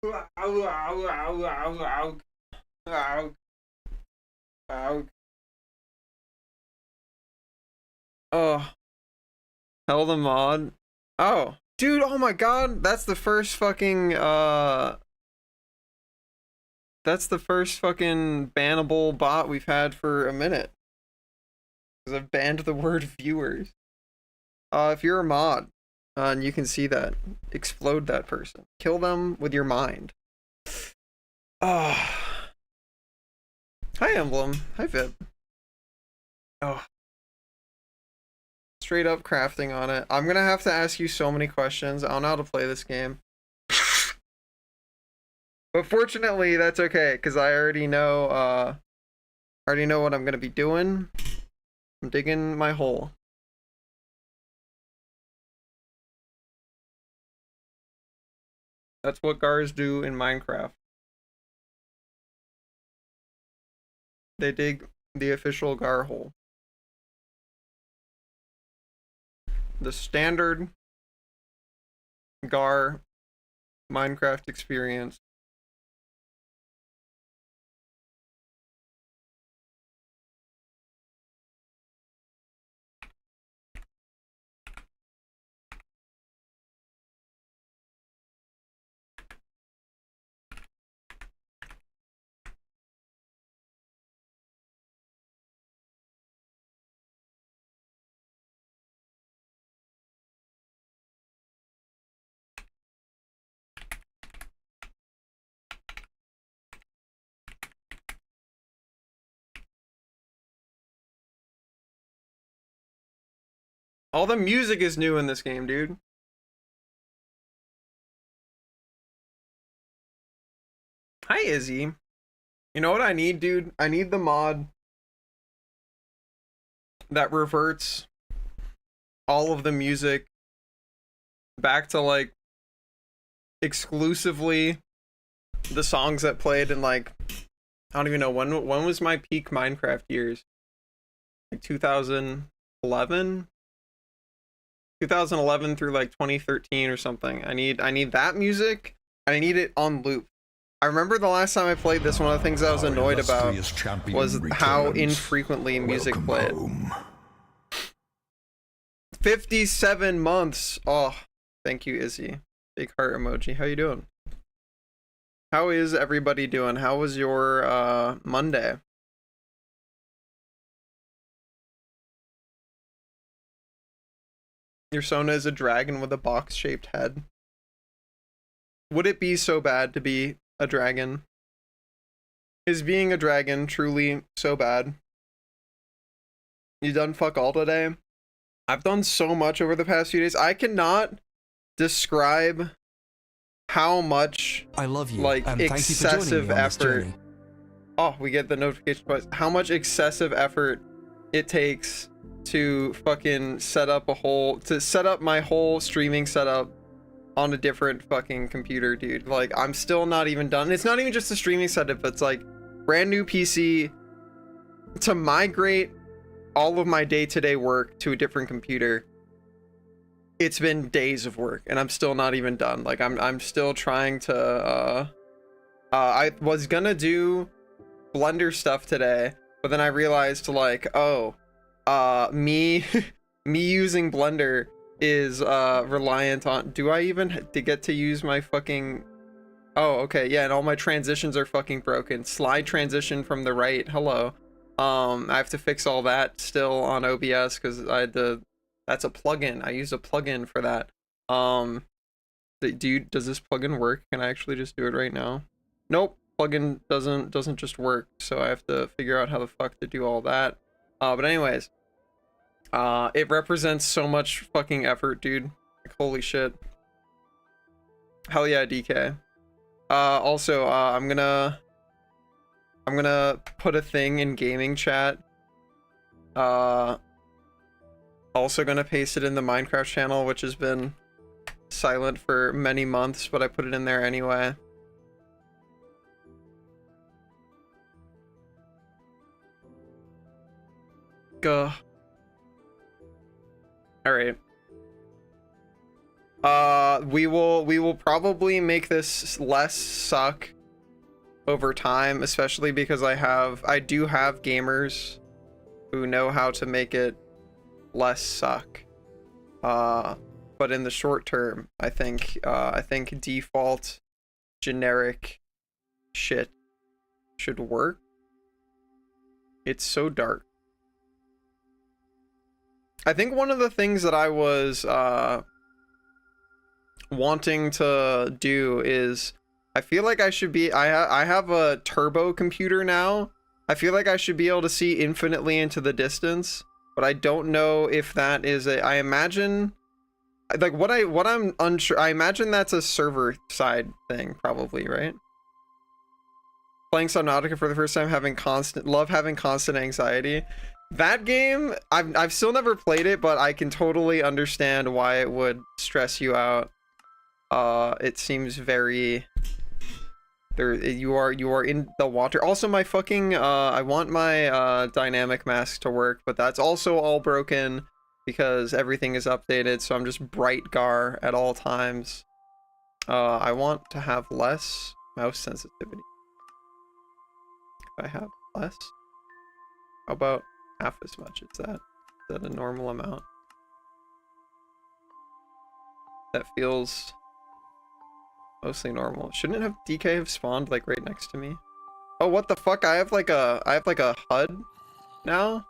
Oh, hell the mod. Oh, dude, oh my god, that's the first fucking that's the first fucking bannable bot we've had for a minute. Because I've banned the word viewers. If you're a mod, and you can see that, explode that person. Kill them with your mind. Oh. Hi, Emblem. Hi, Vip. Oh. Straight up crafting on it. I'm gonna have to ask you so many questions. I don't know how to play this game. But fortunately, that's okay, because I already know, what I'm gonna be doing. I'm digging my hole. That's what Gars do in Minecraft. They dig the official Gar hole. The standard Gar Minecraft experience. All the music is new in this game, dude. Hi, Izzy. You know what I need, dude? I need the mod that reverts all of the music back to, like, exclusively the songs that played in, like, I don't even know, when was my peak Minecraft years? Like 2011? 2011 through like 2013 or something. I need that music, and I need it on loop. I remember the last time I played this, one of the things I was annoyed about was how infrequently music played. 57 months. Oh, thank you, Izzy. Big heart emoji. How you doing? How is everybody doing? How was your Monday? Your Sona is a dragon with a box-shaped head. Would it be so bad to be a dragon? Is being a dragon truly so bad? You done fuck all today? I've done so much over the past few days. I cannot describe how much, I love you, like, and excessive effort. Oh, we get the notification twice. How much excessive effort it takes to fucking set up my whole streaming setup on a different fucking computer, dude. Like, I'm still not even done. It's not even just a streaming setup, it's like brand new PC to migrate all of my day-to-day work to a different computer. It's been days of work, and I'm still not even done. Like, I'm still trying to I was gonna do Blender stuff today, but then I realized, like, oh, me me using Blender is reliant on, do I even get to use my fucking, oh, okay, yeah, and all my transitions are fucking broken. Slide transition from the right, hello. I have to fix all that still on OBS because I had to, that's a plugin. I use a plugin for that. Does this plugin work? Can I actually just do it right now? Nope, plugin doesn't just work, so I have to figure out how the fuck to do all that. But anyways, it represents so much fucking effort, dude. Like, holy shit. Hell yeah, DK. Also, I'm gonna put a thing in gaming chat. Also gonna paste it in the Minecraft channel, which has been silent for many months, but I put it in there anyway. Gah. Alright. We will probably make this less suck over time, especially because I do have gamers who know how to make it less suck. But in the short term, I think default generic shit should work. It's so dark. I think one of the things that I was wanting to do is I feel like I should be I have a turbo computer now. I feel like I should be able to see infinitely into the distance, but I don't know if that is I imagine like what I'm unsure. I imagine that's a server side thing probably, right? Playing Subnautica for the first time, having constant anxiety. That game, I've still never played it, but I can totally understand why it would stress you out. It seems very you are in the water. Also, my fucking I want my dynamic mask to work, but that's also all broken because everything is updated, so I'm just bright gar at all times. I want to have less mouse sensitivity. If I have less, how about half as much? Is that a normal amount? That feels mostly normal. Shouldn't it have DK have spawned like right next to me? Oh, what the fuck? I have like a HUD now?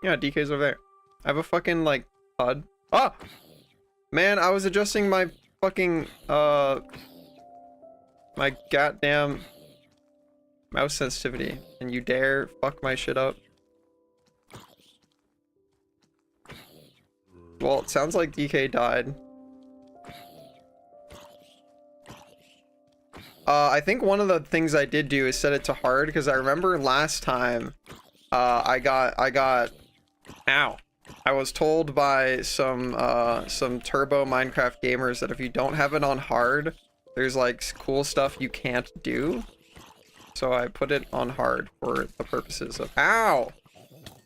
Yeah, DK's over there. I have a fucking like HUD. Ah! Man, I was adjusting my fucking my goddamn mouse sensitivity, and you dare fuck my shit up? Well, it sounds like DK died. I think one of the things I did do is set it to hard, because I remember last time I got ow. I was told by some turbo Minecraft gamers that if you don't have it on hard, there's like cool stuff you can't do. So I put it on hard for the purposes of ow!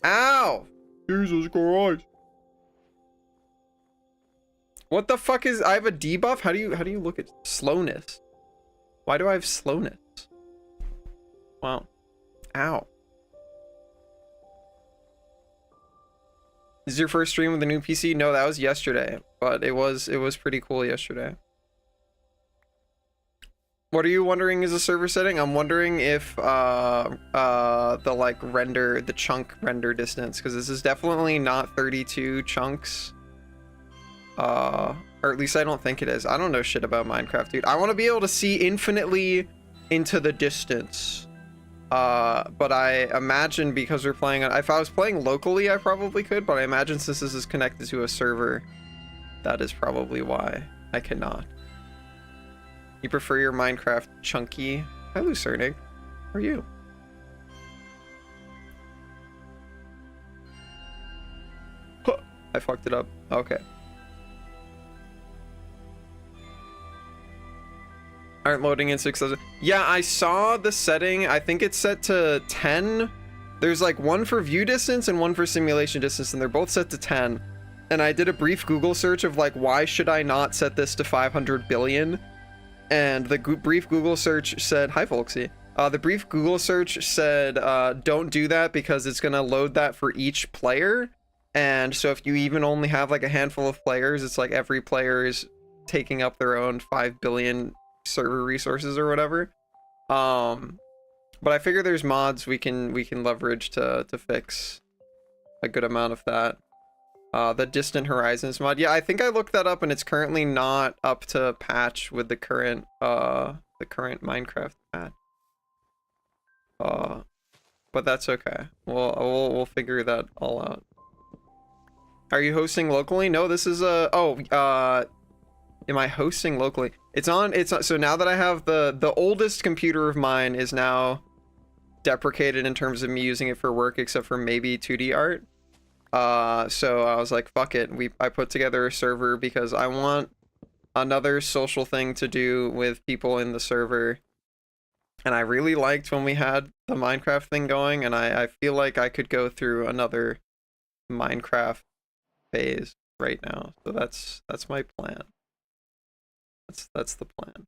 Ow! Jesus Christ. What the fuck is I have a debuff? How do you look at slowness? Why do I have slowness? Wow. Ow. This is your first stream with the new PC? No, that was yesterday, but it was pretty cool yesterday. What are you wondering is a server setting? I'm wondering if the like the chunk render distance, because this is definitely not 32 chunks. Or at least I don't think it is. I don't know shit about Minecraft, dude. I want to be able to see infinitely into the distance. But I imagine because we're playing on, if I was playing locally, I probably could, but I imagine since this is connected to a server, that is probably why I cannot. You prefer your Minecraft chunky? Hi, Lucernig. How are you? Huh. I fucked it up. Okay. Aren't loading in 6,000. Yeah, I saw the setting. I think it's set to 10. There's like one for view distance and one for simulation distance, and they're both set to 10. And I did a brief Google search of like, why should I not set this to 500 billion? And the brief Google search said, hi folksy. The brief Google search said, don't do that because it's gonna load that for each player. And so if you even only have like a handful of players, it's like every player is taking up their own 5 billion server resources or whatever. But I figure there's mods we can leverage to fix a good amount of that. The Distant Horizons mod, yeah, I think I looked that up and it's currently not up to patch with the current Minecraft patch. But that's okay. We'll figure that all out. Are you hosting locally? No, this is am I hosting locally? It's on, so now that I have the oldest computer of mine is now deprecated in terms of me using it for work, except for maybe 2D art. So I was like, fuck it. I put together a server because I want another social thing to do with people in the server. And I really liked when we had the Minecraft thing going, and I feel like I could go through another Minecraft phase right now. So that's my plan. That's the plan.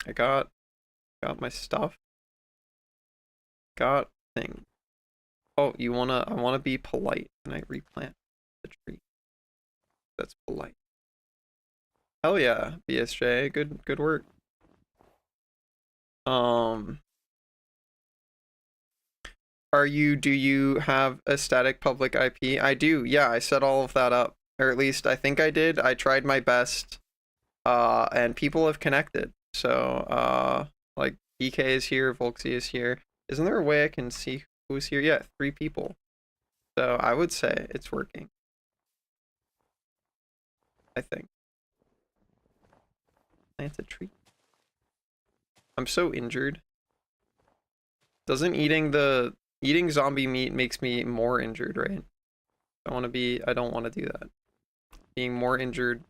I got my stuff. Got things. Oh, I wanna be polite. Can I replant the tree? That's polite. Hell yeah, BSJ. Good work. Do you have a static public IP? I do, yeah, I set all of that up. Or at least I think I did. I tried my best. And people have connected. So, like DK is here, Volksy is here. Isn't there a way I can see who's here? Yeah, 3 people. So I would say it's working. I think. Plant a tree. I'm so injured. Doesn't eating zombie meat makes me more injured, right? I don't want to do that. Being more injured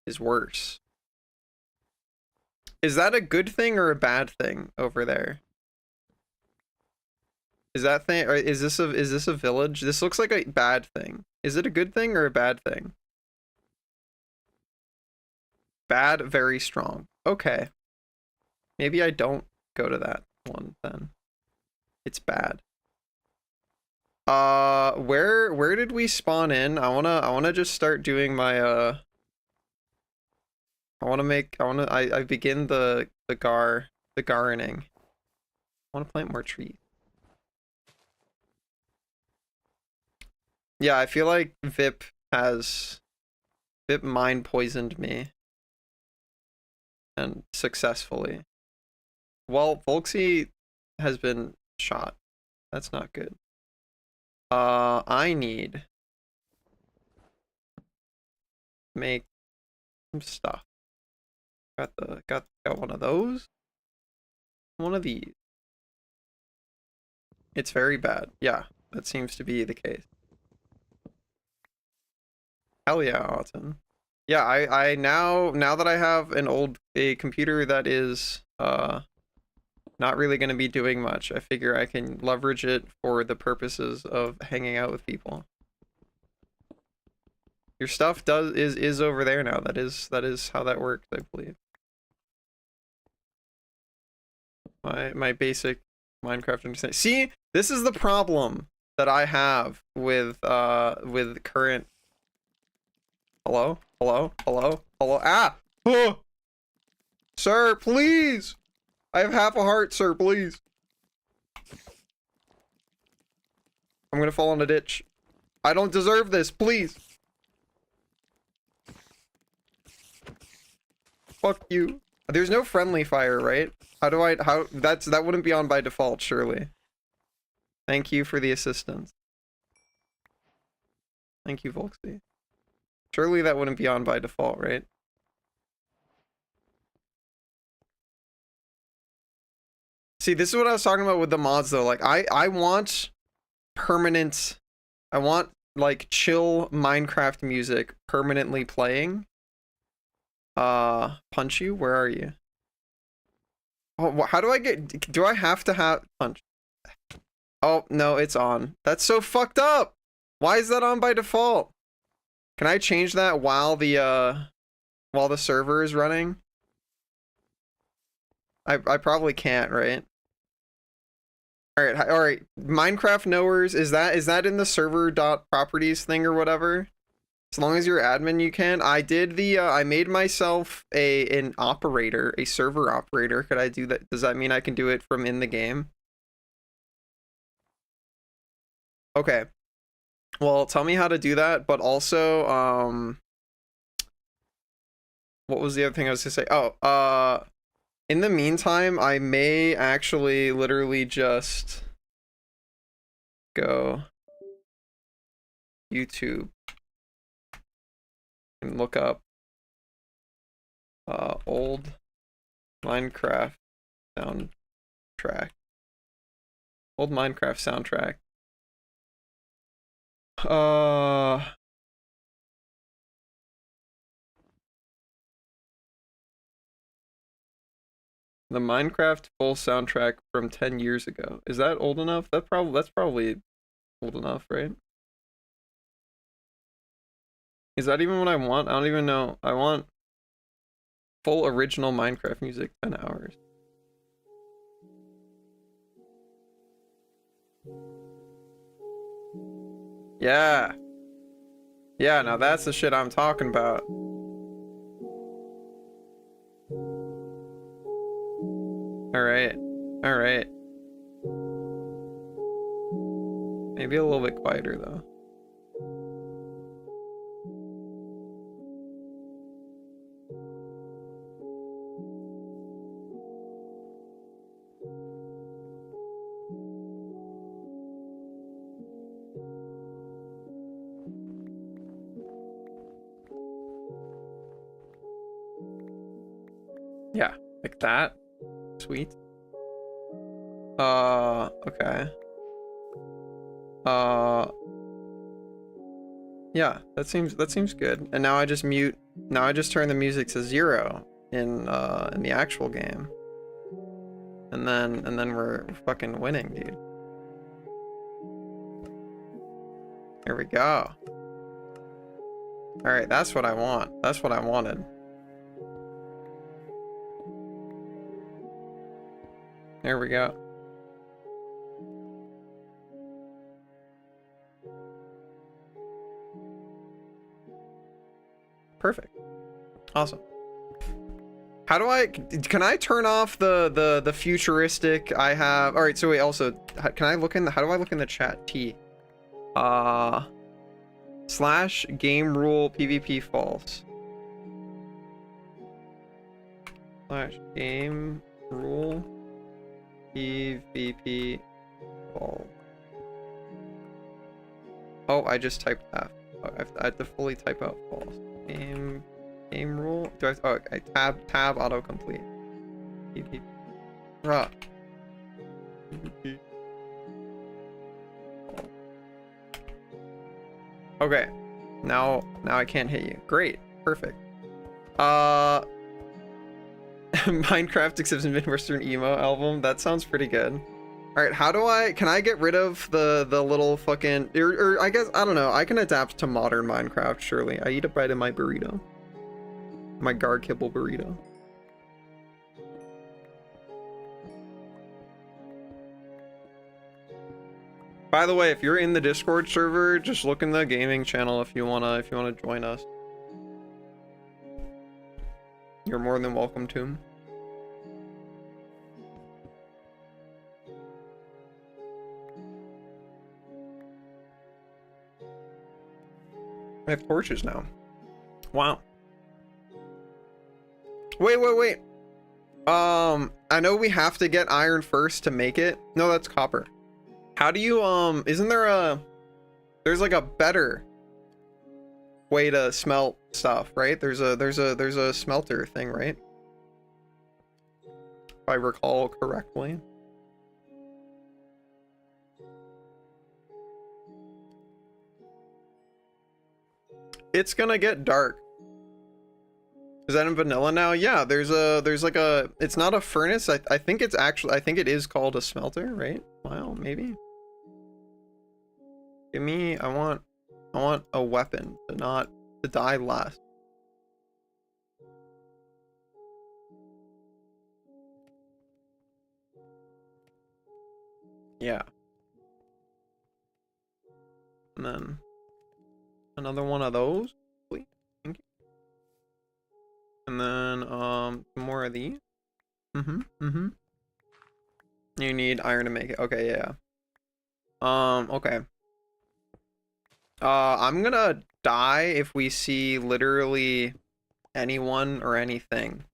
is worse. Is that a good thing or a bad thing over there? Is that thing, or is this a village? This looks like a bad thing. Is it a good thing or a bad thing? Bad, very strong. Okay. Maybe I don't go to that one then. It's bad. Where did we spawn in? I wanna just start doing my I begin the gardening. I wanna plant more trees. Yeah, I feel like Vip mind poisoned me. And successfully. Well, Volksy has been shot. That's not good. I need make some stuff. Got one of those. One of these. It's very bad. Yeah, that seems to be the case. Hell yeah, Autumn. Yeah, I now that I have a computer that is not really going to be doing much, I figure I can leverage it for the purposes of hanging out with people. Your stuff is over there now. That is how that works, I believe. My basic Minecraft understanding. See, this is the problem that I have with current. Hello? Hello? Hello? Hello? Ah! Oh! Sir, please! I have half a heart, sir, please. I'm gonna fall in a ditch. I don't deserve this, please. Fuck you. There's no friendly fire, right? That wouldn't be on by default, surely. Thank you for the assistance. Thank you, Volksy. Surely that wouldn't be on by default, right? See, this is what I was talking about with the mods, though. Like, I want permanent... I want, like, chill Minecraft music permanently playing. Punch you? Where are you? Oh, how do I get... Do I have to have... Punch. Oh, no, it's on. That's so fucked up! Why is that on by default? Can I change that while the server is running? I probably can't, right? All right. Minecraft knowers, is that in the server.properties thing or whatever? As long as you're admin, you can. I did I made myself an operator, a server operator. Could I do that? Does that mean I can do it from in the game? Okay. Well, tell me how to do that, but also, what was the other thing I was gonna say? Oh, in the meantime, I may actually literally just go YouTube and look up old Minecraft soundtrack. Old Minecraft soundtrack. The Minecraft full soundtrack from 10 years ago. Is that old enough? That's probably old enough, right? Is that even what I want? I don't even know. I want full original Minecraft music, 10 hours. Yeah. Yeah, now that's the shit I'm talking about. Alright. Alright. Maybe a little bit quieter though. Yeah, like that. Sweet. Okay. Yeah, that seems good. And now I just turn the music to 0 in the actual game. And then we're fucking winning, dude. Here we go. All right, that's what I want. That's what I wanted. There we go. Perfect. Awesome. How do can I turn off the futuristic I have? All right, so wait, also, can I look in how do I look in the chat? T. Slash game rule PvP false. Slash game rule PvP false. Oh, I just typed that. Oh, I have to fully type out false. Game rule. Do I? Oh, okay. Tab autocomplete. PvP. Bruh. PvP. Okay. Now I can't hit you. Great. Perfect. Minecraft accepts Midwestern emo album. That sounds pretty good. All right, can I get rid of the little fucking or I guess I don't know. I can adapt to modern Minecraft surely. I eat a bite of my burrito. My gar kibble burrito. By the way, if you're in the Discord server, just look in the gaming channel if you wanna join us. You're more than welcome to. I have torches now. Wow. Wait. I know we have to get iron first to make it. No, that's copper. How do you isn't there there's like a better way to smelt stuff, right? There's a smelter thing, right? If I recall correctly. It's gonna get dark. Is that in vanilla now? Yeah, there's like a, it's not a furnace. I think it's actually, I think it is called a smelter, right? Well, maybe. Give me, I want a weapon to die less. Yeah. And then another one of those, please. Thank you. And then some more of these. You need iron to make it. Okay, yeah. Okay. I'm gonna die if we see literally anyone or anything.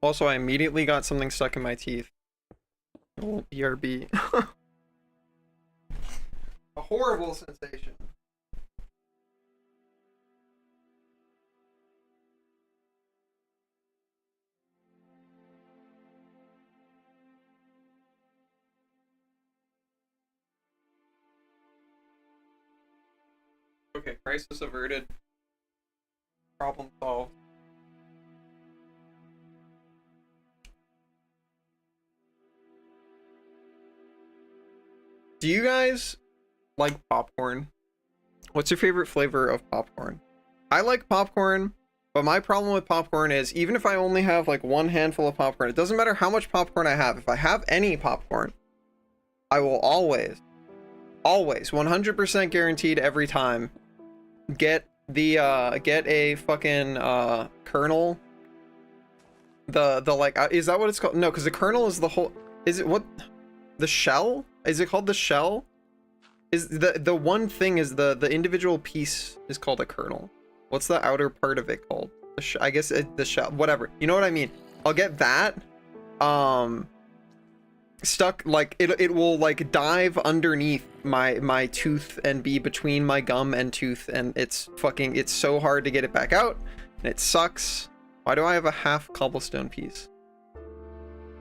Also, I immediately got something stuck in my teeth. Oh, BRB. A horrible sensation. Okay, crisis averted. Problem solved. Do you guys like popcorn? What's your favorite flavor of popcorn? I like popcorn, but my problem with popcorn is even if I only have like one handful of popcorn, it doesn't matter how much popcorn I have. If I have any popcorn, I will always 100% guaranteed every time get a fucking kernel. The like is that what it's called? No, because the kernel is the whole. Is it what? The shell? Is it called the shell? Is the one thing is the individual piece is called a kernel. What's the outer part of it called? I guess the shell. Whatever. You know what I mean? I'll get that. Stuck like it will like dive underneath my tooth and be between my gum and tooth, and it's so hard to get it back out, and it sucks. Why do I have a half cobblestone piece?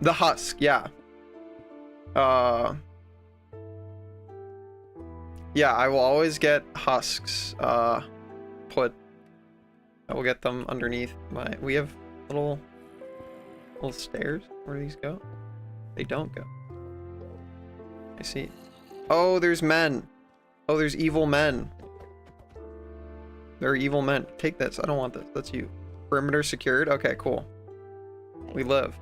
The husk, yeah. Yeah, I will always get husks put. I will get them underneath my. We have little stairs. Where do these go? They don't go. I see. Oh, there's men. Oh, there's evil men. There are evil men. Take this. I don't want this. That's you. Perimeter secured. Okay, cool. We live.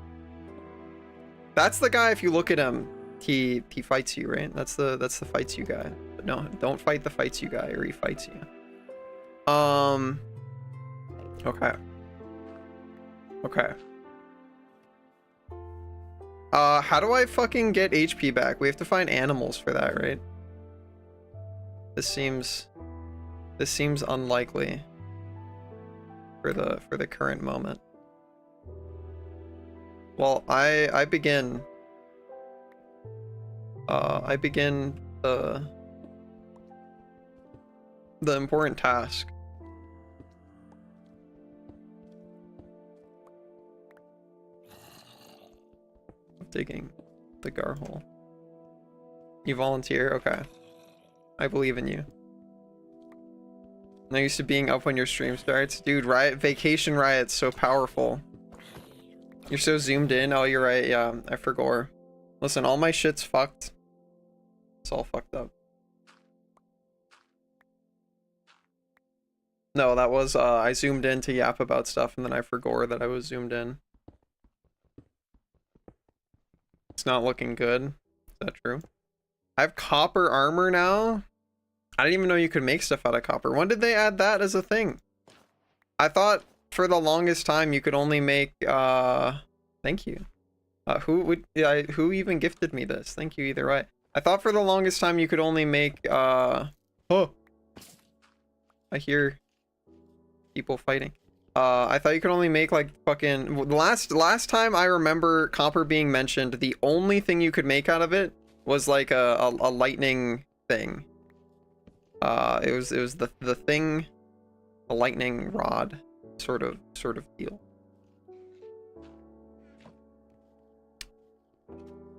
That's the guy. If you look at him, he fights you, right? That's the fights you guy. But no, don't fight the fights you guy, or he fights you. Okay. Okay. How do I fucking get HP back? We have to find animals for that, right? This seems unlikely for the current moment. Well, I begin the important task. Digging the gar hole. You volunteer? Okay. I believe in you. I'm used to being up when your stream starts. Dude, Vacation Riot's so powerful. You're so zoomed in. Oh, you're right. Yeah, I forgot. Listen, all my shit's fucked. It's all fucked up. No, that was, I zoomed in to yap about stuff, and then I forgot that I was zoomed in. It's not looking good. Is that true? I have copper armor now. I didn't even know you could make stuff out of copper. When did they add that as a thing? I thought for the longest time you could only make thank you. Who even gifted me this? Thank you either way. I thought for the longest time you could only make oh. I hear people fighting. I thought you could only make like fucking last time I remember copper being mentioned, the only thing you could make out of it was like a lightning thing. It was the thing, a lightning rod sort of deal.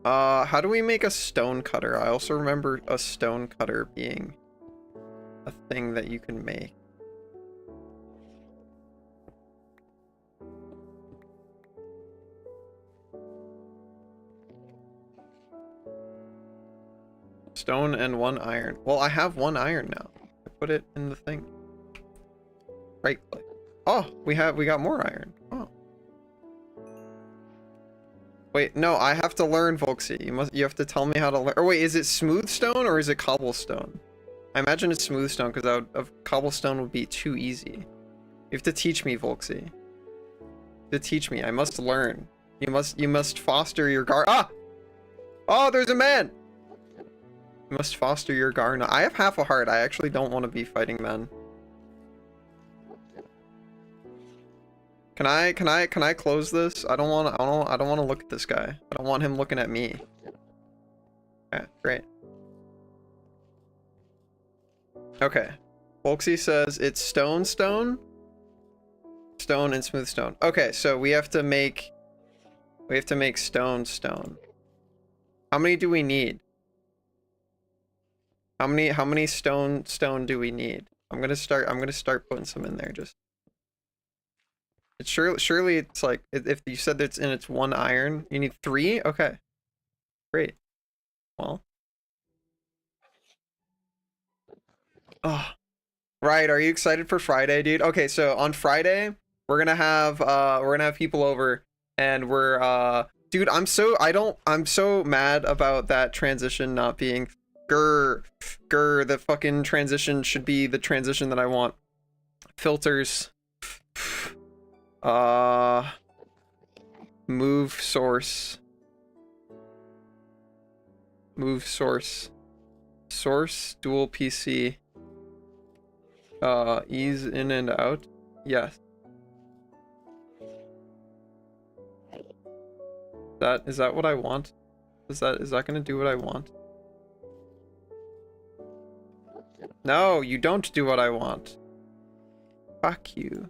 How do we make a stone cutter? I also remember a stone cutter being a thing that you can make. Stone and 1 iron. Well, I have 1 iron now. I put it in the thing. Right click. Oh, we got more iron. Oh. Wait, no, I have to learn, Volksy. You have to tell me how to learn. Or wait, is it smooth stone or is it cobblestone? I imagine it's smooth stone because cobblestone would be too easy. You have to teach me, Volksy. To teach me, I must learn. You must foster your Oh, there's a man. You must foster your Garna. I have half a heart. I actually don't want to be fighting men. Can I close this? I don't want to look at this guy. I don't want him looking at me. Okay, great. Okay. Folksy says it's stone and smooth stone. Okay, so we have to make stone. How many do we need? How many stone do we need? I'm gonna start putting some in there. Just it's surely it's like if you said that it's 1 iron, you need 3. Okay, great. Well, Oh, right. Are you excited for Friday, dude? Okay, so on Friday we're gonna have people over, and dude, I'm so mad about that transition not being grr. The fucking transition should be the transition that I want. Filters. Move source. Move source. Source dual PC. Ease in and out. Yes. Is that what I want? Is that gonna do what I want? No, you don't do what I want. Fuck you.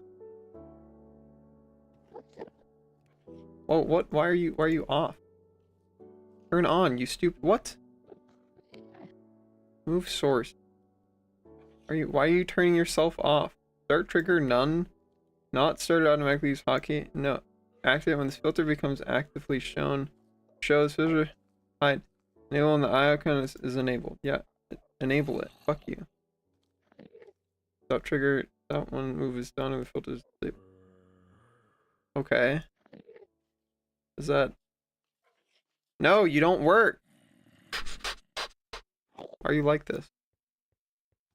Oh, what? Why are you off? Turn on, you stupid. What? Move source. Why are you turning yourself off? Start trigger none. Not started automatically use hotkey. No. Activate when this filter becomes actively shown. Shows filter. Hide. Enable when the eye icon is enabled. Yeah. Enable it. Fuck you. Stop trigger. That one move is done and the filter is disabled. Okay. Is that... No, you don't work. Why are you like this?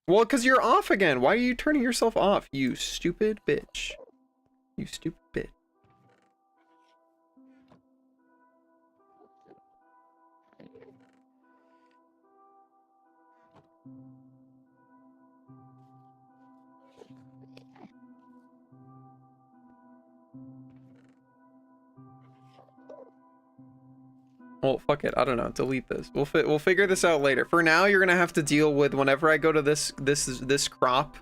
Well, because you're off again. Why are you turning yourself off? You stupid bitch. You stupid bitch. Well, fuck it. I don't know. Delete this. We'll figure this out later. For now, you're gonna have to deal with whenever I go to this crop,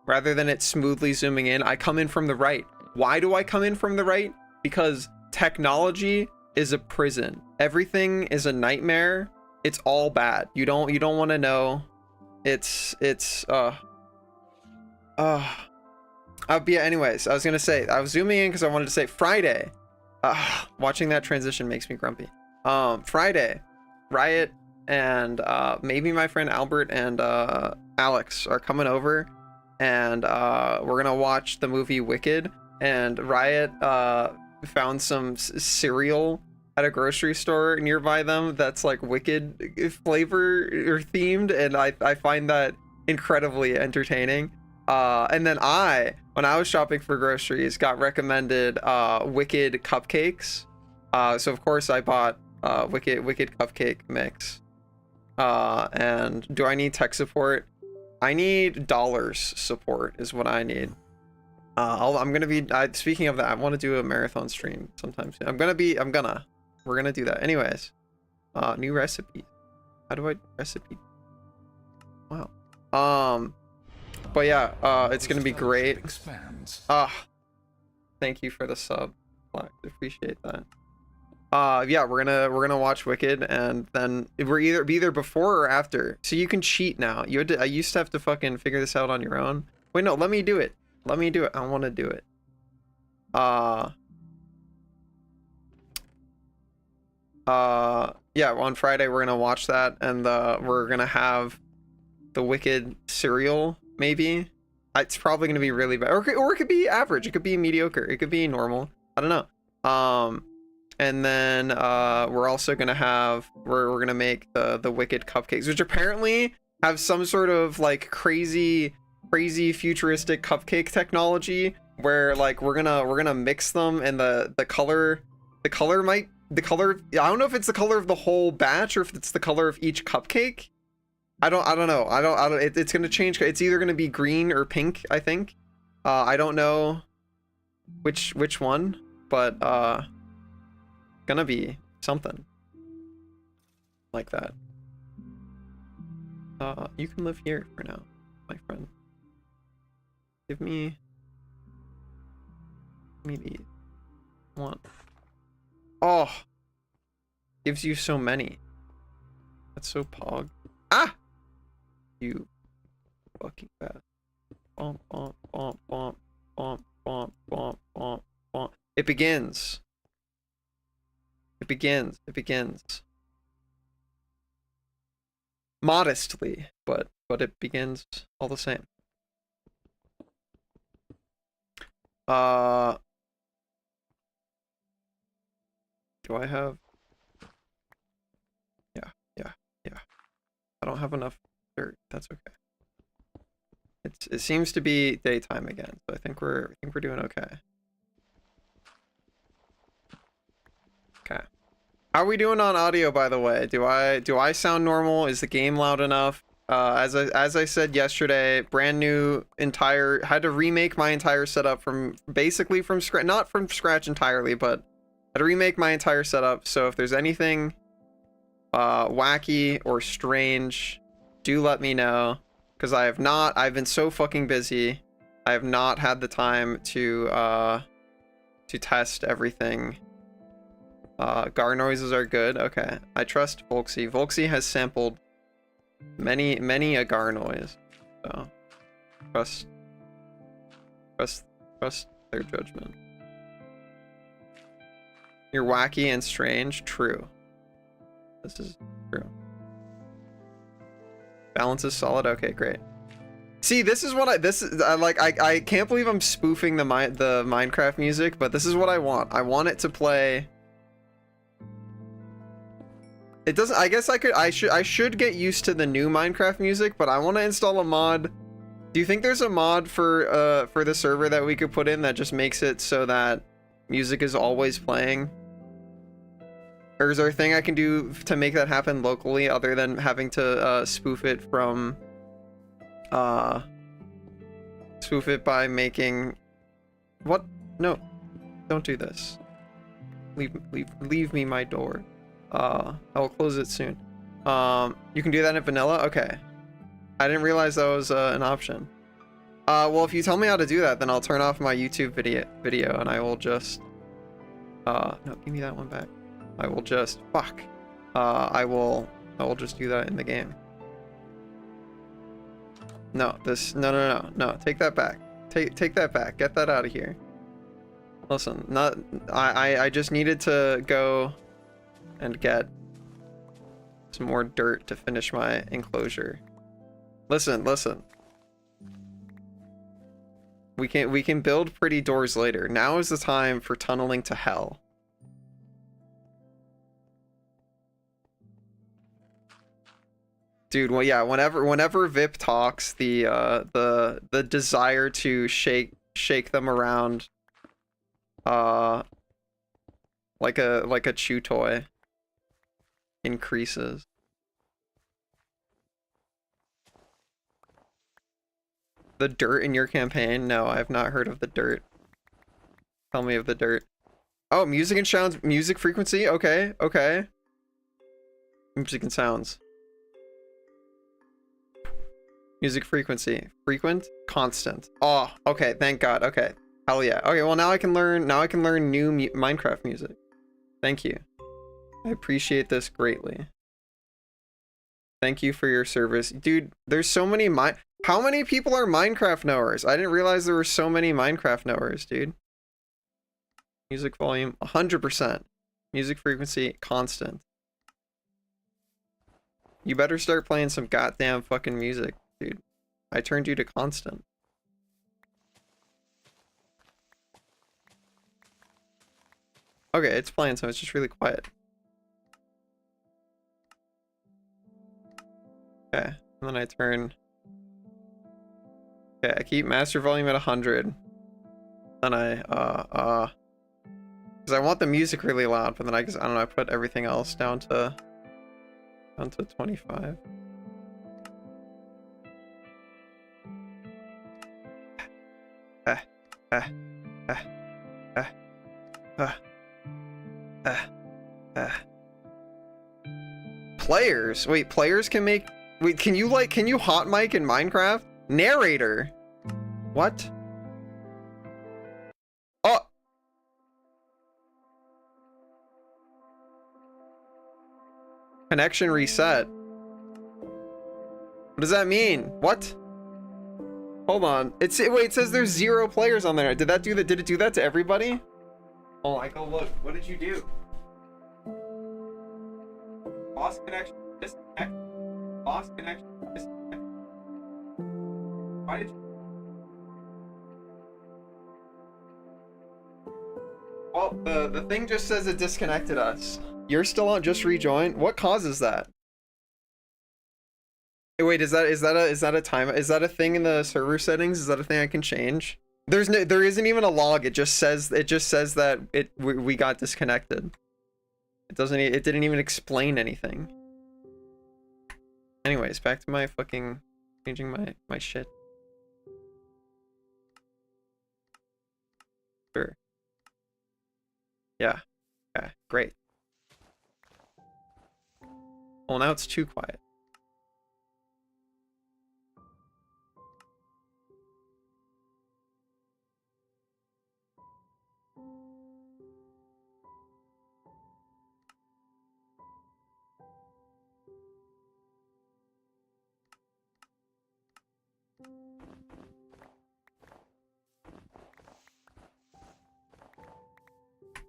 rather than it smoothly zooming in, I come in from the right. Why do I come in from the right? Because technology is a prison. Everything is a nightmare. It's all bad. You don't want to know. Yeah, anyways, I was gonna say, I was zooming in because I wanted to say Friday. Watching that transition makes me grumpy. Friday, Riot and maybe my friend Albert and Alex are coming over, and we're gonna watch the movie Wicked. And Riot found some cereal at a grocery store nearby them that's like Wicked flavor or themed, and I find that incredibly entertaining. And then when I was shopping for groceries, got recommended Wicked cupcakes. So of course I bought Wicked cupcake mix. And do I need tech support? I need dollars support is what I need. Speaking of that, I want to do a marathon stream sometime soon. We're gonna do that. Anyways, new recipe. How do I recipe? Wow. But yeah, it's gonna be great. Thank you for the sub, Black. Appreciate that. Yeah, we're gonna watch Wicked, and then we're be either before or after. So you can cheat now. I used to have to fucking figure this out on your own. Wait, no, let me do it. Let me do it. I want to do it. Yeah, on Friday we're gonna watch that, and we're gonna have the Wicked cereal. Maybe it's probably gonna be really bad, or it could be average. It could be mediocre. It could be normal. I don't know. And then we're also gonna have we're gonna make the Wicked cupcakes, which apparently have some sort of like crazy futuristic cupcake technology where like we're gonna mix them, and the color I don't know if it's the color of the whole batch or if it's the color of each cupcake. I don't know. It's gonna change. It's either gonna be green or pink, I think. I don't know which one, but gonna be something like that. You can live here for now, my friend. Give me these. One. Oh, gives you so many. That's so pog. Ah, you fucking bad. Bump, bump, bump, bump, bump, bump, bump, bump, bump. It begins. It begins. Modestly, but but it begins all the same. Do I have? Yeah. I don't have enough dirt. That's okay. It seems to be daytime again, so I think we're doing okay. Okay. How are we doing on audio, by the way? Do I sound normal? Is the game loud enough? As I said yesterday, brand new had to remake my entire setup from scratch, not from scratch entirely, but had to remake my entire setup. So if there's anything wacky or strange, do let me know, because I've been so fucking busy. I have not had the time to test everything. Gar noises are good. Okay, I trust Volksy. Volksy has sampled many a gar noise, so trust their judgment. You're wacky and strange. True. This is true. Balance is solid. Okay, great. See, this is what I can't believe I'm spoofing the Minecraft music, but this is what I want. I want it to play. It doesn't. I guess I should get used to the new Minecraft music, but I want to install a mod. Do you think there's a mod for the server that we could put in that just makes it so that music is always playing? Or is there a thing I can do to make that happen locally other than having to spoof it by making what? No, don't do this. Leave me my door. I'll close it soon. You can do that in vanilla? Okay. I didn't realize that was an option. Well, if you tell me how to do that, then I'll turn off my YouTube video and I will just no, give me that one back. I will just I will just do that in the game. No, no, take that back. Take that back. Get that out of here. Listen, I just needed to go and get some more dirt to finish my enclosure. Listen. We can build pretty doors later. Now is the time for tunneling to hell. Dude, well, yeah, whenever Vip talks, the desire to shake them around like a chew toy increases. The dirt in your campaign? No, I have not heard of the dirt. Tell me of the dirt. Oh, music and sounds, music frequency? Okay. Music and sounds. Music frequency. Frequent? Constant. Oh, okay, thank God. Okay. Hell yeah. Okay, well now I can learn new Minecraft music. Thank you. I appreciate this greatly. Thank you for your service. Dude, there's so many how many people are Minecraft knowers? I didn't realize there were so many Minecraft knowers, dude. Music volume 100%. Music frequency constant. You better start playing some goddamn fucking music, dude. I turned you to constant. Okay, it's playing, so it's just really quiet. Okay, and then I turn. Okay, I keep master volume at 100. Then I because I want the music really loud, but then I don't know, I put everything else down to 25. Players? Wait, players can make... Wait, can you hot mic in Minecraft? Narrator? What? Oh! Connection reset. What does that mean? What? Hold on. Wait, it says there's 0 players on there. Did it do that to everybody? Oh, Michael, look. What did you do? Lost connection. Disconnect. Lost connection. Disconnect. Why did you... Well, the thing just says it disconnected us. You're still on, just rejoin? What causes that? Wait, is that a time? Is that a thing in the server settings? Is that a thing I can change? There isn't even a log. It just says that we got disconnected. It didn't even explain anything. Anyways, back to my fucking changing my shit. Sure. Yeah. Okay, great. Well, now it's too quiet.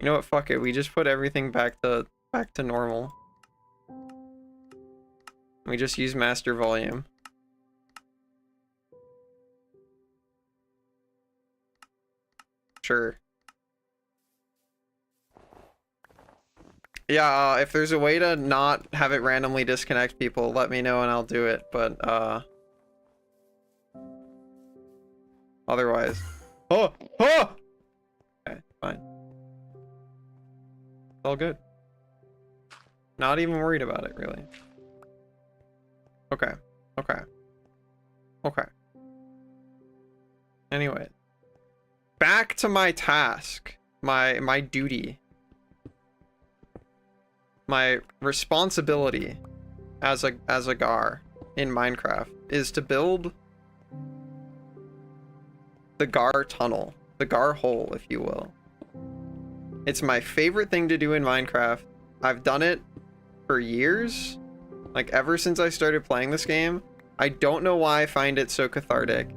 You know what? Fuck it. We just put everything back to normal. We just use master volume. Sure. Yeah, if there's a way to not have it randomly disconnect people, let me know and I'll do it, but otherwise. Oh! Oh! Okay, fine. It's all good. Not even worried about it, really. Okay. Okay. Okay. Anyway. Back to my task. My duty. My responsibility as a Gar in Minecraft is to build the Gar tunnel. The Gar hole, if you will. It's my favorite thing to do in Minecraft. I've done it for years. Like, ever since I started playing this game. I don't know why I find it so cathartic,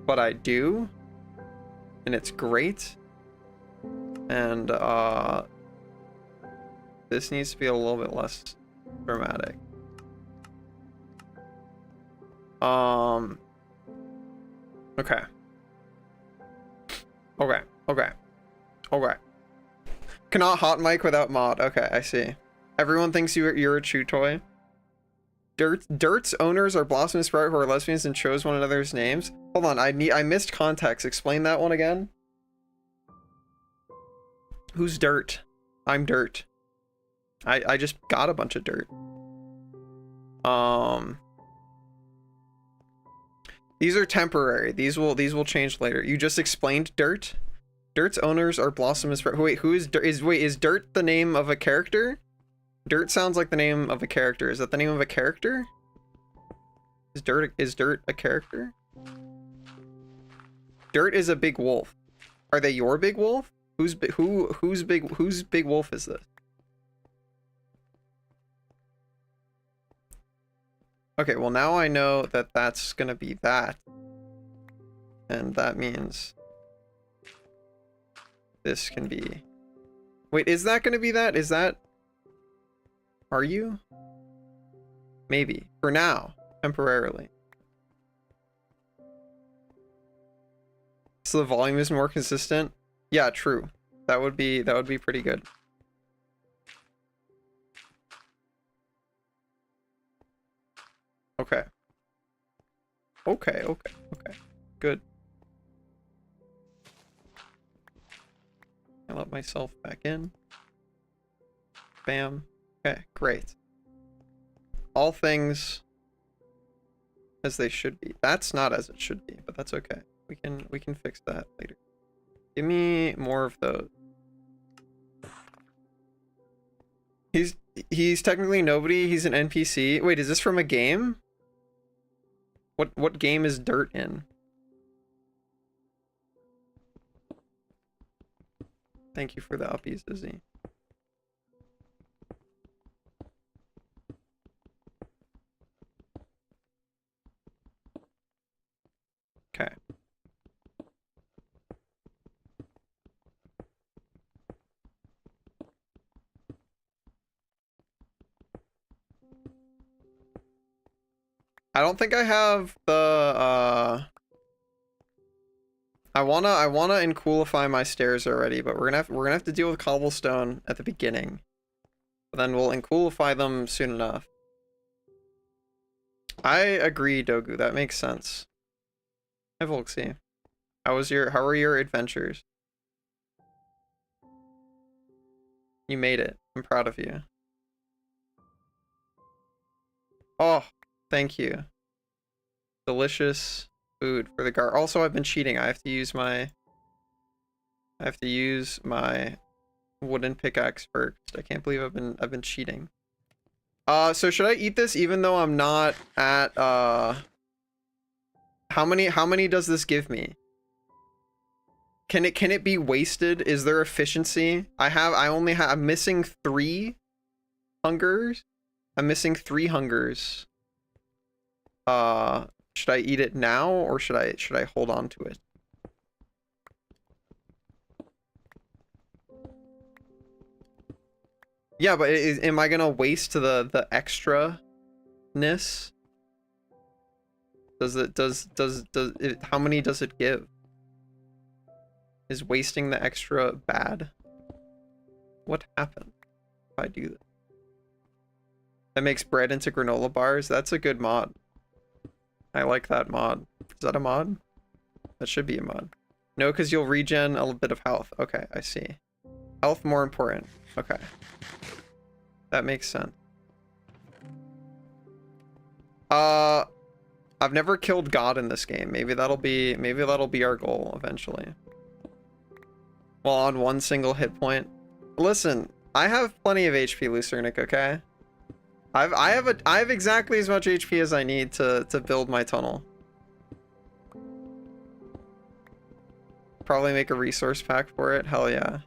but I do. And it's great. And, this needs to be a little bit less dramatic. Okay. Okay. Okay. Okay. Cannot hot mic without mod. Okay, I see. Everyone thinks you're a chew toy. Dirt's owners are Blossom and Sprout, who are lesbians and chose one another's names. Hold on, I missed context. Explain that one again. Who's Dirt? I'm Dirt. I just got a bunch of dirt. These are temporary. These will change later. You just explained Dirt. Dirt's owners are Blossom and Sprout. Wait, who is Dirt? Is Dirt the name of a character? Dirt sounds like the name of a character. Is that the name of a character? Is Dirt a character? Dirt is a big wolf. Are they your big wolf? Whose big wolf is this? Okay, well now I know that that's gonna be that. And that means this can be... Wait, is that gonna be that? Is that... Are you? Maybe. For now. Temporarily. So the volume is more consistent? Yeah, true. That would be pretty good. Okay. Okay. Good. I let myself back in. Bam. Okay, great. All things as they should be. That's not as it should be, but that's okay. We can fix that later. Give me more of those. He's technically nobody. He's an NPC. Wait, is this from a game? What game is Dirt in? Thank you for the uppies, Izzy. Okay. I don't think I have the I wanna uncoolify my stairs already, but we're gonna have to deal with cobblestone at the beginning. But then we'll uncoolify them soon enough. I agree, Dogu. That makes sense. Hi, Volksy. How are your adventures? You made it. I'm proud of you. Oh, thank you. Delicious food for the guard. Also, I've been cheating. I have to use my wooden pickaxe first. I can't believe I've been cheating. So should I eat this even though I'm not at how many does this give me? Can it be wasted? Is there efficiency? I'm missing 3 hungers. I'm missing 3 hungers. Should I eat it now or should I hold on to it? Yeah, but am I gonna waste the extra-ness? How many does it give? Is wasting the extra bad? What happened if I do that? That makes bread into granola bars? That's a good mod. I like that mod. Is that a mod? That should be a mod. No, because you'll regen a little bit of health. Okay, I see. Health more important. Okay. That makes sense. I've never killed God in this game. Maybe that'll be our goal eventually. Well, on 1 single hit point. Listen, I have plenty of HP, Lucernic, okay? I have exactly as much HP as I need to build my tunnel. Probably make a resource pack for it. Hell yeah.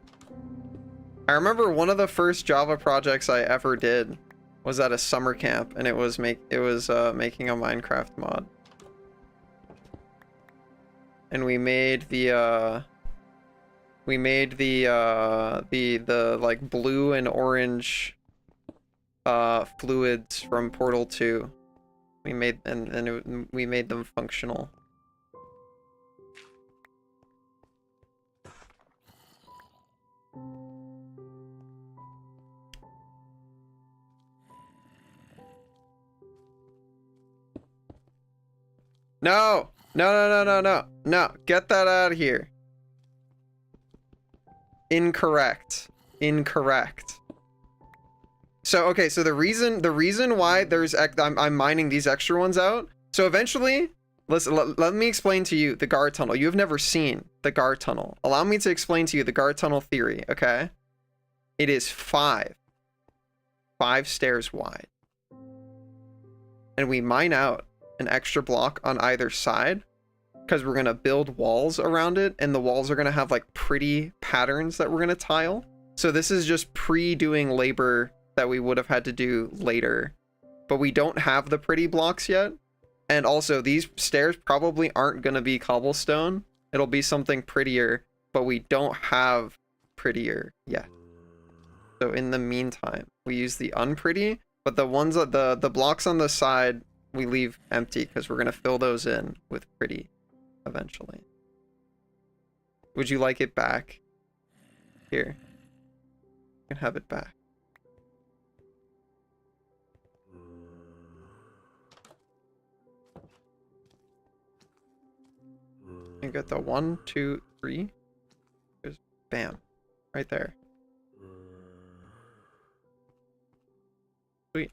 I remember one of the first Java projects I ever did was at a summer camp, and it was making a Minecraft mod. And we made the like blue and orange fluids from Portal 2. We made we made them functional. No! No, get that out of here. Incorrect. So okay, so the reason why I'm mining these extra ones out. So eventually, let me explain to you the guard tunnel. You have never seen the guard tunnel. Allow me to explain to you the guard tunnel theory, okay? It is 5 stairs wide. And we mine out an extra block on either side because we're gonna build walls around it, and the walls are gonna have like pretty patterns that we're gonna tile. So this is just pre-doing labor that we would have had to do later, but we don't have the pretty blocks yet. And also these stairs probably aren't gonna be cobblestone. It'll be something prettier, but we don't have prettier yet. So in the meantime, we use the unpretty, but the ones that the blocks on the side we leave empty because we're gonna fill those in with pretty eventually. Would you like it back? Here. You can have it back. You get the 1, 2, 3. Just bam. Right there. Sweet.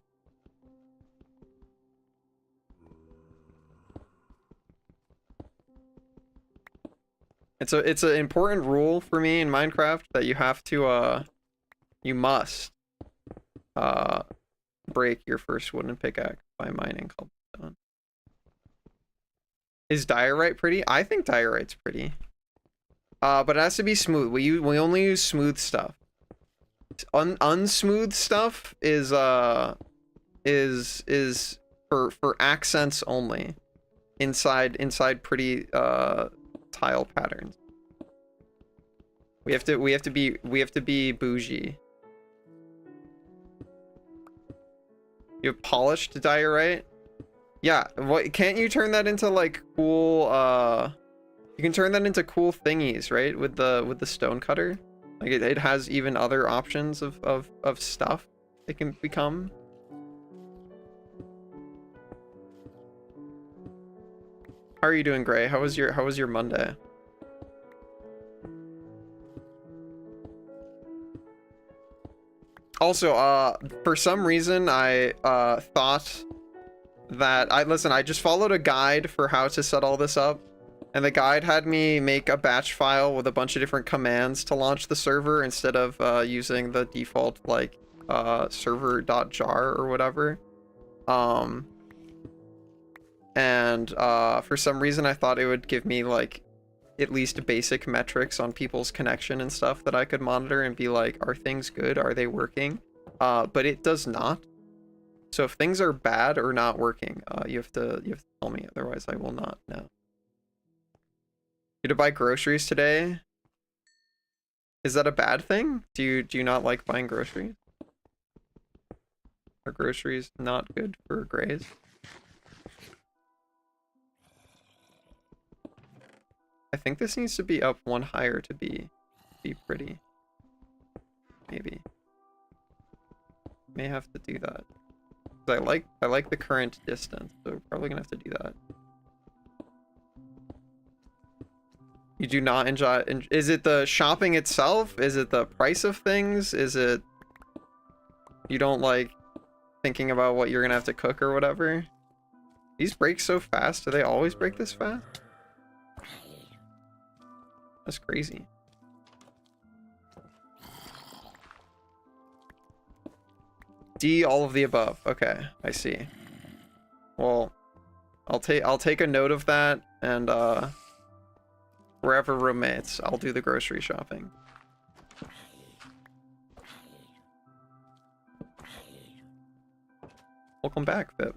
It's an important rule for me in Minecraft that you have to you must break your first wooden pickaxe by mining cobblestone. Is diorite pretty? I think diorite's pretty. But it has to be smooth. We only use smooth stuff. Unsmooth stuff is for accents only. Inside pretty tile patterns. We have to be bougie. You have polished diorite? Yeah, what, can't you turn that into like cool You can turn that into cool thingies, right? With the stone cutter. Like it has even other options of stuff it can become. How are you doing, Gray? How was your Monday? Also, for some reason I thought that I just followed a guide for how to set all this up, and the guide had me make a batch file with a bunch of different commands to launch the server instead of using the default like server.jar or whatever. For some reason I thought it would give me like at least basic metrics on people's connection and stuff that I could monitor and be like, are things good? Are they working? But it does not. So if things are bad or not working, you have to tell me, otherwise I will not know. You to buy groceries today? Is that a bad thing? Do you not like buying groceries? Are groceries not good for Grays? I think this needs to be up one higher to be pretty. Maybe. May have to do that. I like the current distance, so we're probably gonna have to do that. You do not enjoy. Is it the shopping itself? Is it the price of things? Is it you don't like thinking about what you're gonna have to cook or whatever? These break so fast. Do they always break this fast? That's crazy. D, all of the above. Okay, I see. Well, I'll take a note of that, and wherever roommates, I'll do the grocery shopping. Welcome back, Vip.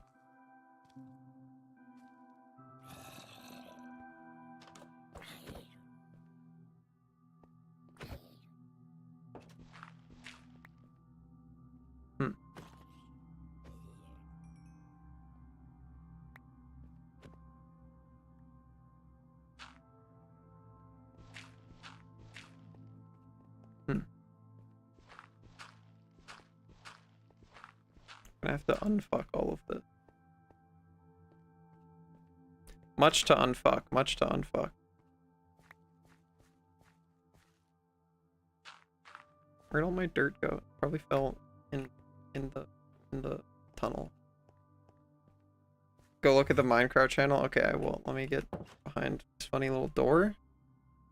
I have to unfuck all of this. Much to unfuck, much to unfuck. Where'd all my dirt go? Probably fell in the tunnel. Go look at the Minecraft channel. Okay, I will. Let me get behind this funny little door.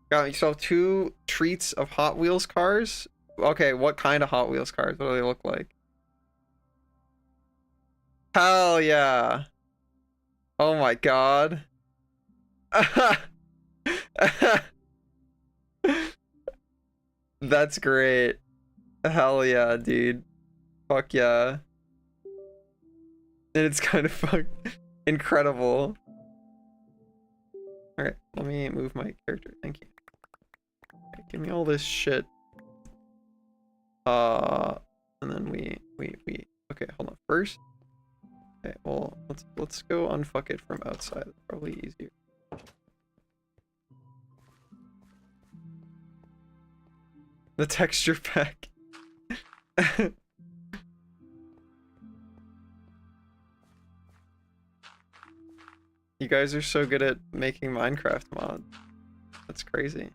Got yourself 2 treats of Hot Wheels cars. Okay, what kind of Hot Wheels cars? What do they look like? Hell yeah. Oh my god. That's great. Hell yeah, dude. Fuck yeah. And it's kind of incredible. Alright, let me move my character. Thank you. Okay, give me all this shit. And then we okay, hold on. First. Okay, well, let's go unfuck it from outside. It's probably easier. The texture pack. You guys are so good at making Minecraft mods. That's crazy.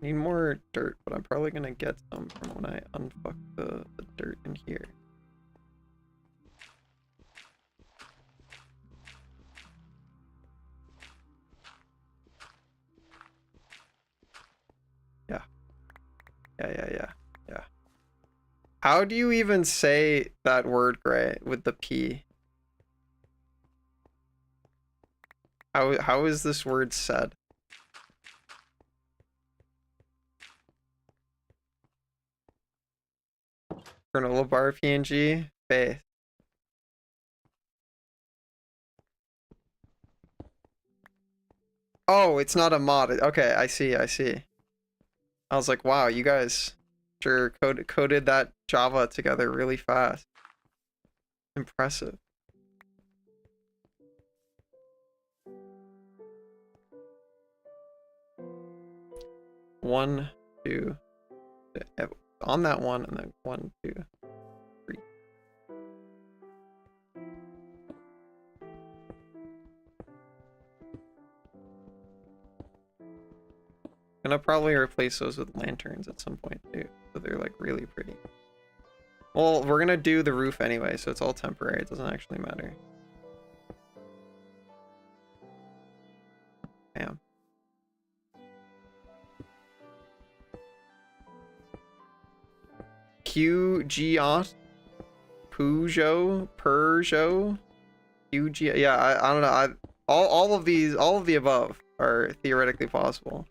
Need more dirt, but I'm probably gonna get some from when I unfuck the dirt in here. Yeah. How do you even say that word, Gray, with the P? How is this word said? Granola bar PNG? Faith. Oh, it's not a mod. Okay, I see. I was like, wow, you guys sure coded that Java together really fast. Impressive. 1, 2, on that one, and then 1, 2, 3. Gonna probably replace those with lanterns at some point too, so they're like really pretty. Well, we're gonna do the roof anyway, so it's all temporary. It doesn't actually matter. Damn. QGiot, Peugeot, QG. Yeah, I don't know. All of the above are theoretically possible.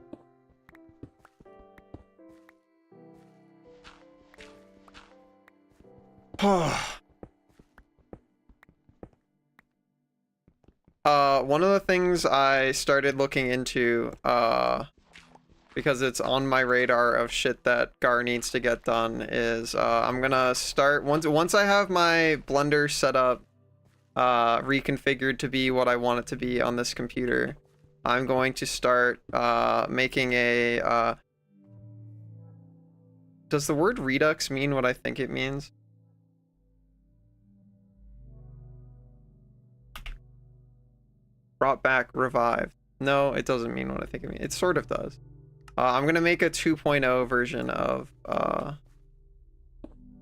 One of the things I started looking into, because it's on my radar of shit that Gar needs to get done, is I'm gonna start once I have my Blender set up, reconfigured to be what I want it to be on this computer. I'm going to start making a does the word Redux mean what I think it means? Brought back, revived. No, it doesn't mean what I think it means. It sort of does. I'm gonna make a 2.0 version of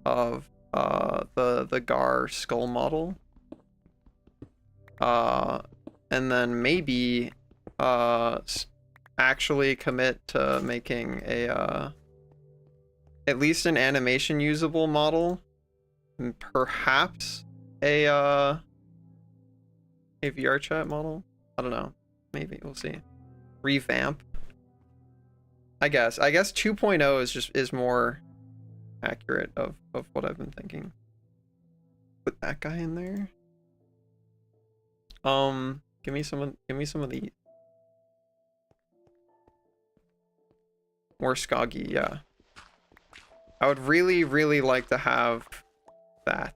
the Gar skull model. And then maybe actually commit to making a at least an animation usable model, and perhaps a VR chat model. I don't know. Maybe we'll see. Revamp. I guess 2.0 is more accurate of what I've been thinking. Put that guy in there. Give me some of these. More Skoggy, yeah. I would really like to have that.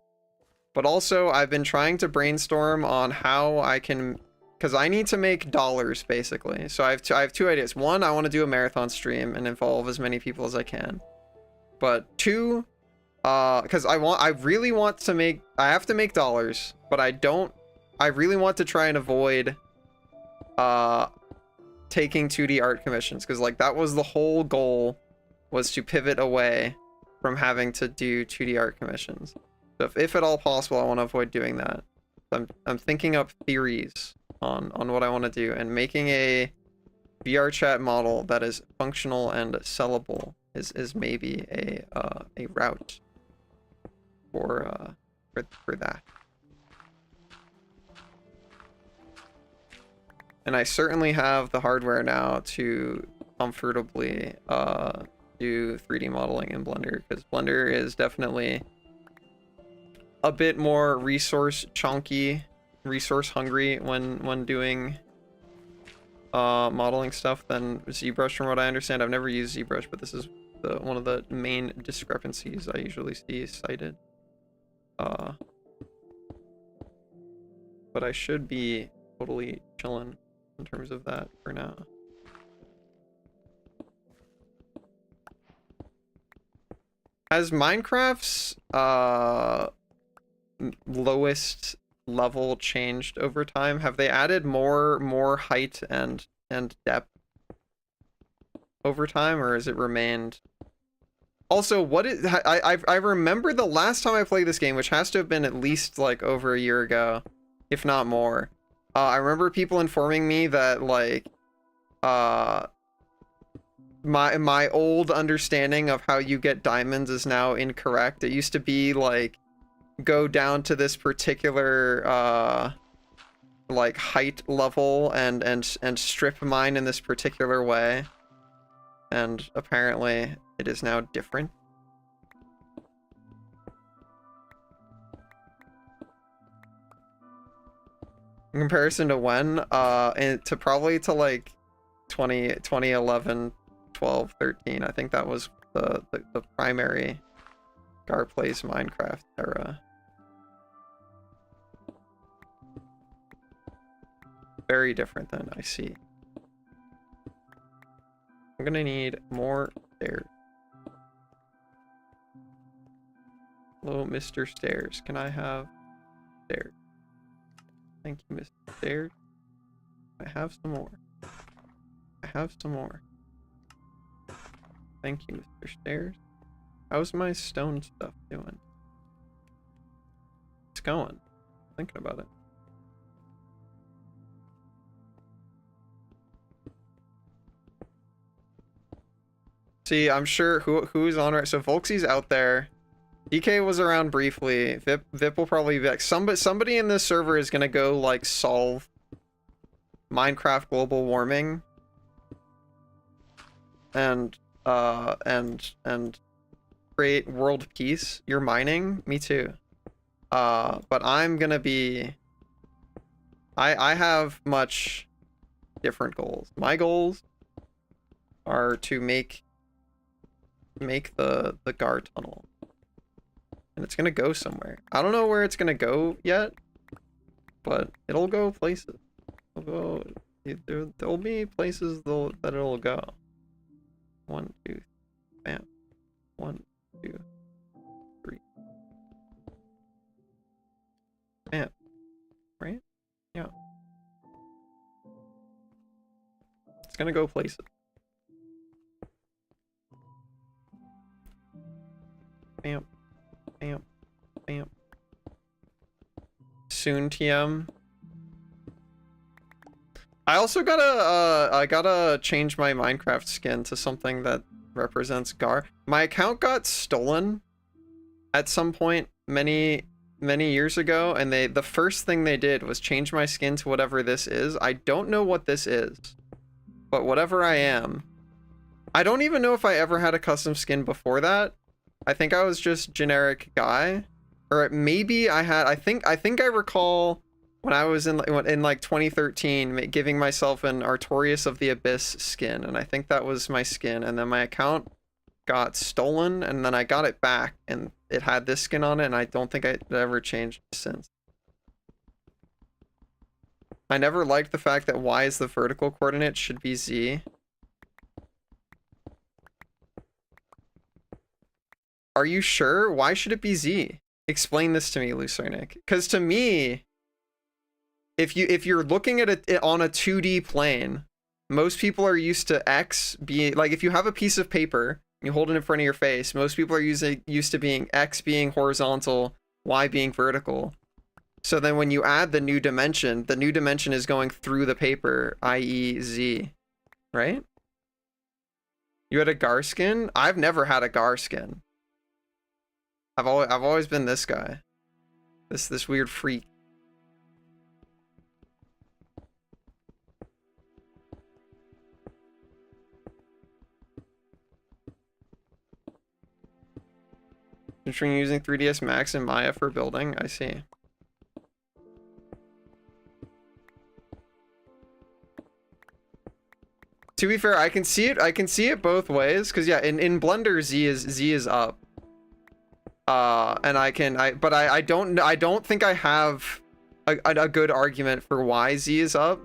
But also, I've been trying to brainstorm on how I can, because I need to make dollars basically. So I have two ideas. One, I want to do a marathon stream and involve as many people as I can. But two, because I really want to make, I have to make dollars, but I really want to try and avoid taking 2D art commissions, because like that was the whole goal, was to pivot away from having to do 2D art commissions. So if at all possible, I want to avoid doing that. I'm thinking up theories on what I want to do, and making a VR chat model that is functional and sellable is maybe a route for that. And I certainly have the hardware now to comfortably do 3D modeling in Blender, because Blender is definitely a bit more resource hungry when doing modeling stuff than ZBrush, from what I understand. I've never used ZBrush, but this is one of the main discrepancies I usually see cited. But I should be totally chilling in terms of that for now. Has Minecraft's lowest level changed over time? Have they added more height and depth over time, or has it remained? Also, what is I remember the last time I played this game, which has to have been at least like over a year ago, if not more. I remember people informing me that like my old understanding of how you get diamonds is now incorrect. It used to be like go down to this particular like height level and strip mine in this particular way, and apparently it is now different. In comparison to when, and to probably to like 2011, 12, 13. I think that was the primary Gar Plays Minecraft era. Very different than I see. I'm gonna need more stairs. Hello, Mr. Stairs. Can I have stairs? Thank you, Mr. Stairs. I have some more. I have some more. Thank you, Mr. Stairs. How's my stone stuff doing? It's going. Thinking about it. See, I'm sure who's on right. So Volksy's out there. DK was around briefly. Vip will probably be back. Somebody in this server is gonna go like solve Minecraft global warming and create world peace. You're mining? Me too. But I'm gonna be I have much different goals. My goals are to make the Gar tunnel. And it's gonna go somewhere. I don't know where it's gonna go yet, but it'll go places. There'll be places that it'll go. 1, 2, bam. 1, 2, 3. Bam. Right? Yeah. It's gonna go places. Bam. Bam. Bam. Soon TM. I also gotta change my Minecraft skin to something that represents Gar. My account got stolen at some point many years ago, and the first thing they did was change my skin to whatever this is. I don't know what this is, but whatever I am, I don't even know if I ever had a custom skin before that. I think I was just generic guy, or maybe I had. I think I recall when I was in like 2013 giving myself an Artorias of the Abyss skin, and I think that was my skin. And then my account got stolen, and then I got it back, and it had this skin on it, and I don't think it ever changed since. I never liked the fact that Y is the vertical coordinate, should be Z. Are you sure? Why should it be Z? Explain this to me, Lucernic. Because to me, if you're looking at it on a 2D plane, most people are used to X being like, if you have a piece of paper, you hold it in front of your face, most people are used to being X being horizontal, Y being vertical. So then when you add the new dimension is going through the paper, i.e. Z, right? You had a Gar skin? I've never had a Gar skin. I've always been this guy. This weird freak. Considering using 3ds Max and Maya for building, I see. To be fair, I can see it both ways, because yeah, in Blender Z is up. And I don't think I have a good argument for why Z is up.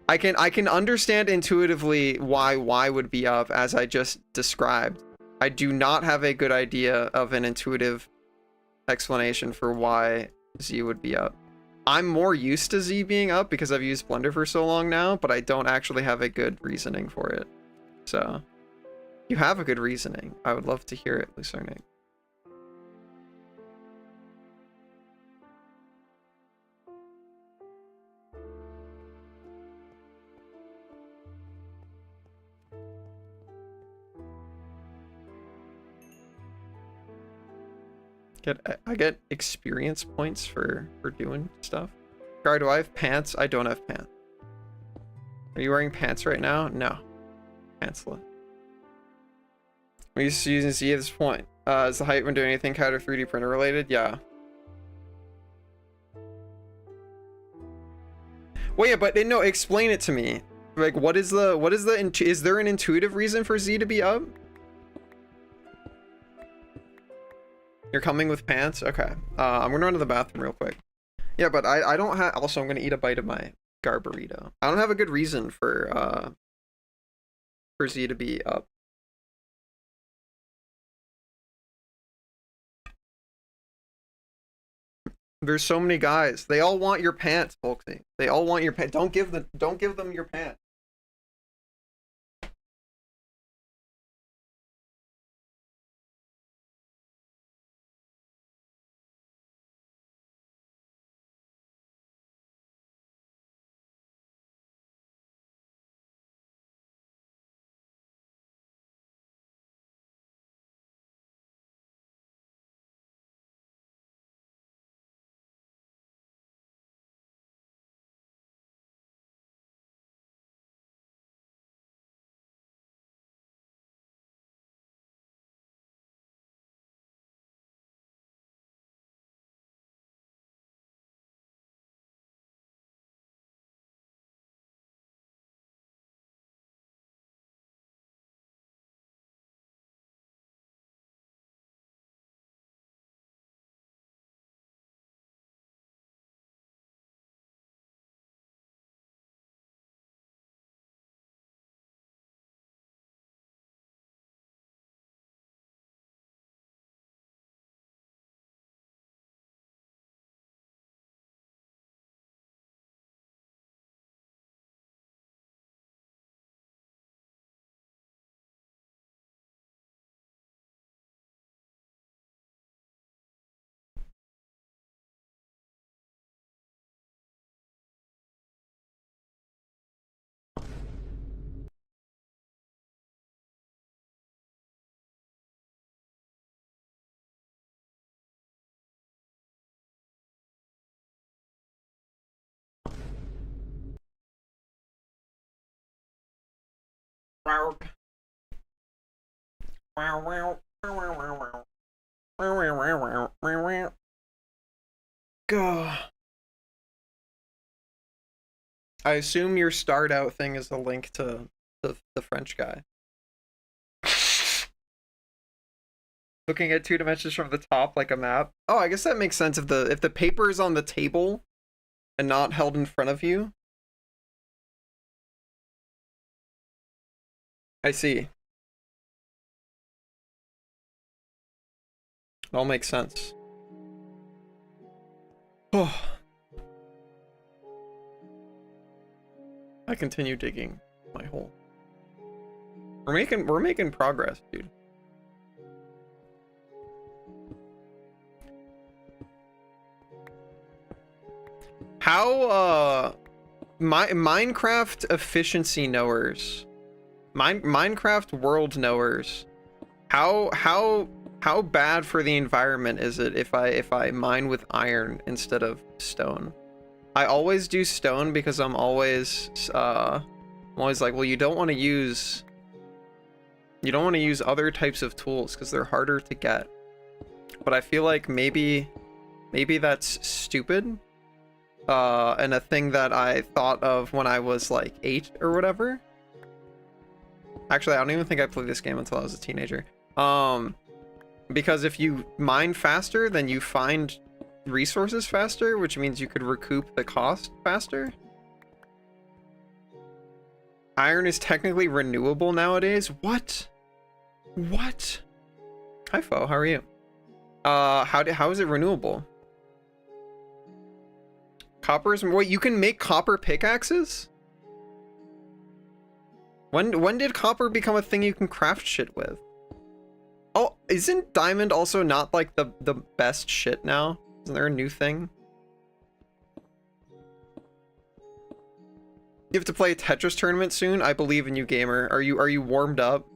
I can understand intuitively why Y would be up, as I just described. I do not have a good idea of an intuitive explanation for why Z would be up. I'm more used to Z being up because I've used Blender for so long now, but I don't actually have a good reasoning for it. So, you have a good reasoning. I would love to hear it, Lucernic. I get experience points for doing stuff. Gar, do I have pants? I don't have pants. Are you wearing pants right now? No. Pantsless. We're used to using Z at this point. Is the height when doing anything CAD or 3D printer related? Yeah. Well, yeah, but no, explain it to me. Like, is there an intuitive reason for Z to be up? You're coming with pants? Okay. I'm gonna run to the bathroom real quick. Yeah, but I don't have... Also, I'm gonna eat a bite of my Gar burrito. I don't have a good reason for for Z to be up. There's so many guys. They all want your pants, Folksy. They all want your pants. Don't give them your pants. Go. I assume your start out thing is the link to the French guy. Looking at 2 dimensions from the top like a map. Oh, I guess that makes sense if the paper is on the table and not held in front of you. I see. It all makes sense. Oh. I continue digging my hole. We're making progress, dude. How Minecraft efficiency knowers, Minecraft world knowers, how bad for the environment is it if I mine with iron instead of stone? I always do stone because I'm always like, well, you don't want to use other types of tools because they're harder to get. But I feel like maybe that's stupid. And a thing that I thought of when I was like 8 or whatever. Actually, I don't even think I played this game until I was a teenager. Because if you mine faster, then you find resources faster, which means you could recoup the cost faster. Iron is technically renewable nowadays. What? Hi Fo, how are you? How is it renewable? Copper is... Wait, you can make copper pickaxes? When did copper become a thing you can craft shit with? Oh, isn't diamond also not like the best shit now? Isn't there a new thing? You have to play a Tetris tournament soon? I believe in you, gamer. Are you warmed up?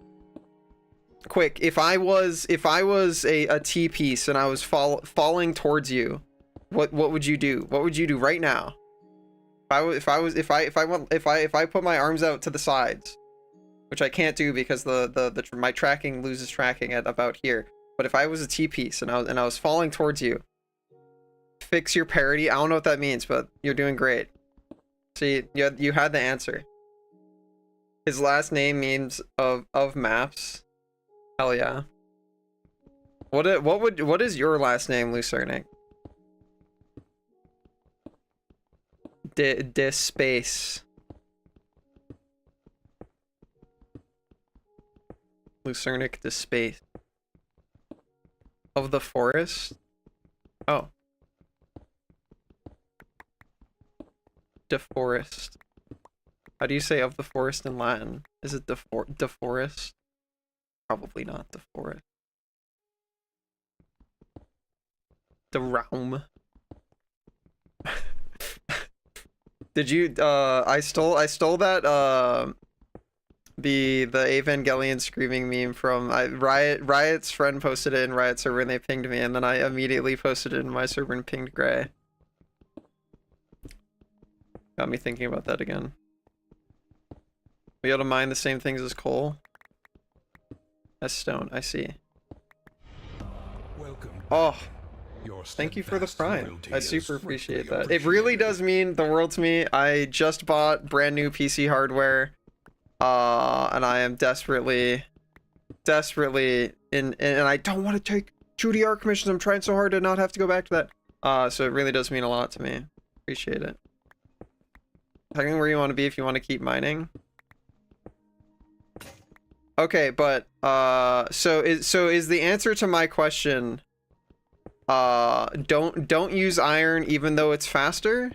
Quick, if I was a T piece and I was falling towards you, what would you do? What would you do right now? If I put my arms out to the sides, which I can't do because my tracking loses tracking at about here. But if I was a T piece and I was falling towards you, fix your parody. I don't know what that means, but you're doing great. See, you had the answer. His last name means of maps. Hell yeah. What is your last name, Lucernic? Space. Lucernic to space. Of the forest? Oh. Deforest. How do you say of the forest in Latin? Is it deforest? Probably not deforest. The realm. Did you I stole that the Evangelion screaming meme from Riot's friend posted it in Riot server and they pinged me, and then I immediately posted it in my server and pinged Gray. Got me thinking about that again. We able to mine the same things as coal? As stone, I see. Welcome. Oh, thank you for the prime. I super appreciate that. It really does mean the world to me. I just bought brand new PC hardware. And I am desperately and I don't want to take 2DR commissions. I'm trying so hard to not have to go back to that. So it really does mean a lot to me. Appreciate it. Telling where you want to be if you want to keep mining. Okay, but so is the answer to my question don't use iron even though it's faster?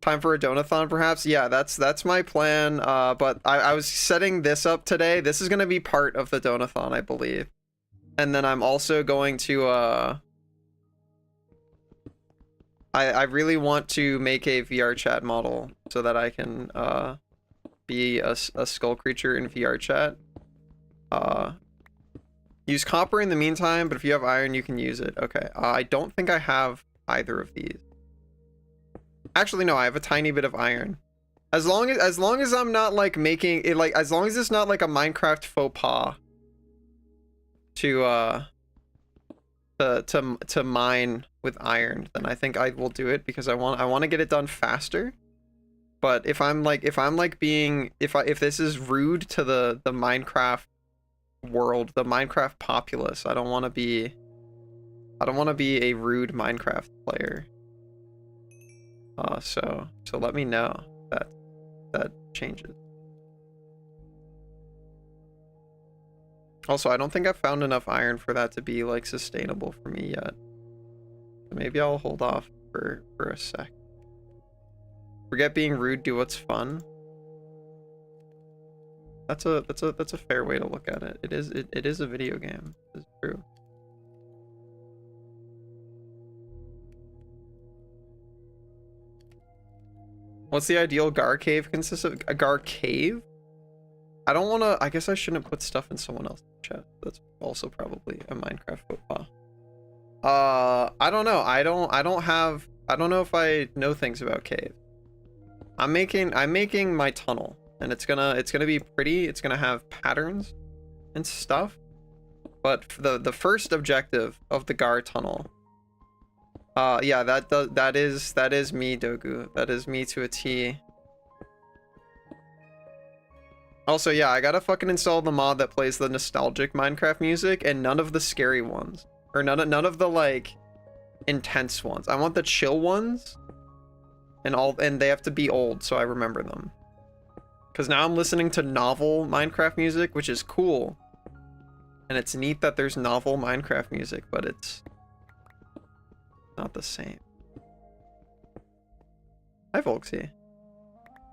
Time for a donathon, perhaps? Yeah, that's my plan. But I was setting this up today. This is gonna be part of the donathon, I believe. And then I'm also going to I really want to make a VR chat model so that I can be a skull creature in VR chat. Use copper in the meantime, but if you have iron, you can use it. Okay. I don't think I have either of these. Actually, no, I have a tiny bit of iron. As long as I'm not like making it like, as long as it's not like a Minecraft faux pas to mine with iron, then I think I will do it because I want to get it done faster. But if this is rude to the Minecraft world, the Minecraft populace, I don't want to be a rude Minecraft player. So let me know that changes. Also, I don't think I've found enough iron for that to be like sustainable for me yet. Maybe I'll hold off for a sec. Forget being rude, do what's fun. That's a fair way to look at it. It is a video game. It's true. What's the ideal Gar cave consist of? A Gar cave? I don't want to. I guess I shouldn't put stuff in someone else's chat. That's also probably a Minecraft faux pas. I don't know. I don't know if I know things about cave. I'm making my tunnel, and it's gonna be pretty. It's gonna have patterns and stuff. But the first objective of the Gar tunnel. Yeah, that is me, Dogu. That is me to a T. Also, yeah, I gotta fucking install the mod that plays the nostalgic Minecraft music and none of the scary ones, or none of the like intense ones. I want the chill ones, and they have to be old so I remember them. Because now I'm listening to novel Minecraft music, which is cool, and it's neat that there's novel Minecraft music, but it's not the same. Hi, Volksy.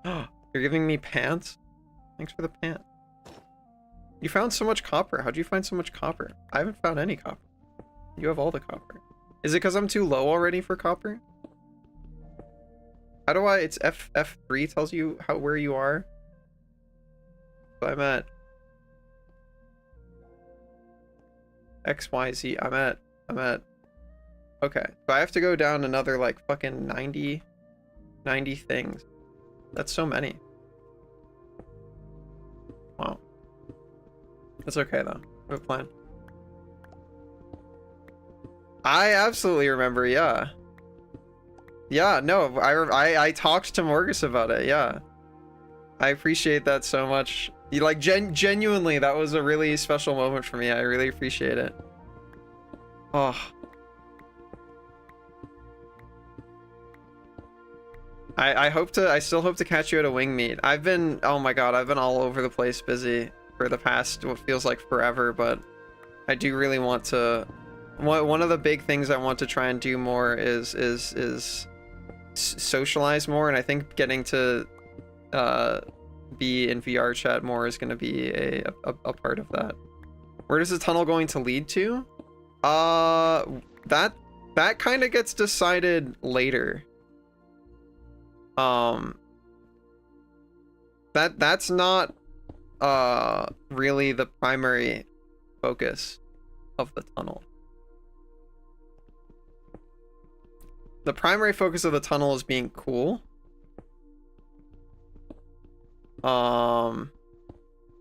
Oh, you're giving me pants? Thanks for the pants. You found so much copper. How'd you find so much copper? I haven't found any copper. You have all the copper. Is it because I'm too low already for copper? How do I... It's F3 tells you where you are. So I'm at... XYZ. I'm at... Okay. So I have to go down another like fucking 90 things. That's so many. Wow. That's okay though. We have a plan. I absolutely remember, yeah. Yeah, no, I talked to Morgus about it, yeah. I appreciate that so much. You like genuinely, that was a really special moment for me. I really appreciate it. Oh. I still hope to catch you at a wing meet. I've been, oh my god, I've been all over the place busy for the past what feels like forever, but I do really want to. One of the big things I want to try and do more is socialize more, and I think getting to be in VR chat more is going to be a part of that. Where does the tunnel going to lead to? That kind of gets decided later. That's not really the primary focus of the tunnel. The primary focus of the tunnel is being cool.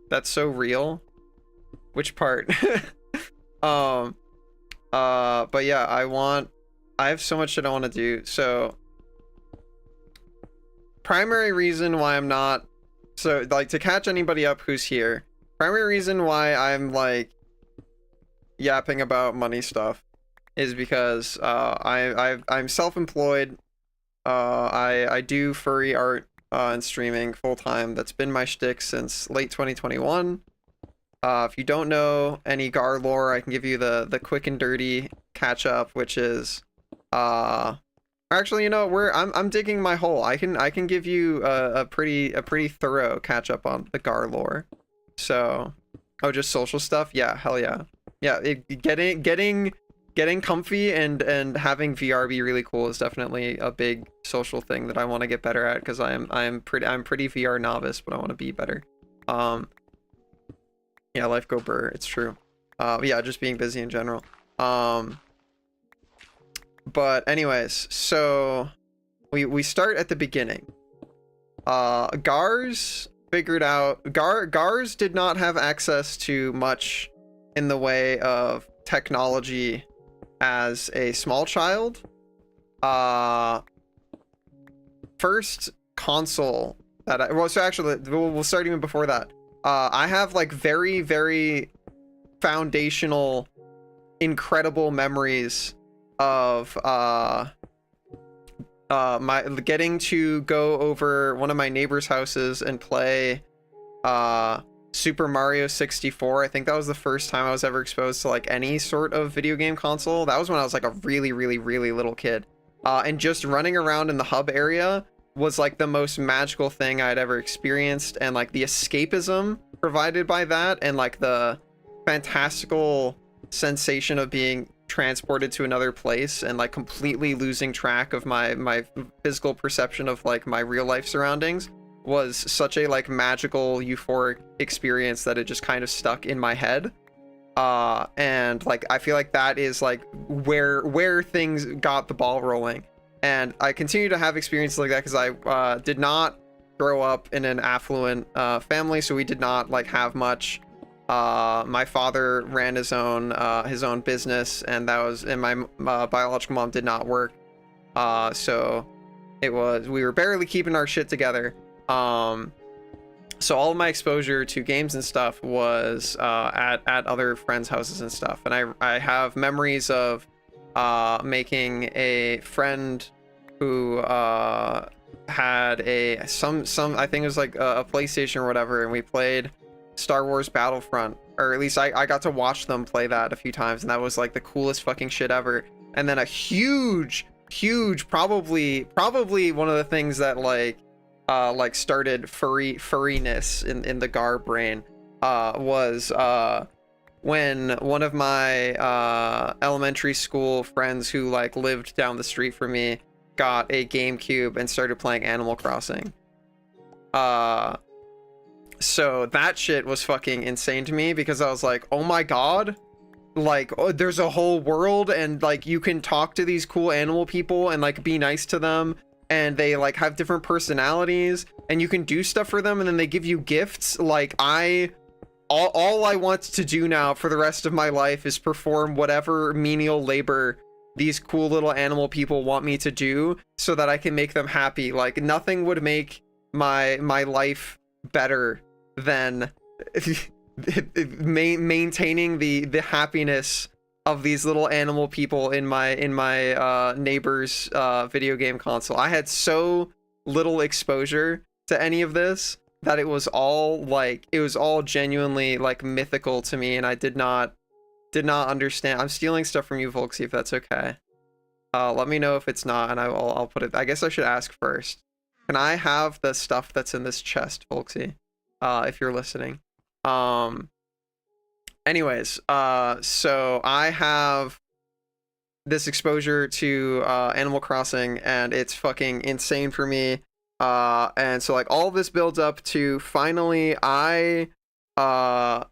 That's so real. Which part? But yeah, I have so much shit I want to do. So primary reason why I'm not, so like, to catch anybody up who's here, primary reason why I'm like yapping about money stuff is because I'm self-employed. I do furry art and streaming full-time. That's been my shtick since late 2021. If you don't know any Gar lore, I can give you the quick and dirty catch-up, which is actually, you know, I'm digging my hole. I can give you a pretty thorough catch-up on the Gar lore. So, oh, just social stuff? Yeah, hell yeah. Yeah, getting comfy and having VR be really cool is definitely a big social thing that I want to get better at, because I'm pretty VR novice, but I want to be better. Yeah, life go burr, it's true. Yeah, just being busy in general. But anyways, so we start at the beginning. Gars figured out Gars did not have access to much in the way of technology as a small child. First console that well, so actually we'll start even before that. I have like very, very foundational, incredible memories of my getting to go over one of my neighbors' houses and play Super Mario 64. I think that was the first time I was ever exposed to like any sort of video game console. That was when I was like a really, really, really little kid. And just running around in the hub area was like the most magical thing I'd ever experienced, and like the escapism provided by that, and like the fantastical sensation of being transported to another place and like completely losing track of my physical perception of like my real life surroundings was such a like magical, euphoric experience that it just kind of stuck in my head. And like I feel like that is like where things got the ball rolling. And I continue to have experiences like that because I did not grow up in an affluent family, so we did not like have much. My father ran his own business, and my biological mom did not work. So we were barely keeping our shit together. So all of my exposure to games and stuff was at other friends' houses and stuff. And I have memories of making a friend who had some I think it was like a PlayStation or whatever, and we played Star Wars Battlefront, or at least I got to watch them play that a few times, and that was like the coolest fucking shit ever. And then a huge probably one of the things that like started furriness in the Gar brain was when one of my elementary school friends who like lived down the street from me got a GameCube and started playing Animal Crossing. So that shit was fucking insane to me, because I was like, oh my god, like, oh, there's a whole world, and like you can talk to these cool animal people and like be nice to them, and they like have different personalities, and you can do stuff for them, and then they give you gifts. Like all I want to do now for the rest of my life is perform whatever menial labor these cool little animal people want me to do so that I can make them happy. Like nothing would make my life better than maintaining the happiness of these little animal people in my neighbor's video game console. I had so little exposure to any of this that it was all genuinely like mythical to me, and I did not understand. I'm stealing stuff from you, Volksy, if that's okay. Let me know if it's not, and I'll put it. I guess I should ask first. Can I have the stuff that's in this chest, Volksy? If you're listening. Anyways, so I have this exposure to Animal Crossing, and it's fucking insane for me. And so like all of this builds up to finally I don't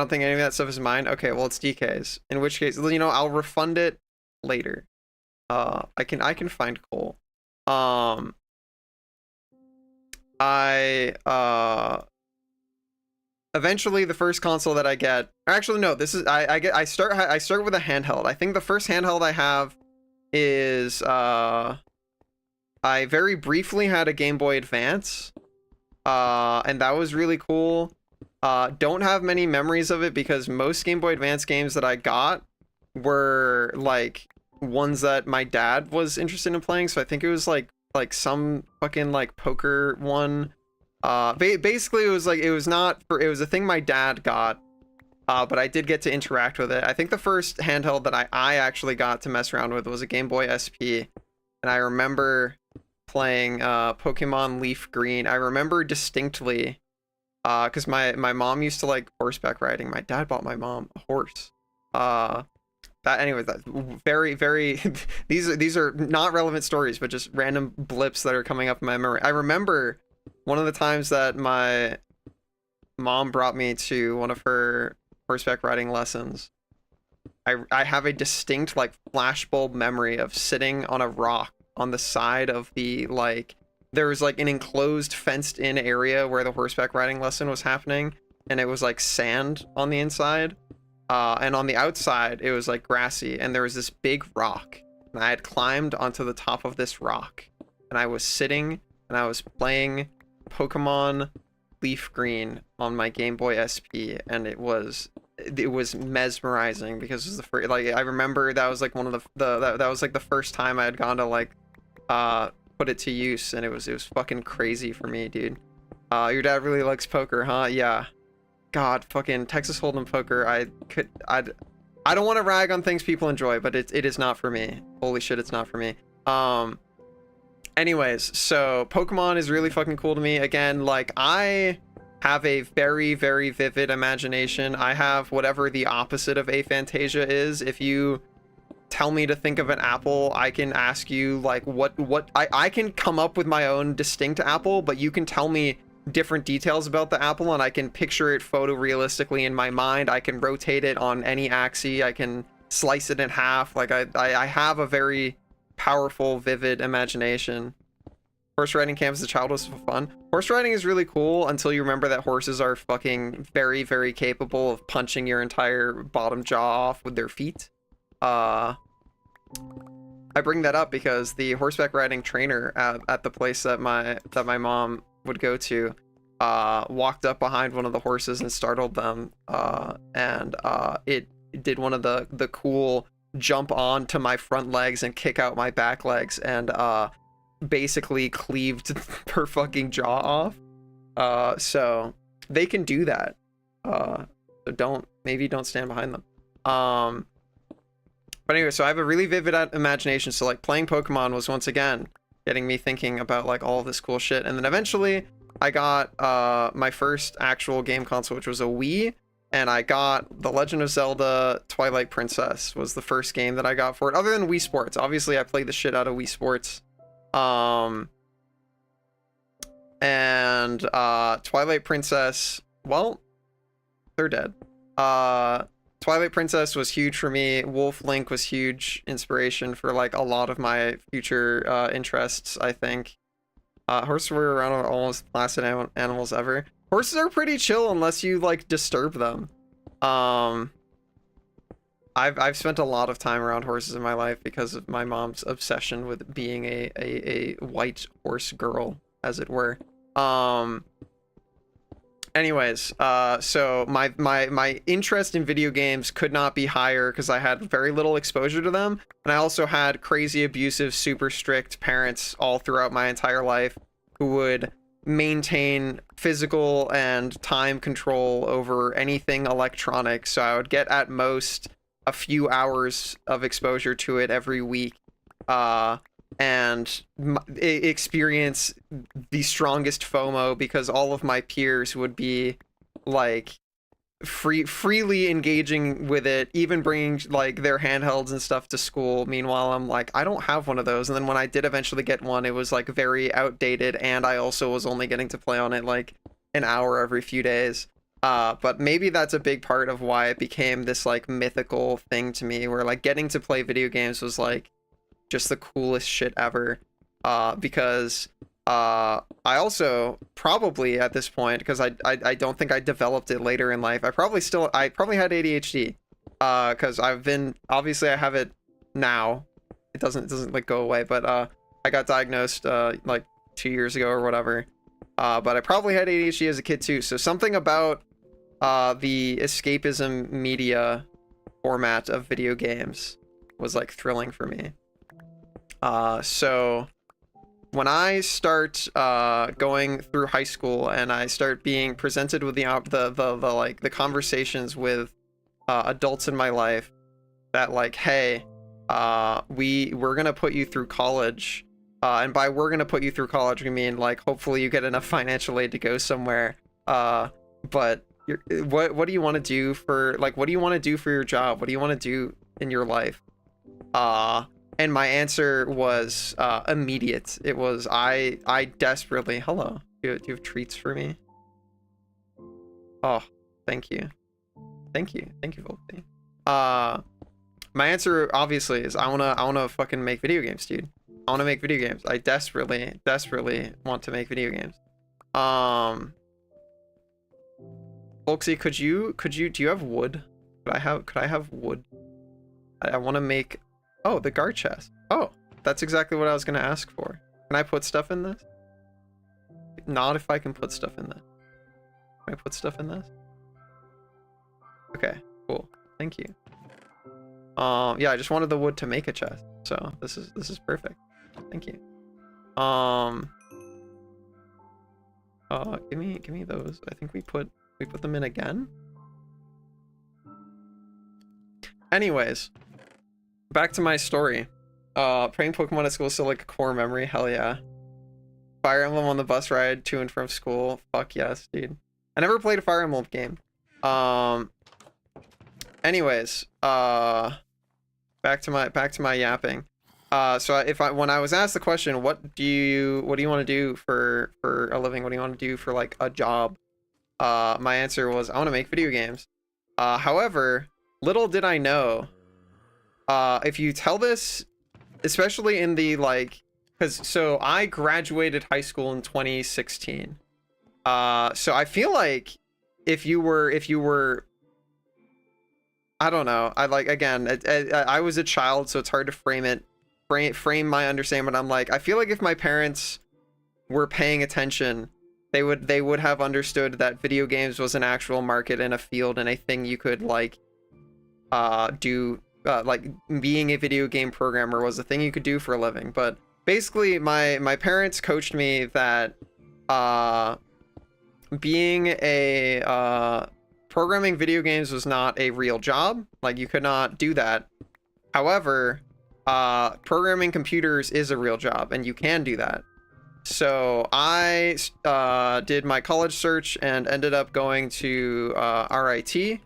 think any of that stuff is mine. Okay, well it's DK's. In which case, you know, I'll refund it later. I can find coal. Eventually the first console that I get, actually no, this is I start with a handheld. I think the first handheld I have is I very briefly had a Game Boy Advance, and that was really cool. Don't have many memories of it because most Game Boy Advance games that I got were like ones that my dad was interested in playing, so I think it was like some fucking like poker one. Basically it was a thing my dad got, but I did get to interact with it. I think the first handheld that I actually got to mess around with was a Game Boy SP, and I remember playing Pokemon Leaf Green. I remember distinctly because my mom used to like horseback riding. My dad bought my mom a horse. Anyways, that very these are not relevant stories, but just random blips that are coming up in my memory. I remember one of the times that my mom brought me to one of her horseback riding lessons. I have a distinct like flashbulb memory of sitting on a rock on the side of the like, there was like an enclosed fenced in area where the horseback riding lesson was happening, and it was like sand on the inside, and on the outside it was like grassy, and there was this big rock, and I had climbed onto the top of this rock, and I was sitting and I was playing Pokemon Leaf Green on my Game Boy SP, and it was mesmerizing because it was the first, like I remember that was like one of that was like the first time I had gone to like put it to use, and it was fucking crazy for me, dude. Your dad really likes poker, huh? Yeah. God, fucking Texas Hold'em poker. I don't want to rag on things people enjoy, but it is not for me. Holy shit, it's not for me. Anyways, so Pokemon is really fucking cool to me. Again, like I have a very vivid imagination. I have whatever the opposite of aphantasia is. If you tell me to think of an apple, I can ask you like what I can come up with my own distinct apple, but you can tell me different details about the apple and I can picture it photorealistically in my mind. I can rotate it on any axis. I can slice it in half. Like I have a very powerful, vivid imagination. Horse riding camp as a child was fun. Horse riding is really cool until you remember that horses are fucking very capable of punching your entire bottom jaw off with their feet. I bring that up because the horseback riding trainer at the place that my mom would go to walked up behind one of the horses and startled them, and it did one of the cool jump on to my front legs and kick out my back legs, and basically cleaved her fucking jaw off. So they can do that. So don't stand behind them. But anyway, so I have a really vivid imagination. So like playing Pokemon was once again getting me thinking about like all of this cool shit. And then eventually I got my first actual game console, which was a Wii. And I got The Legend of Zelda Twilight Princess was the first game that I got for it, other than Wii Sports. Obviously, I played the shit out of Wii Sports. And Twilight Princess, well, they're dead. Twilight Princess was huge for me. Wolf Link was huge inspiration for like a lot of my future interests, I think. Horses were around almost placid animals ever. Horses are pretty chill unless you like disturb them. I've spent a lot of time around horses in my life because of my mom's obsession with being a white horse girl, as it were. Anyways, so my interest in video games could not be higher because I had very little exposure to them, and I also had crazy abusive, super strict parents all throughout my entire life who would maintain physical and time control over anything electronic. So I would get at most a few hours of exposure to it every week, and experience the strongest FOMO because all of my peers would be like freely engaging with it, even bringing like their handhelds and stuff to school. Meanwhile, I'm like, I don't have one of those. And then when I did eventually get one, it was like very outdated, and I also was only getting to play on it like an hour every few days. But maybe that's a big part of why it became this like mythical thing to me, where like getting to play video games was like just the coolest shit ever. Because I also probably at this point, because I don't think I developed it later in life, I probably had ADHD, because obviously I have it now. It doesn't like go away, but I got diagnosed like 2 years ago or whatever. But I probably had ADHD as a kid too. So something about the escapism media format of video games was like thrilling for me. So when I start going through high school and I start being presented with the conversations with adults in my life that like, hey, we're gonna put you through college, and by we're gonna put you through college we mean like hopefully you get enough financial aid to go somewhere, but what do you want to do for your job? What do you want to do in your life? And my answer was immediate. It was I desperately, hello, do you have treats for me? Oh, thank you, Volty. My answer obviously is I wanna fucking make video games, dude. I wanna make video games. I desperately want to make video games. Folksy, could you do you have wood? Could I have wood? I want to make, oh, the guard chest. Oh, that's exactly what I was gonna ask for. Can I put stuff in this? Not if I can put stuff in this. Can I put stuff in this? Okay, cool. Thank you. Yeah, I just wanted the wood to make a chest, so this is perfect. Thank you. Give me those. I think we put them in again. Anyways, back to my story. Playing Pokemon at school is still like a core memory. Hell yeah. Fire Emblem on the bus ride to and from school. Fuck yes, dude. I never played a Fire Emblem game. Anyways, back to my yapping. So when I was asked the question, what do you want to do for a living? What do you want to do for like a job? My answer was I want to make video games. However, little did I know, if you tell this, especially in the like, so I graduated high school in 2016. So I feel like if you were, I don't know. I like, again, I was a child, so it's hard to frame my understanding, but I'm like, I feel like if my parents were paying attention, they would have understood that video games was an actual market and a field and a thing you could like do, like being a video game programmer was a thing you could do for a living. But basically my parents coached me that being a programming video games was not a real job. Like you could not do that. However, programming computers is a real job and you can do that. So I did my college search and ended up going to RIT, which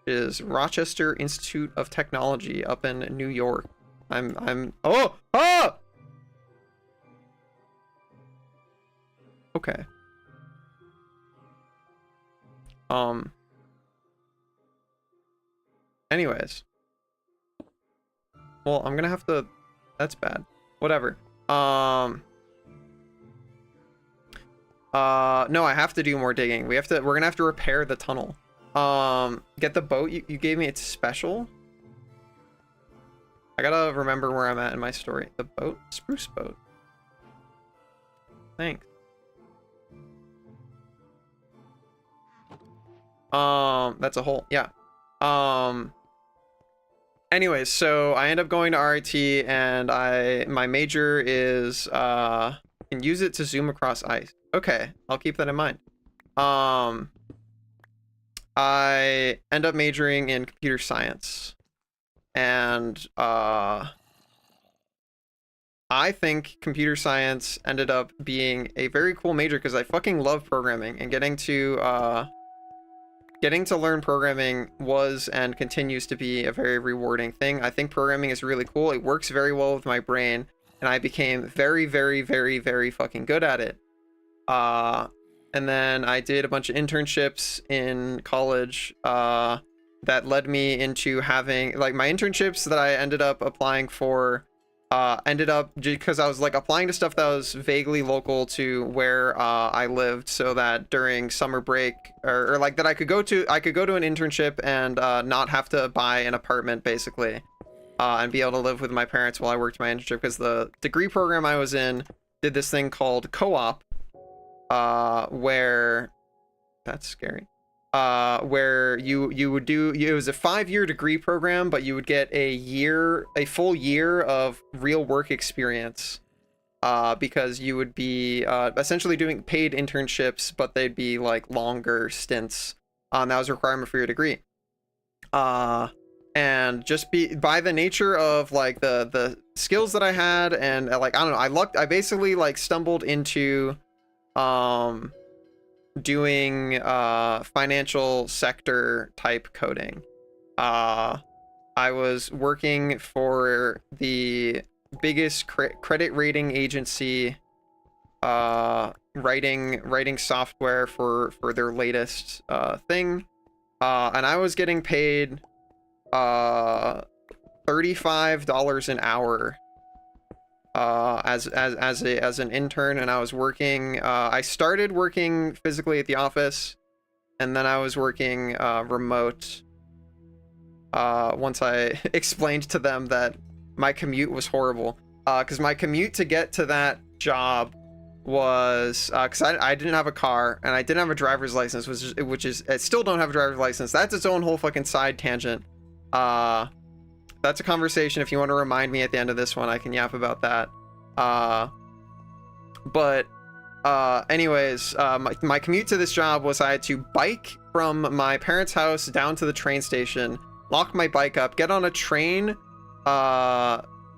is Rochester Institute of Technology up in New York. Okay. Anyways. Well, I'm gonna have to, that's bad. Whatever. No, I have to do more digging. We're gonna have to repair the tunnel. Get the boat you gave me, it's special. I gotta remember where I'm at in my story. The boat? Spruce boat. Thanks. That's a hole. Yeah. Anyways, so I end up going to RIT, and my major is can use it to zoom across ice. Okay, I'll keep that in mind. I end up majoring in computer science, and I think computer science ended up being a very cool major because I fucking love programming, and getting to learn programming was and continues to be a very rewarding thing. I think programming is really cool. It works very well with my brain, and I became very, very, very, very fucking good at it. And then I did a bunch of internships in college that led me into having, like, my internships that I ended up applying for ended up because I was like applying to stuff that was vaguely local to where I lived, so that during summer break or like that I could go to an internship and not have to buy an apartment basically, and be able to live with my parents while I worked my internship, because the degree program I was in did this thing called co-op, where that's scary. Where you would do, it was a 5-year degree program, but you would get a full year of real work experience, because you would be essentially doing paid internships, but they'd be like longer stints. That was a requirement for your degree. And just by the nature of like the skills that I had, and like I don't know, I basically like stumbled into doing financial sector type coding. I was working for the biggest credit rating agency, writing software for their latest thing, and I was getting paid $35 an hour as an intern, and I was working, I started working physically at the office, and then I was working remote once I explained to them that my commute was horrible, because my commute to get to that job was because I didn't have a car, and I didn't have a driver's license, which is I still don't have a driver's license. That's its own whole fucking side tangent. That's a conversation. If you want to remind me at the end of this one, I can yap about that. Anyways, my commute to this job was I had to bike from my parents' house down to the train station, lock my bike up, get on a train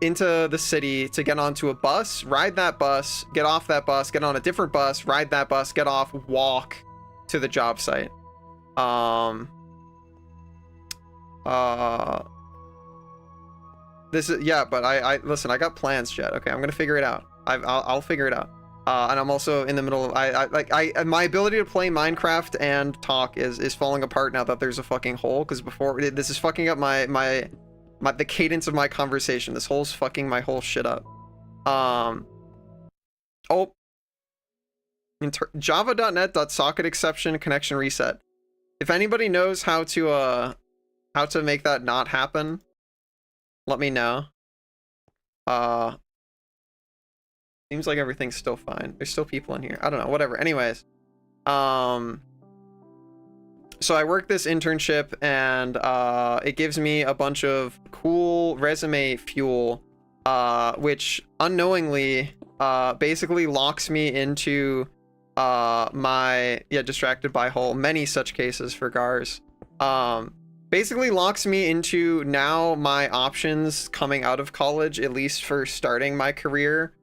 into the city to get onto a bus, ride that bus, get off that bus, get on a different bus, ride that bus, get off, walk to the job site. This is, yeah, but I listen, I got plans, Jet. Okay, I'm gonna figure it out. I'll figure it out. And I'm also in the middle of, my ability to play Minecraft and talk is falling apart now that there's a fucking hole, because before, this is fucking up the cadence of my conversation. This hole's fucking my whole shit up. Java.net.socket exception connection reset. If anybody knows how to make that not happen, let me know. Seems like everything's still fine. There's still people in here. I don't know, whatever. Anyways, so I work this internship, and it gives me a bunch of cool resume fuel, which unknowingly basically locks me into distracted by hole, many such cases for GARs. Basically locks me into now my options coming out of college, at least for starting my career,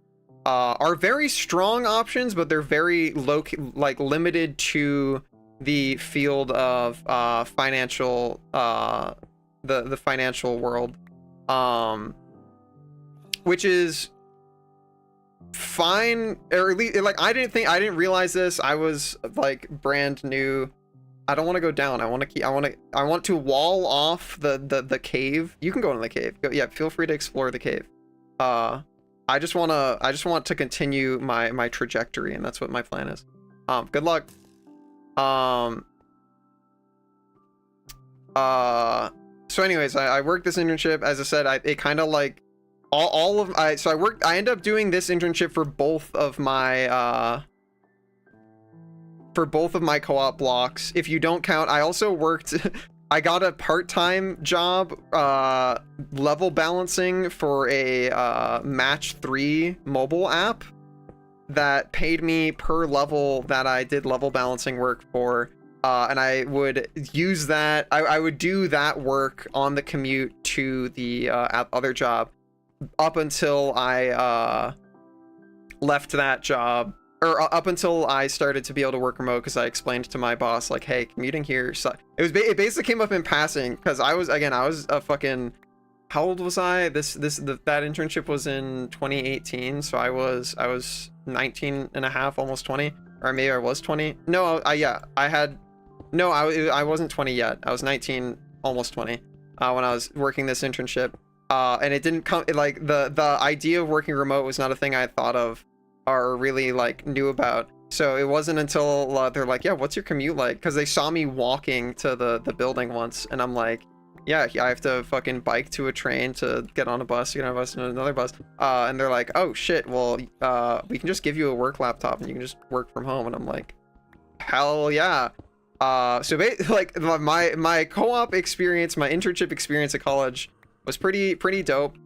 are very strong options, but they're very limited to the field of financial, the financial world, which is fine, or at least like I didn't realize this. I was like brand new. I don't want to go down. I want to wall off the cave. You can go in the cave. Yeah, feel free to explore the cave. I just want to continue my trajectory, and that's what my plan is. Good luck. So anyways, I worked this internship. As I said, it kind of like I ended up doing this internship for both of my for both of my co-op blocks. If you don't count, I also worked I got a part-time job level balancing for a match 3 mobile app that paid me per level that I did level balancing work for, and I would use that. I would do that work on the commute to the other job up until I left that job, or up until I started to be able to work remote, because I explained to my boss, like, hey, commuting here it basically came up in passing, because I was a fucking, how old was I? That internship was in 2018, so I was 19 and a half, almost 20, or maybe I was 20. No, I wasn't 20 yet. I was 19, almost 20, when I was working this internship. And it didn't come, like, the idea of working remote was not a thing I had thought of or really, like, knew about. So it wasn't until they're like, yeah, what's your commute like? Because they saw me walking to the building once, and I'm like, yeah, I have to fucking bike to a train to get on a bus, get on a bus and another bus. And they're like, oh shit, well, we can just give you a work laptop and you can just work from home. And I'm like, hell yeah. So like my co-op experience, my internship experience at college was pretty dope,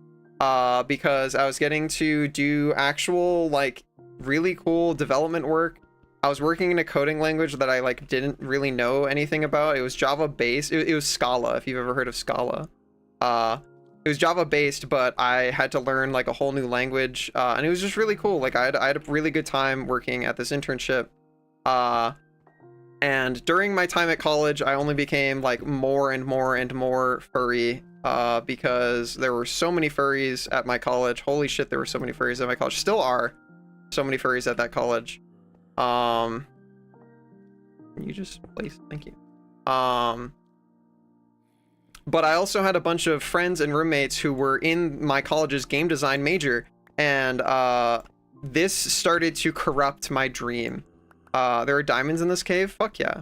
because I was getting to do actual, like, really cool development work. I was working in a coding language that I, like, didn't really know anything about. It was Java based. It was Scala, if you've ever heard of Scala. It was Java based, but I had to learn, like, a whole new language, and it was just really cool. Like, I had a really good time working at this internship. And during my time at college, I only became, like, more and more furry, because there were so many furries at my college. Holy shit, there were so many furries at my college. Still are so many furries at that college. You just please, thank you. But I also had a bunch of friends and roommates who were in my college's game design major, and this started to corrupt my dream. There are diamonds in this cave? Fuck yeah.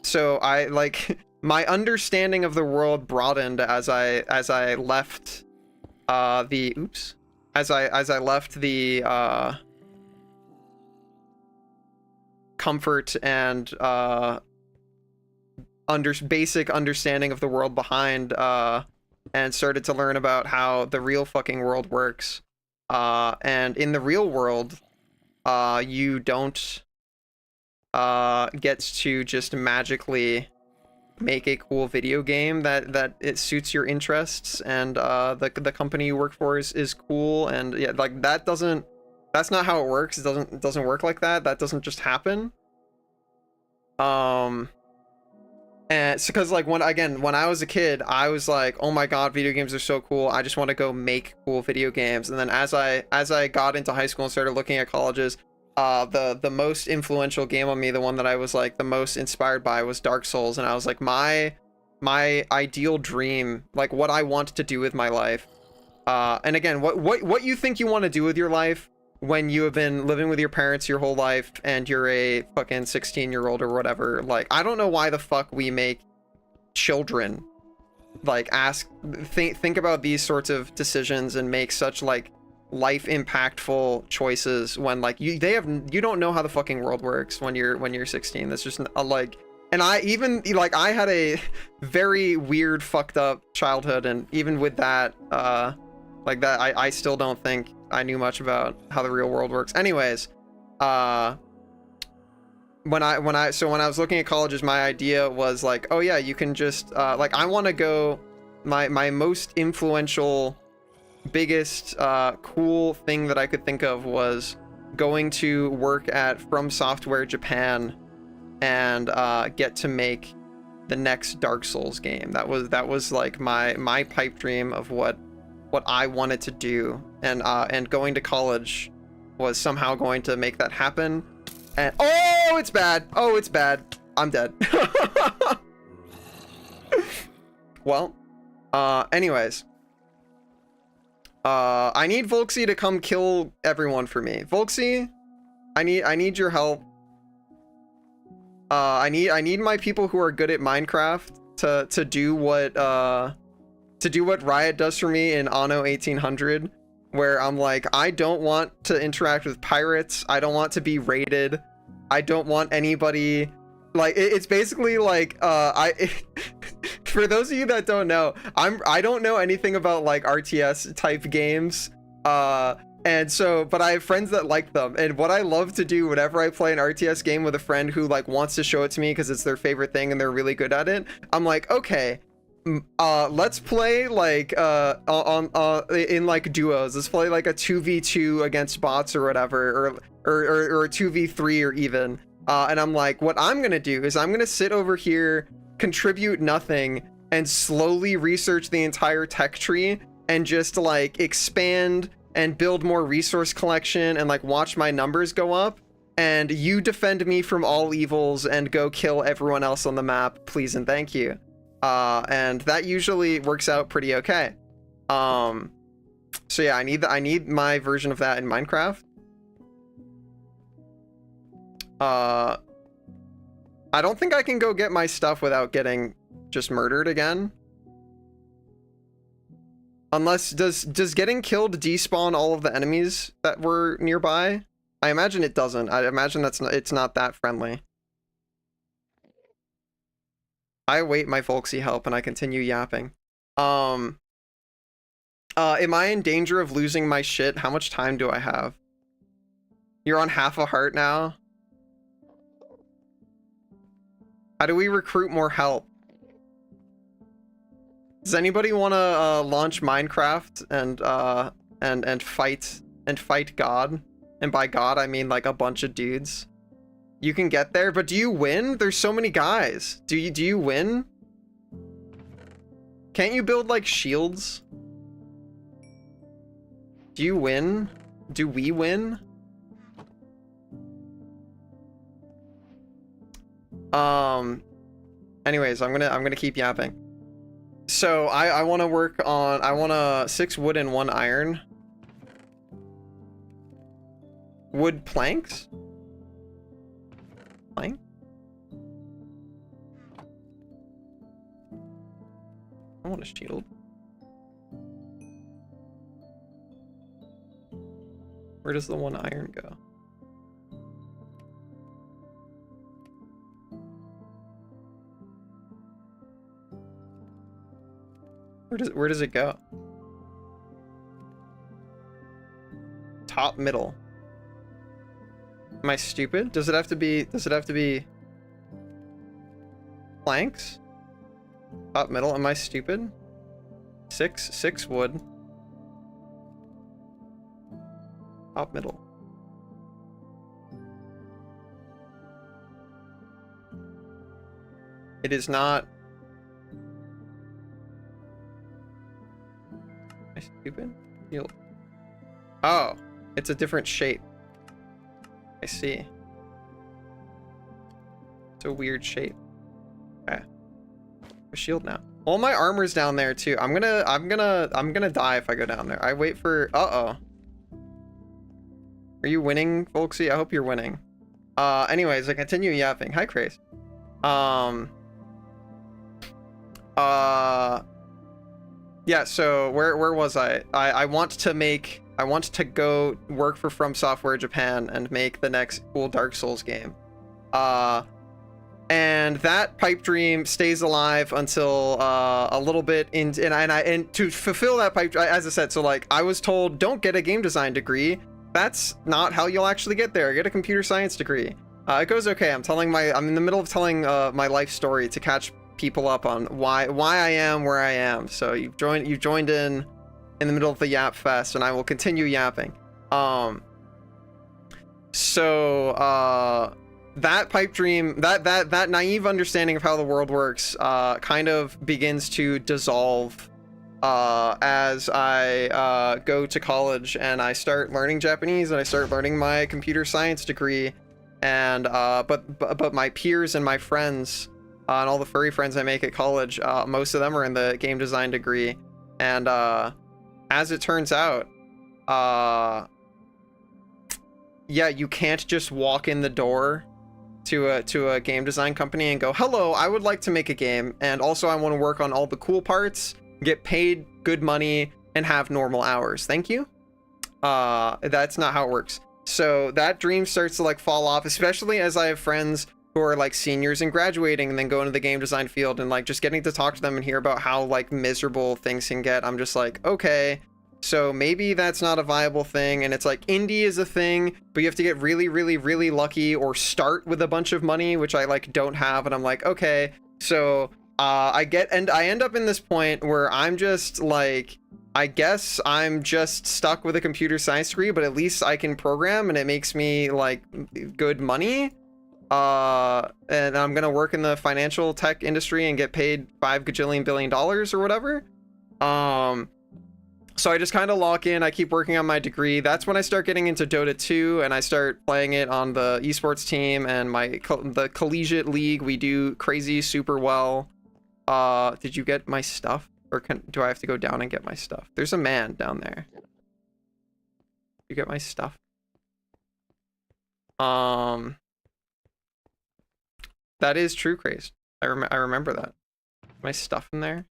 So I, like, my understanding of the world broadened as I left as I left the comfort and basic understanding of the world behind, and started to learn about how the real fucking world works. And in the real world, you don't get to just magically make a cool video game that it suits your interests, and the company you work for is cool, and yeah, like, that's not how it works. It doesn't work like that. That doesn't just happen. And it's because, like, when I was a kid, I was like, oh my god, video games are so cool, I just want to go make cool video games. And then as I got into high school and started looking at colleges, the most influential game on me, the one that I was, like, the most inspired by, was Dark Souls. And I was like, my ideal dream, like, what I want to do with my life. And again, what you think you want to do with your life when you have been living with your parents your whole life and you're a fucking 16-year-old or whatever. Like, I don't know why the fuck we make children, like, think about these sorts of decisions and make such, like, life impactful choices when, like, you don't know how the fucking world works when you're 16. That's just like, and I had a very weird, fucked up childhood, and even with that, like, that, I still don't think I knew much about how the real world works. Anyways, when I was looking at colleges, my idea was like, oh yeah, you can just like, I want to go, my most influential, biggest cool thing that I could think of was going to work at From Software Japan and get to make the next Dark Souls game. That was like my pipe dream of what I wanted to do, and going to college was somehow going to make that happen. And oh, it's bad. I'm dead. Well, anyways, I need Volksy to come kill everyone for me. Volksy, I need your help. I need my people who are good at Minecraft to do what Riot does for me in Anno 1800, where I'm like, I don't want to interact with pirates. I don't want to be raided. I don't want anybody, like, it's basically like, for those of you that don't know, I don't know anything about like RTS type games, and so, but I have friends that like them, and what I love to do whenever I play an RTS game with a friend who like wants to show it to me because it's their favorite thing and they're really good at it, I'm like, okay, let's play like in like duos. Let's play like a 2v2 against bots or whatever, or a 2v3 or even. And I'm like, what I'm gonna do is I'm gonna sit over here, contribute nothing, and slowly research the entire tech tree and just like expand and build more resource collection and like watch my numbers go up. And you defend me from all evils and go kill everyone else on the map, please and thank you. And that usually works out pretty okay. So yeah, I need my version of that in Minecraft. I don't think I can go get my stuff without getting just murdered again. Unless, does getting killed despawn all of the enemies that were nearby? I imagine it doesn't. I imagine it's not that friendly. I await my folksy help and I continue yapping. Am I in danger of losing my shit? How much time do I have? You're on half a heart now? How do we recruit more help? Does anybody want to launch Minecraft and fight God? And by God, I mean like a bunch of dudes. You can get there, but do you win? There's so many guys. Do you win? Can't you build like shields? Do you win? Do we win? Anyways, I'm gonna keep yapping. So I want to work on, I want 6 wood and 1 iron. Wood planks? Plank? I want a shield. Where does the 1 iron go? Where does it go? Top middle. Am I stupid? Does it have to be planks? Top middle, am I stupid? 6 wood. Top middle. It is not. Am I stupid? Oh, it's a different shape. I see. It's a weird shape. Okay. A shield now. All my armor's down there too. I'm gonna die if I go down there. I wait for. Uh-oh. Are you winning, folksy? I hope you're winning. Anyways, I continue yapping. Hi, Craze. Yeah, so where was I? I want to go work for From Software Japan and make the next cool Dark Souls game. And that pipe dream stays alive until a little bit and to fulfill that pipe, as I said, so like I was told, don't get a game design degree. That's not how you'll actually get there. Get a computer science degree. It goes okay. I'm in the middle of telling my life story to catch people up on why I am where I am. So you've joined in the middle of the yap fest, and I will continue yapping. That pipe dream, that naive understanding of how the world works, kind of begins to dissolve as I go to college and I start learning Japanese and I start learning my computer science degree, and but my peers and my friends and all the furry friends I make at college, most of them are in the game design degree, and as it turns out, yeah, you can't just walk in the door to a game design company and go, hello, I would like to make a game, and also I want to work on all the cool parts, get paid good money, and have normal hours. Thank you. That's not how it works. So that dream starts to like fall off, especially as I have friends who are like seniors and graduating and then go into the game design field, and like just getting to talk to them and hear about how like miserable things can get. I'm just like, okay, so maybe that's not a viable thing. And it's like indie is a thing, but you have to get really, really, really lucky or start with a bunch of money, which I like don't have. And I'm like, okay, so I end up in this point where I'm just like, I guess I'm just stuck with a computer science degree, but at least I can program and it makes me like good money. And I'm gonna work in the financial tech industry and get paid $5 gajillion billion or whatever. So I just kind of lock in. I keep working on my degree. That's when I start getting into Dota 2 and I start playing it on the esports team and the collegiate league. We do crazy super well. Did you get my stuff, or do I have to go down and get my stuff? There's a man down there. You get my stuff. That is true, Crazed. I remember that. My stuff in there.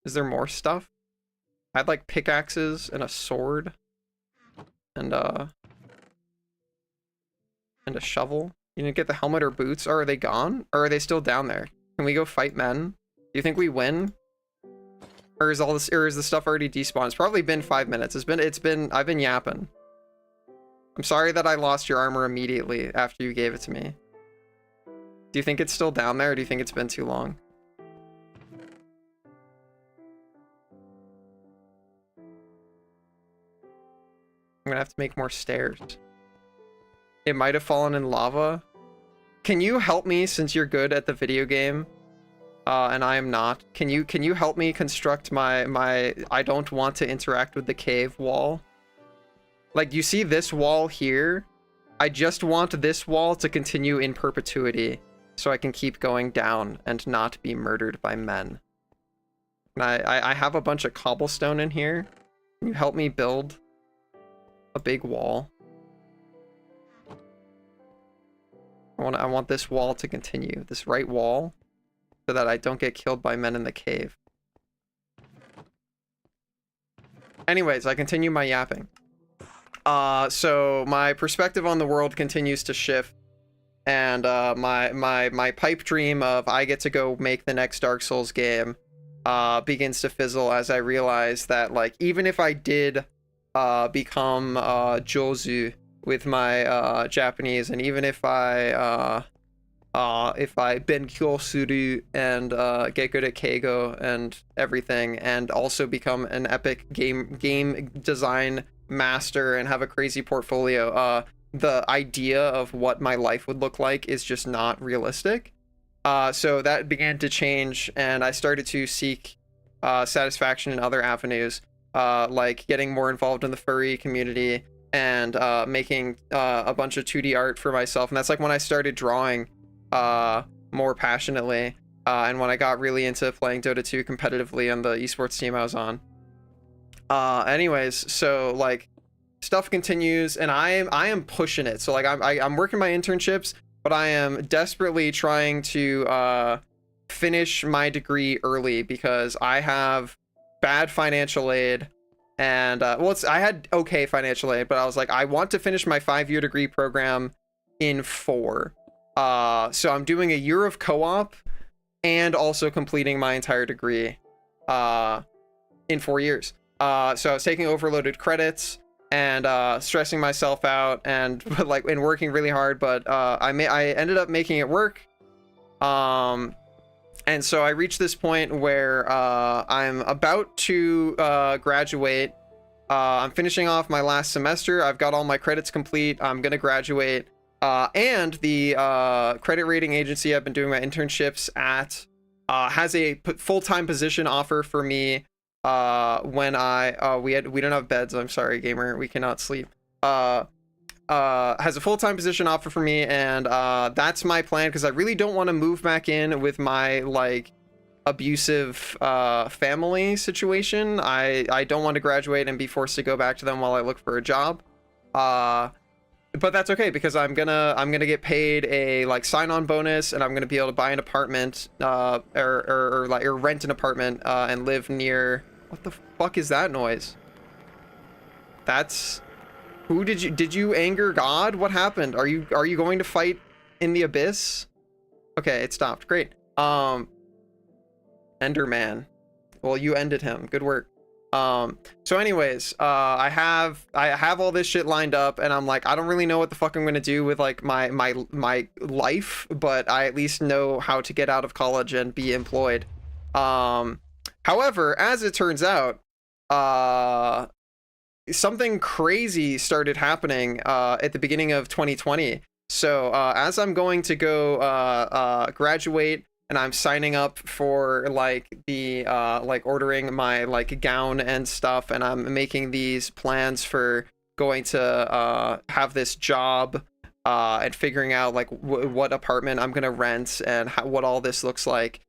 Is there more stuff? I had like pickaxes and a sword and a shovel. You didn't get the helmet or boots. Or are they gone? Or are they still down there? Can we go fight men? Do you think we win? Or is all this, or is the stuff already despawned? It's probably been 5 minutes. I've been yapping. I'm sorry that I lost your armor immediately after you gave it to me. Do you think it's still down there, or do you think it's been too long? I'm gonna have to make more stairs. It might have fallen in lava. Can you help me, since you're good at the video game? And I am not. Can you help me construct my I don't want to interact with the cave wall? Like, you see this wall here? I just want this wall to continue in perpetuity so I can keep going down and not be murdered by men. And I have a bunch of cobblestone in here. Can you help me build a big wall? I want this wall to continue, this right wall, so that I don't get killed by men in the cave. Anyways, I continue my yapping. So my perspective on the world continues to shift, and my pipe dream of I get to go make the next Dark Souls game begins to fizzle as I realize that, like, even if I did become Jozu with my Japanese, and even if I Benkyou Suru and get good at Keigo and everything, and also become an epic game design master and have a crazy portfolio, the idea of what my life would look like is just not realistic. So that began to change, and I started to seek satisfaction in other avenues, like getting more involved in the furry community and making a bunch of 2D art for myself. And that's like when I started drawing more passionately, and when I got really into playing Dota 2 competitively on the esports team I was on. Anyways, so like stuff continues, and I am pushing it. So like I'm working my internships, but I am desperately trying to finish my degree early because I have bad financial aid. And well, I had okay financial aid, but I was like, I want to finish my 5-year degree program in 4. So I'm doing a year of co-op and also completing my entire degree in 4 years. So I was taking overloaded credits and stressing myself out and working really hard, but I ended up making it work. And so I reached this point where I'm about to graduate. I'm finishing off my last semester. I've got all my credits complete. I'm gonna graduate. And the credit rating agency I've been doing my internships at has a full-time position offer for me when we don't have beds. I'm sorry, gamer. We cannot sleep. Has a full-time position offer for me, and that's my plan because I really don't want to move back in with my like abusive family situation. I don't want to graduate and be forced to go back to them while I look for a job. But that's okay because I'm gonna get paid a like sign-on bonus, and I'm gonna be able to buy an apartment or rent an apartment and live near. What the fuck is that noise? That's Who did you anger God? What happened? Are you going to fight in the abyss? Okay, it stopped. Great. Enderman. Well, you ended him. Good work. So anyways, I have all this shit lined up, and I'm like, I don't really know what the fuck I'm gonna do with like my life, but I at least know how to get out of college and be employed. However, as it turns out, something crazy started happening at the beginning of 2020. So as I'm going to go graduate, and I'm signing up for like the like ordering my like gown and stuff, and I'm making these plans for going to have this job and figuring out like what apartment I'm gonna rent and what all this looks like.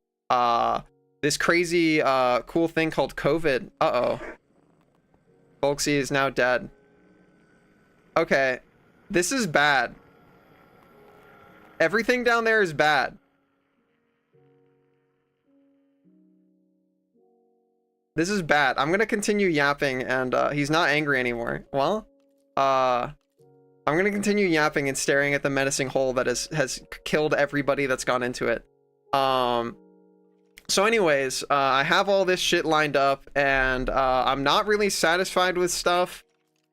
This crazy cool thing called COVID. Uh-oh. Folksy is now dead. Okay, this is bad. Everything down there is bad. This is bad. I'm gonna continue yapping, and he's not angry anymore. Well, I'm gonna continue yapping and staring at the menacing hole that has killed everybody that's gone into it. So anyways, I have all this shit lined up, and I'm not really satisfied with stuff.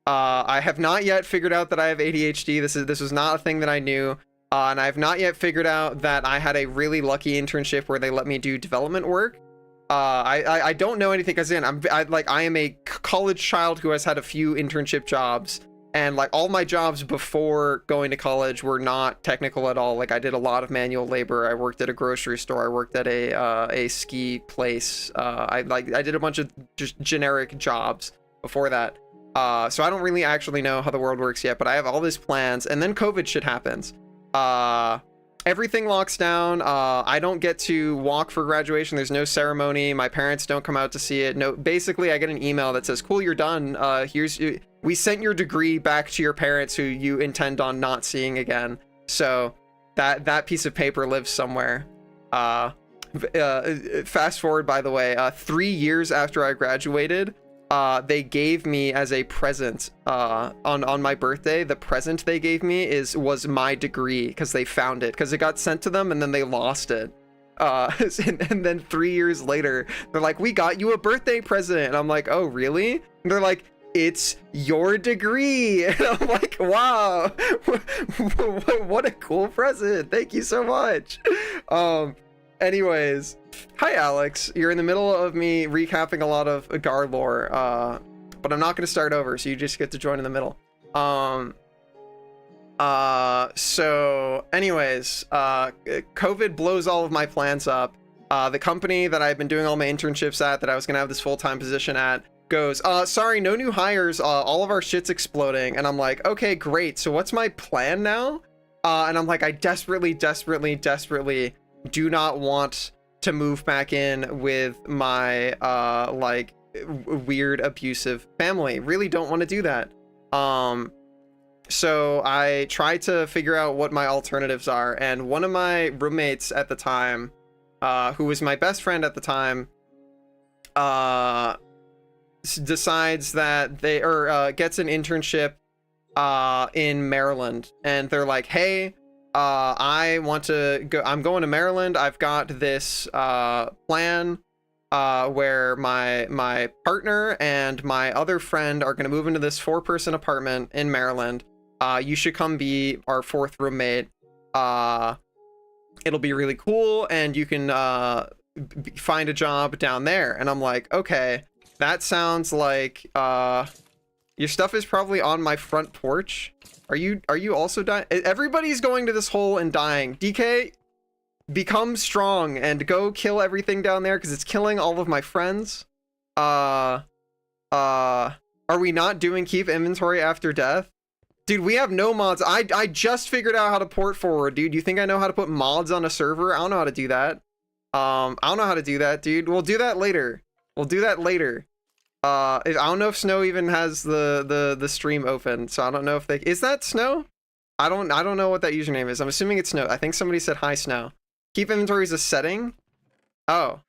I have not yet figured out that I have ADHD. This was not a thing that I knew. And I have not yet figured out that I had a really lucky internship where they let me do development work. I don't know anything, because I am a college child who has had a few internship jobs, and like all my jobs before going to college were not technical at all. Like I did a lot of manual labor. I worked at a grocery store. I worked at a ski place. I did a bunch of just generic jobs before that. So I don't really actually know how the world works yet, but I have all these plans, and then COVID shit happens. Everything locks down. I don't get to walk for graduation. There's no ceremony. My parents don't come out to see it. No, basically I get an email that says, cool, you're done. We sent your degree back to your parents, who you intend on not seeing again. So that piece of paper lives somewhere. Fast forward, by the way, 3 years after I graduated, they gave me as a present on my birthday. The present they gave me was my degree, because they found it, because it got sent to them and then they lost it. And then 3 years later, they're like, we got you a birthday present. And I'm like, oh, really? And they're like, it's your degree. And I'm like, wow, what a cool present. Thank you so much. Anyways, hi Alex. You're in the middle of me recapping a lot of Gar lore, but I'm not going to start over, so you just get to join in the middle. So anyways, COVID blows all of my plans up. The company that I've been doing all my internships at, that I was going to have this full-time position at, goes, sorry, no new hires, all of our shit's exploding. And I'm like, okay, great, so what's my plan now? And I'm like, I desperately do not want to move back in with my like weird abusive family. Really don't want to do that. So I tried to figure out what my alternatives are, and one of my roommates at the time, who was my best friend at the time, decides that gets an internship in Maryland, and they're like, hey, I want to go. I'm going to Maryland. I've got this plan where my partner and my other friend are going to move into this 4-person apartment in Maryland. You should come be our 4th roommate. It'll be really cool, and you can find a job down there. And I'm like, okay, that sounds like your stuff is probably on my front porch. Are you also dying? Everybody's going to this hole and dying. DK, become strong and go kill everything down there, because it's killing all of my friends. Are we not doing keep inventory after death? Dude, we have no mods. I just figured out how to port forward, dude. You think I know how to put mods on a server? I don't know how to do that. I don't know how to do that, dude. We'll do that later. I don't know if Snow even has the stream open, so I don't know if they... Is that Snow? I don't know what that username is. I'm assuming it's Snow. I think somebody said hi, Snow. Keep inventory is a setting? Oh.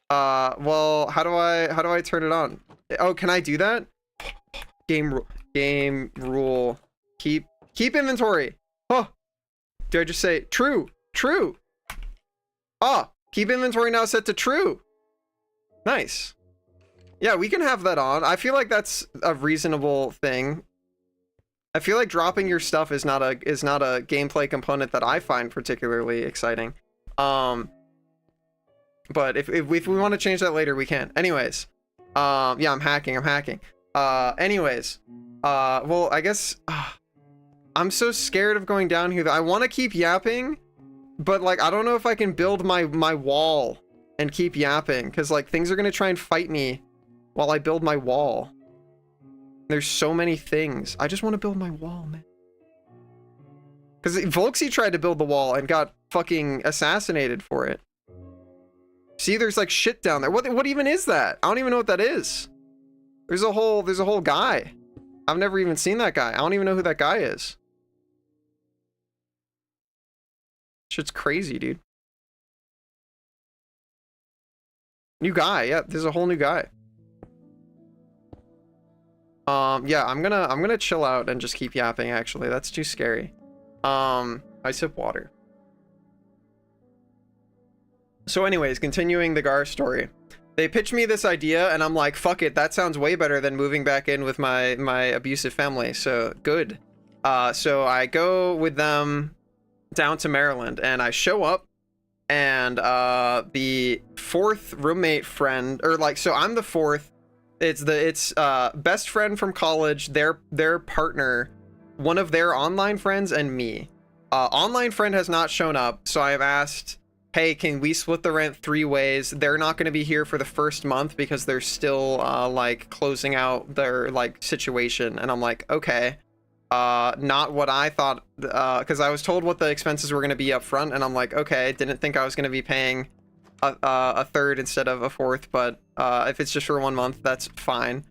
Well, how do I turn it on? Oh, can I do that? Game game rule. Keep inventory. Oh, did I just say true? True. Ah, keep inventory now set to true. Nice. Yeah, we can have that on. I feel like that's a reasonable thing. I feel like dropping your stuff is not a gameplay component that I find particularly exciting. But if we want to change that later, we can. Anyways, yeah, I'm hacking. Anyways, well, I guess I'm so scared of going down here that I want to keep yapping, but like I don't know if I can build my wall and keep yapping, because like things are gonna try and fight me while I build my wall. There's so many things. I just want to build my wall, man. Because Volksy tried to build the wall and got fucking assassinated for it. See, there's like shit down there. What even is that? I don't even know what that is. There's a whole guy. I've never even seen that guy. I don't even know who that guy is. Shit's crazy, dude. New guy. Yeah, there's a whole new guy. Yeah, I'm gonna chill out and just keep yapping, actually. That's too scary. I sip water. So anyways, continuing the Gar story. They pitched me this idea and I'm like, fuck it, that sounds way better than moving back in with my abusive family. So good. So I go with them down to Maryland and I show up, and the fourth roommate friend, or like, so I'm the fourth. It's best friend from college, their partner, one of their online friends, and me. Online friend has not shown up, so I have asked, hey, can we split the rent 3 ways? They're not going to be here for the first month because they're still like closing out their like situation. And I'm like, okay, not what I thought, because I was told what the expenses were going to be up front, and I'm like, okay, didn't think I was going to be paying a third instead of a fourth, but if it's just for 1 month, that's fine.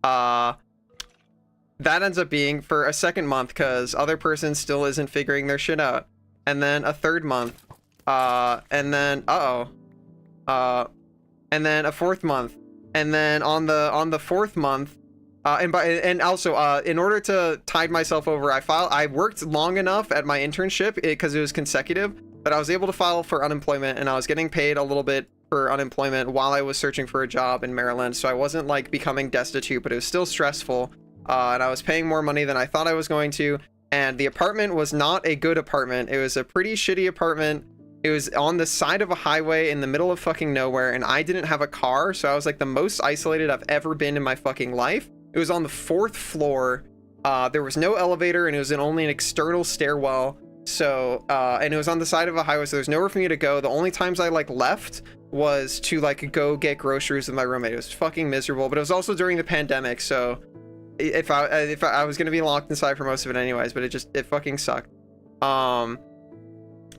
That ends up being for a second month because other person still isn't figuring their shit out, and then a third month, and then and then a fourth month, and then on the fourth month, and also in order to tide myself over, I worked long enough at my internship because it was consecutive, that I was able to file for unemployment, and I was getting paid a little bit for unemployment while I was searching for a job in Maryland. So I wasn't like becoming destitute, but it was still stressful. And I was paying more money than I thought I was going to. And the apartment was not a good apartment. It was a pretty shitty apartment. It was on the side of a highway in the middle of fucking nowhere, and I didn't have a car. So I was like the most isolated I've ever been in my fucking life. It was on the 4th floor. There was no elevator, and it was only an external stairwell. So and it was on the side of a highway, so there's nowhere for me to go. The only times I like left was to like go get groceries with my roommate. It was fucking miserable, but it was also during the pandemic, so if I was gonna be locked inside for most of it anyways, but it fucking sucked.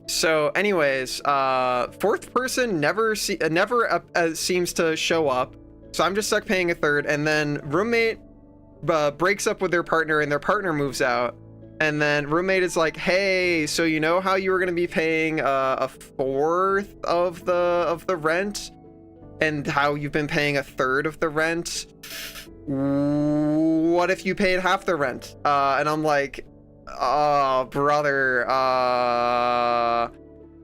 So anyways, fourth person never seems to show up, so I'm just stuck paying a third, and then roommate breaks up with their partner, and their partner moves out. And then roommate is like, hey, so you know how you were gonna be paying a fourth of the rent, and how you've been paying a third of the rent? What if you paid half the rent? And I'm like, oh, brother.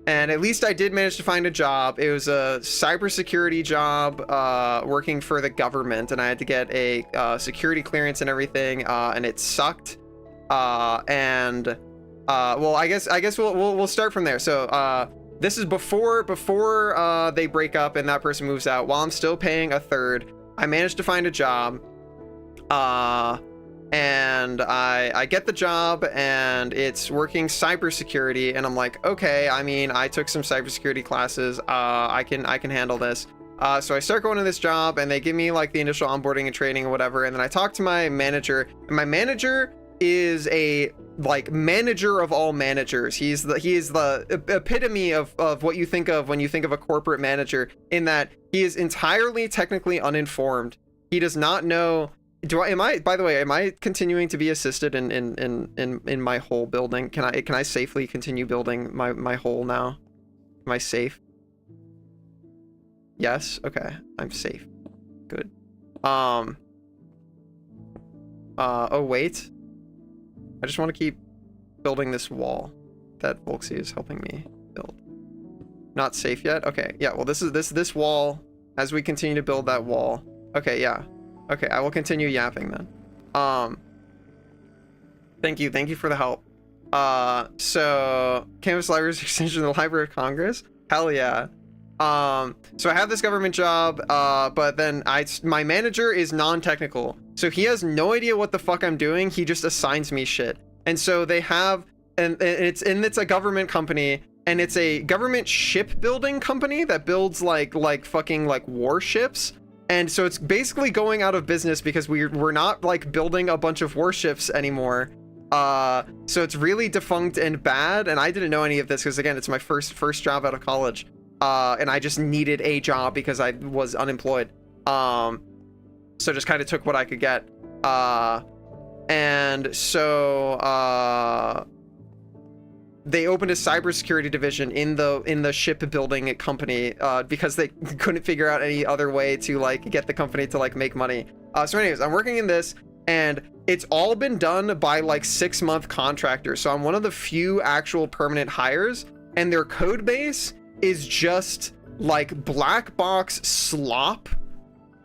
And at least I did manage to find a job. It was a cybersecurity job, working for the government, and I had to get a security clearance and everything, and it sucked. Well, I guess we'll start from there. So this is before they break up and that person moves out. While I'm still paying a third, I managed to find a job, and I get the job, and it's working cybersecurity, and I'm like, okay, I mean, I took some cybersecurity classes, I can handle this. So I start going to this job, and they give me like the initial onboarding and training or whatever, and then I talk to my manager, and my manager is a like manager of all managers. He is the epitome of what you think of when you think of a corporate manager, in that he is entirely technically uninformed. He does not know. By the way, am I continuing to be assisted in my whole building? Can I safely continue building my hole now? Am I safe? Yes. Okay, I'm safe. Good. Oh wait, I just want to keep building this wall that Volksy is helping me build. Not safe yet. Okay, yeah, well, this wall, as we continue to build that wall. Okay, yeah, okay, I will continue yapping then. Thank you for the help. So campus libraries extension of the Library of Congress, hell yeah. So I have this government job, but then my manager is non-technical, so he has no idea what the fuck I'm doing. He just assigns me shit. And so they have, and it's a government company, and it's a government shipbuilding company that builds like fucking like warships. And so it's basically going out of business because we're not like building a bunch of warships anymore. So it's really defunct and bad, and I didn't know any of this because again, it's my first job out of college. And I just needed a job because I was unemployed. So just kind of took what I could get. And so they opened a cybersecurity division in the shipbuilding company because they couldn't figure out any other way to like get the company to like make money. So anyways, I'm working in this, and it's all been done by like 6-month contractors. So I'm one of the few actual permanent hires, and their code base is just like black box slop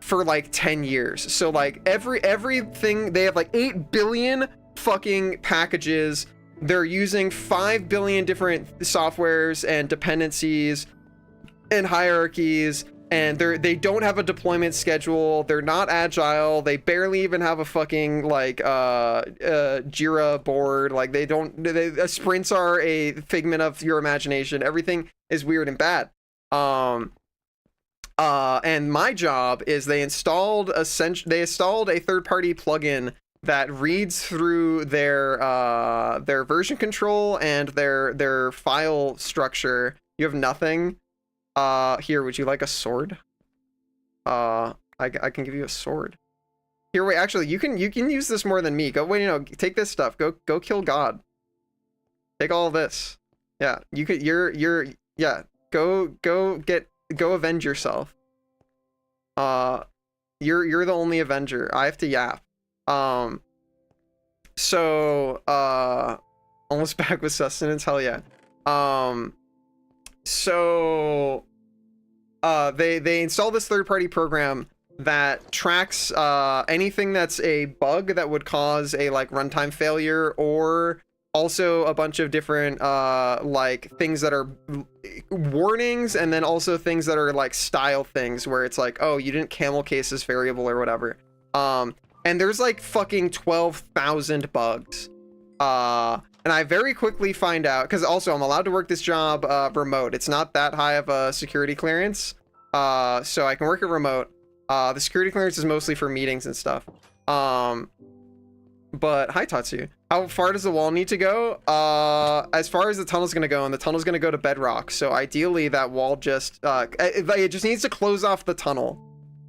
for like 10 years. So like everything, they have like 8 billion fucking packages. They're using 5 billion different softwares and dependencies and hierarchies, and they don't have a deployment schedule. They're not agile. They barely even have a fucking like Jira board. Like sprints are a figment of your imagination. Everything is weird and bad. And my job is they installed a third-party plugin that reads through their version control and their file structure. You have nothing. Here, would you like a sword? I can give you a sword. Here, wait, actually, you can use this more than me. Go, wait, no, take this stuff. Go kill God. Take all this. Yeah, you could. Yeah. Go avenge yourself. You're the only avenger. I have to yap. So almost back with sustenance. Hell yeah. So they install this third-party program that tracks anything that's a bug that would cause a like runtime failure, or also a bunch of different like things that are warnings, and then also things that are like style things where it's like, oh, you didn't camel case this variable or whatever. And there's like fucking 12,000 bugs. And I very quickly find out, because also I'm allowed to work this job remote. It's not that high of a security clearance, so I can work it remote. The security clearance is mostly for meetings and stuff. But hi Tatsu. How far does the wall need to go? As far as the tunnel's gonna go, and the tunnel's gonna go to bedrock. So ideally that wall just it just needs to close off the tunnel,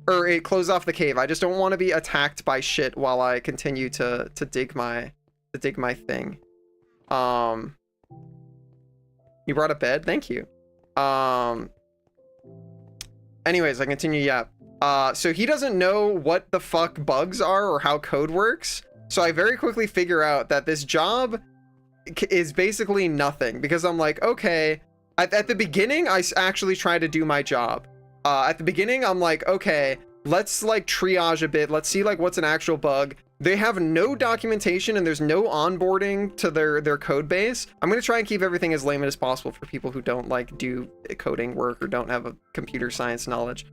or it close off the cave. I just don't want to be attacked by shit while I continue to dig my thing. You brought a bed? Thank you. Anyways, I continue. Yeah. So he doesn't know what the fuck bugs are or how code works. So I very quickly figure out that this job is basically nothing, because I'm like, okay, at the beginning, I actually try to do my job. At the beginning, I'm like, okay, let's like triage a bit. Let's see like what's an actual bug. They have no documentation and there's no onboarding to their code base. I'm going to try and keep everything as layman as possible for people who don't like do coding work or don't have a computer science knowledge.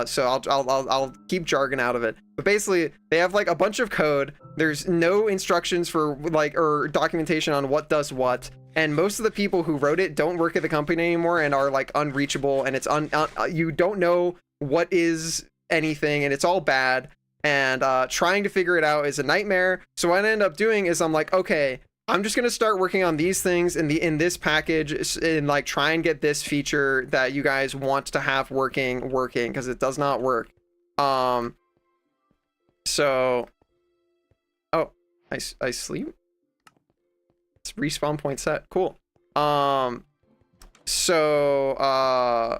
So I'll keep jargon out of it. But basically, they have like a bunch of code. There's no instructions for like, or documentation on what does what. And most of the people who wrote it don't work at the company anymore and are like unreachable. And it's you don't know what is anything, and it's all bad. And trying to figure it out is a nightmare. So what I end up doing is I'm like, okay, I'm just gonna start working on these things in this package and like try and get this feature that you guys want to have working, because it does not work. So, oh, I sleep. It's respawn point set. Cool. So I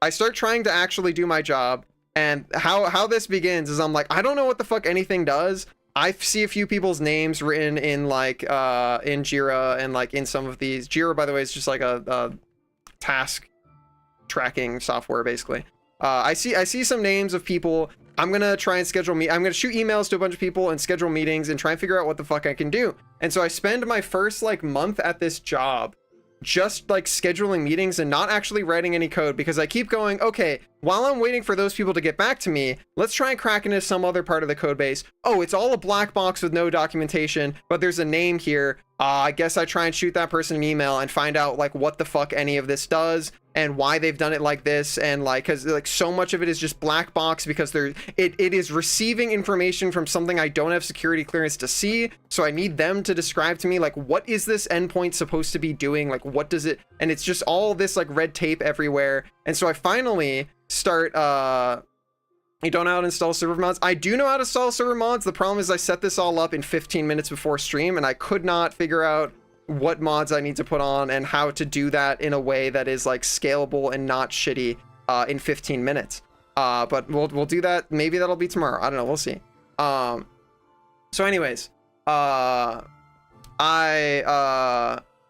start trying to actually do my job. And how this begins is I'm like, I don't know what the fuck anything does. I see a few people's names written in like in Jira and like in some of these. Jira, by the way, is just like a task tracking software basically. I see some names of people. I'm gonna try and schedule I'm gonna shoot emails to a bunch of people and schedule meetings and try and figure out what the fuck I can do. And so I spend my first like month at this job just like scheduling meetings and not actually writing any code, because I keep going, okay, while I'm waiting for those people to get back to me, let's try and crack into some other part of the code base. Oh, it's all a black box with no documentation, but there's a name here. I guess I try and shoot that person an email and find out like what the fuck any of this does and why they've done it like this. And like, cause like so much of it is just black box because it is receiving information from something I don't have security clearance to see. So I need them to describe to me, like, what is this endpoint supposed to be doing? Like, what does it, and it's just all this like red tape everywhere. And so I finally start, you don't know how to install server mods? I do know how to install server mods. The problem is I set this all up in 15 minutes before stream and I could not figure out what mods I need to put on and how to do that in a way that is like scalable and not shitty in 15 minutes. But we'll do that. Maybe that'll be tomorrow. I don't know. We'll see. So anyways, I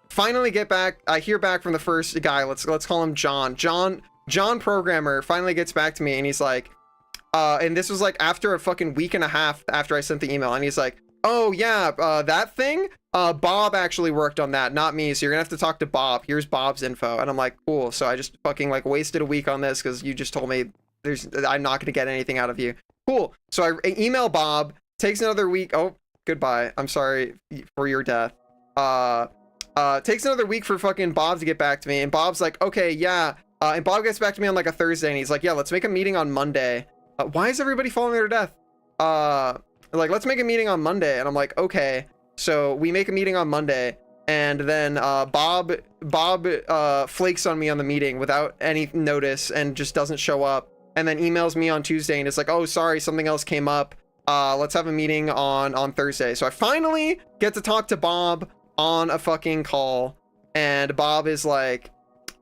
finally get back. I hear back from the first guy. Let's call him John. John programmer finally gets back to me and he's like, and this was like after a fucking week and a half after I sent the email, and he's like, oh yeah, that thing, Bob actually worked on that, not me, so you're gonna have to talk to Bob. Here's Bob's info. And I'm like, cool. So I just fucking like wasted a week on this because you just told me I'm not gonna get anything out of you. Cool. So I email Bob. Takes another week. Oh, goodbye. I'm sorry for your death. Takes another week for fucking Bob to get back to me, and Bob's like, okay, yeah. And Bob gets back to me on like a Thursday, and he's like, yeah, let's make a meeting on Monday. Why is everybody falling to their death? Like, let's make a meeting on Monday. And I'm like, okay. So we make a meeting on Monday, and then Bob flakes on me on the meeting without any notice and just doesn't show up, and then emails me on Tuesday and it's like, oh, sorry, something else came up. Let's have a meeting on Thursday. So I finally get to talk to Bob on a fucking call, and Bob is like,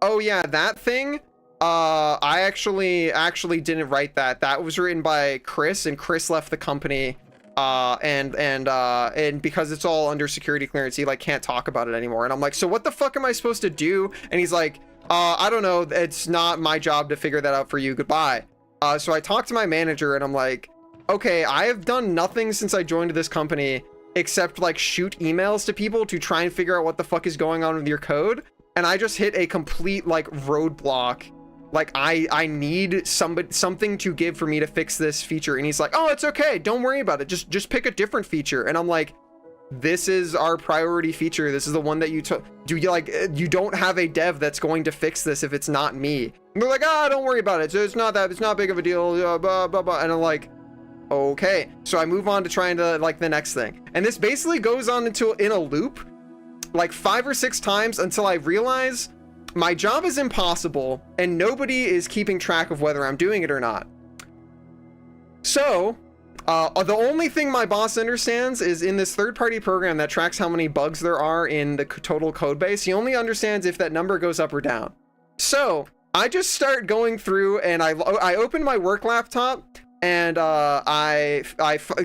oh yeah, that thing, I actually didn't write that. That was written by Chris, and Chris left the company. And because it's all under security clearance, he like can't talk about it anymore. And I'm like, so what the fuck am I supposed to do? And he's like, I don't know. It's not my job to figure that out for you. Goodbye. So I talked to my manager and I'm like, okay, I have done nothing since I joined this company except like shoot emails to people to try and figure out what the fuck is going on with your code. And I just hit a complete like roadblock. Like I need something to give for me to fix this feature. And he's like, oh, it's okay, don't worry about it, just pick a different feature. And I'm like, this is our priority feature, this is the one that you took. Do you like, you don't have a dev that's going to fix this if it's not me? And they're like, ah, don't worry about it, so it's not big of a deal, blah blah blah. And I'm like, okay. So I move on to trying to like the next thing, and this basically goes on in a loop like 5 or 6 times until I realize my job is impossible and nobody is keeping track of whether I'm doing it or not. So the only thing my boss understands is in this third-party program that tracks how many bugs there are in the total code base, he only understands if that number goes up or down. So I just start going through and I open my work laptop and I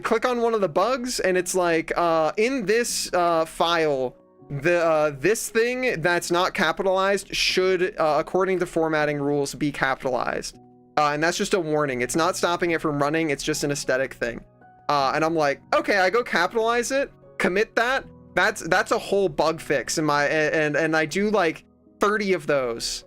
click on one of the bugs, and it's like in this file, this thing that's not capitalized should, according to formatting rules, be capitalized. And that's just a warning. It's not stopping it from running. It's just an aesthetic thing. And I'm like, okay, I go capitalize it, commit that. That's a whole bug fix in my, and I do like 30 of those.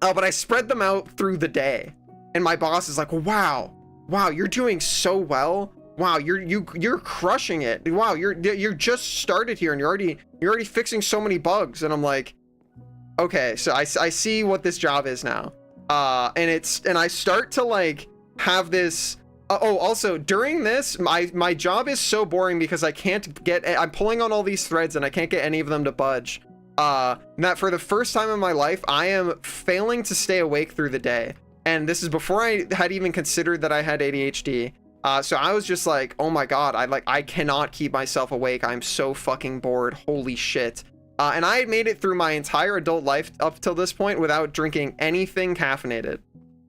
But I spread them out through the day. And my boss is like, wow, you're doing so well. Wow, you're crushing it. Wow, you're just started here and you're already fixing so many bugs. And I'm like, okay, so I see what this job is now. And I start to like have this. Oh, also during this, my job is so boring because I'm pulling on all these threads and I can't get any of them to budge. That for the first time in my life, I am failing to stay awake through the day. And this is before I had even considered that I had ADHD. So I was just like, oh my God, I cannot keep myself awake. I'm so fucking bored. Holy shit. And I had made it through my entire adult life up till this point without drinking anything caffeinated.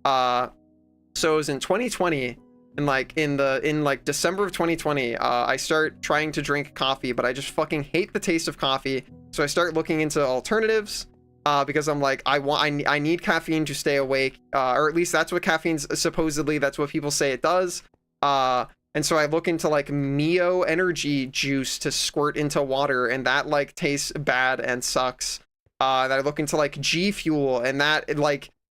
So it was in 2020 And like in like December of 2020, I start trying to drink coffee, but I just fucking hate the taste of coffee. So I start looking into alternatives, because I'm like, I need caffeine to stay awake, or at least that's what caffeine's supposedly, that's what people say it does. And so I look into like Mio energy juice to squirt into water, and that like tastes bad and sucks. And I look into like G Fuel, and that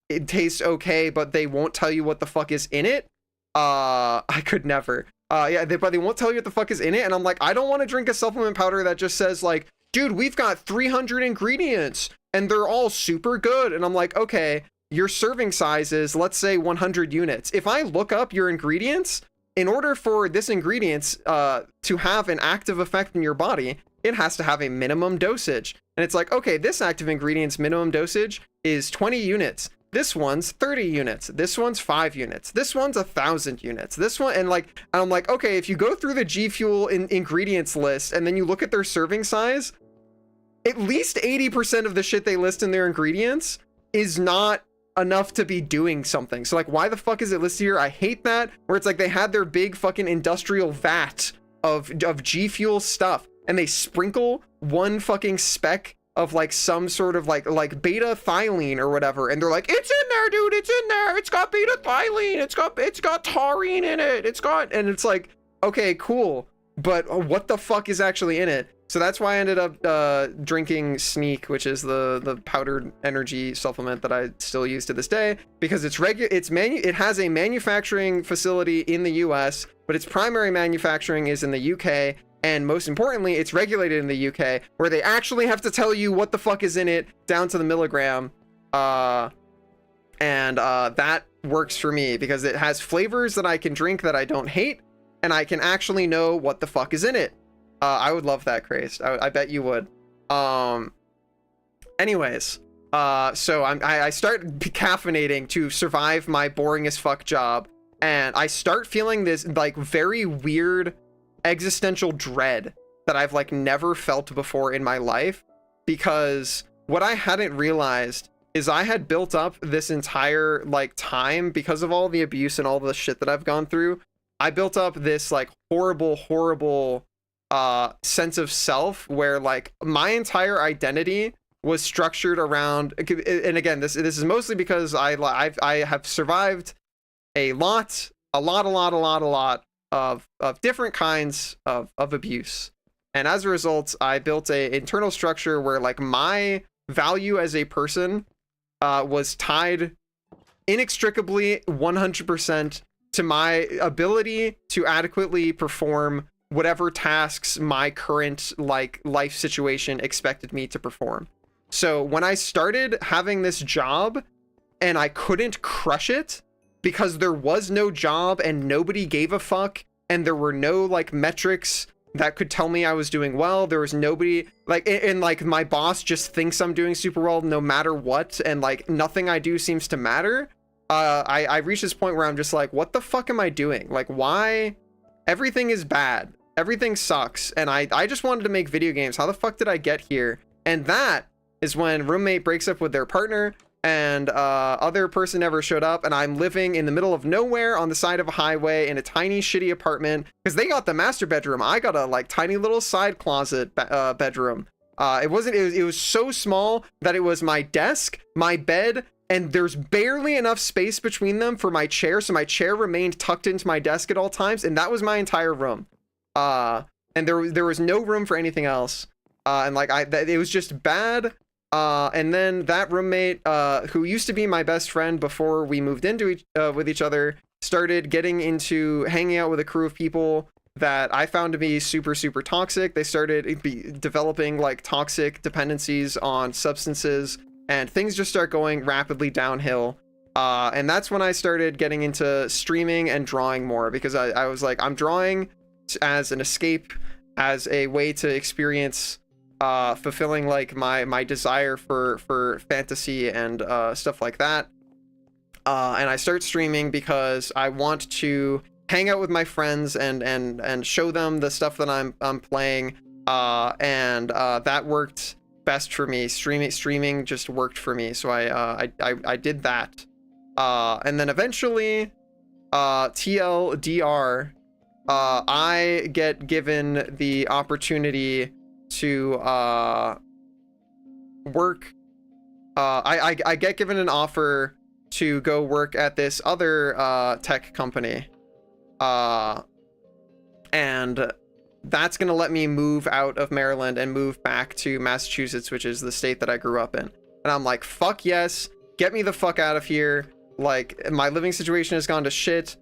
it tastes okay, but they won't tell you what the fuck is in it. I could never. Yeah, but they won't tell you what the fuck is in it, and I'm like, I don't want to drink a supplement powder that just says like, dude, we've got 300 ingredients and they're all super good. And I'm like, okay, your serving size is, let's say, 100 units. If I look up your ingredients, in order for this ingredients to have an active effect in your body, it has to have a minimum dosage. And it's like, okay, this active ingredient's minimum dosage is 20 units. This one's 30 units. This one's 5 units. This one's 1,000 units. This one, and I'm like, okay, if you go through the G Fuel ingredients list and then you look at their serving size, at least 80% of the shit they list in their ingredients is not enough to be doing something. So like, why the fuck is it listed here? I hate that, where it's like they had their big fucking industrial vat of G Fuel stuff, and they sprinkle one fucking speck of like some sort of like beta thylene or whatever, and they're like, it's in there, dude, it's in there, it's got beta thylene, it's got taurine in it, and it's like, okay, cool, but what the fuck is actually in it? So that's why I ended up drinking Sneak, which is the powdered energy supplement that I still use to this day, because it has a manufacturing facility in the US, but its primary manufacturing is in the UK, and most importantly, it's regulated in the UK, where they actually have to tell you what the fuck is in it down to the milligram. And that works for me because it has flavors that I can drink that I don't hate, and I can actually know what the fuck is in it. I would love that, Crazed. I bet you would. Anyways, so I start caffeinating to survive my boring as fuck job, and I start feeling this like very weird existential dread that I've like never felt before in my life, because what I hadn't realized is I had built up this entire like time, because of all the abuse and all the shit that I've gone through, I built up this like horrible sense of self where like my entire identity was structured around, and again, this is mostly because I have survived a lot of different kinds of abuse, and as a result I built a internal structure where like my value as a person was tied inextricably 100% to my ability to adequately perform whatever tasks my current like life situation expected me to perform. So when I started having this job and I couldn't crush it because there was no job and nobody gave a fuck, and there were no like metrics that could tell me I was doing well, there was nobody like, and like my boss just thinks I'm doing super well no matter what, and like nothing I do seems to matter. I reached this point where I'm just like, what the fuck am I doing? Like, why? Everything is bad. Everything sucks. And I just wanted to make video games. How the fuck did I get here? And that is when roommate breaks up with their partner, and other person never showed up, and I'm living in the middle of nowhere on the side of a highway in a tiny shitty apartment, because they got the master bedroom. I got a like tiny little side closet bedroom. It was so small that it was my desk, my bed, and there's barely enough space between them for my chair, so my chair remained tucked into my desk at all times, and that was my entire room. And there was no room for anything else. And like it was just bad. And then that roommate, who used to be my best friend before we moved into with each other, started getting into hanging out with a crew of people that I found to be super toxic. They started developing like toxic dependencies on substances, and things just start going rapidly downhill. And that's when I started getting into streaming and drawing more, because I was like, I'm drawing as an escape, as a way to experience fulfilling like my desire for fantasy and stuff like that. And I start streaming because I want to hang out with my friends and show them the stuff that I'm playing, and that worked best for me. Streaming just worked for me, so I did that, and then eventually TLDR, I get given the opportunity to work. I get given an offer to go work at this other tech company, and that's gonna let me move out of Maryland and move back to Massachusetts, which is the state that I grew up in. And I'm like, fuck yes, get me the fuck out of here. Like, my living situation has gone to shit.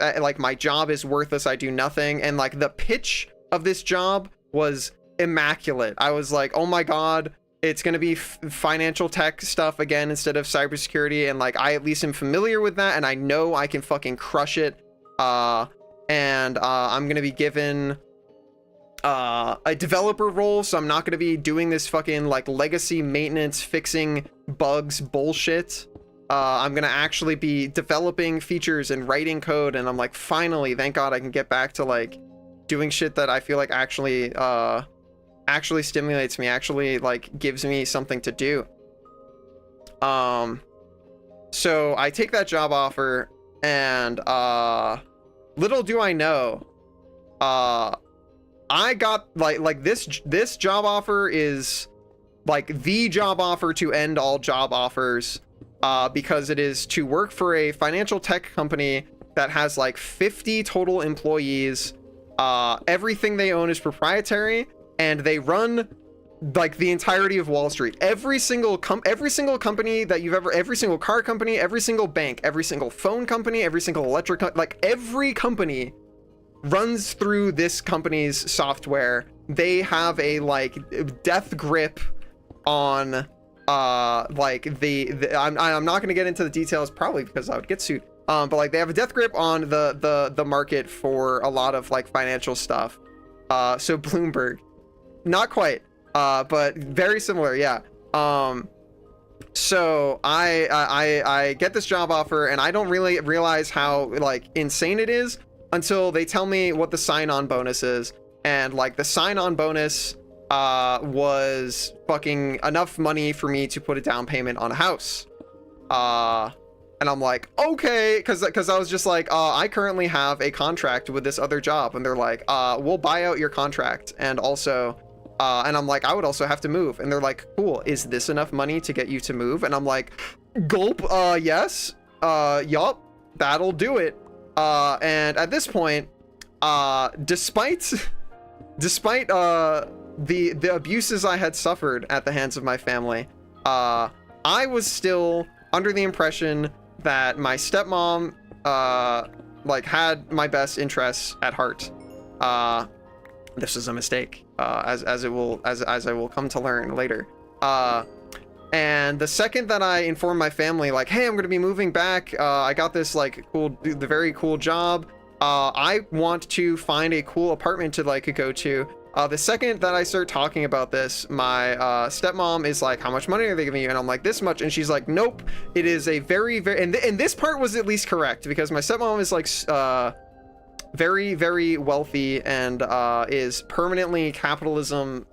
Like, my job is worthless. I do nothing. And like, the pitch of this job was immaculate. I was like, oh my god, it's gonna be financial tech stuff again instead of cybersecurity, and like, I at least am familiar with that, and I know I can fucking crush it. And I'm gonna be given a developer role, so I'm not gonna be doing this fucking like legacy maintenance fixing bugs bullshit. I'm gonna actually be developing features and writing code, and I'm like, finally, thank god, I can get back to like doing shit that I feel like actually stimulates me, actually like gives me something to do. So I take that job offer, and little do I know, I got like this job offer is like the job offer to end all job offers, because it is to work for a financial tech company that has like 50 total employees. Everything they own is proprietary, and they run like the entirety of Wall Street. Every single company that you've ever, every single car company, every single bank, every single phone company, every single electric, like every company runs through this company's software. They have a like death grip on like I'm not going to get into the details, probably because I would get sued, but like they have a death grip on the market for a lot of like financial stuff. So Bloomberg, not quite, but very similar, yeah. So I get this job offer, and I don't really realize how like insane it is until they tell me what the sign-on bonus is. And like the sign-on bonus was fucking enough money for me to put a down payment on a house. And I'm like, okay, because I was just like, I currently have a contract with this other job, and they're like, we'll buy out your contract, and also and I'm like, I would also have to move, and they're like, cool, is this enough money to get you to move? And I'm like, gulp, yes, yup, that'll do it. And at this point, despite the abuses I had suffered at the hands of my family, I was still under the impression that my stepmom like had my best interests at heart. This was a mistake, as I will come to learn later. And the second that I informed my family, like, hey, I'm going to be moving back, I got this like the very cool job, I want to find a cool apartment to like go to. The second that I start talking about this, my stepmom is like, how much money are they giving you? And I'm like, this much. And she's like, nope, it is a very, very, and this part was at least correct, because my stepmom is like very, very wealthy, and is permanently capitalism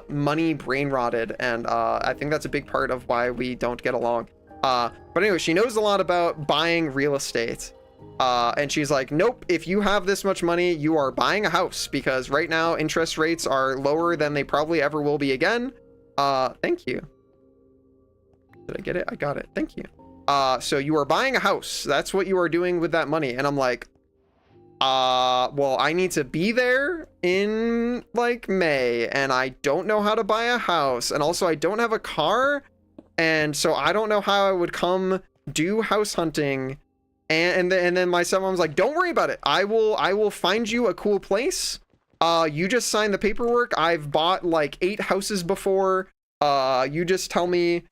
money brain rotted, and I think that's a big part of why we don't get along. But anyway, she knows a lot about buying real estate, and she's like, nope, if you have this much money, you are buying a house, because right now interest rates are lower than they probably ever will be again. Thank you. Did I get it? I got it. Thank you. So you are buying a house. That's what you are doing with that money. And I'm like, well, I need to be there in like May, and I don't know how to buy a house, and also I don't have a car, and so I don't know how I would come do house hunting. And then my stepmom's like, don't worry about it, I will find you a cool place, you just sign the paperwork, I've bought like 8 houses before, you just tell me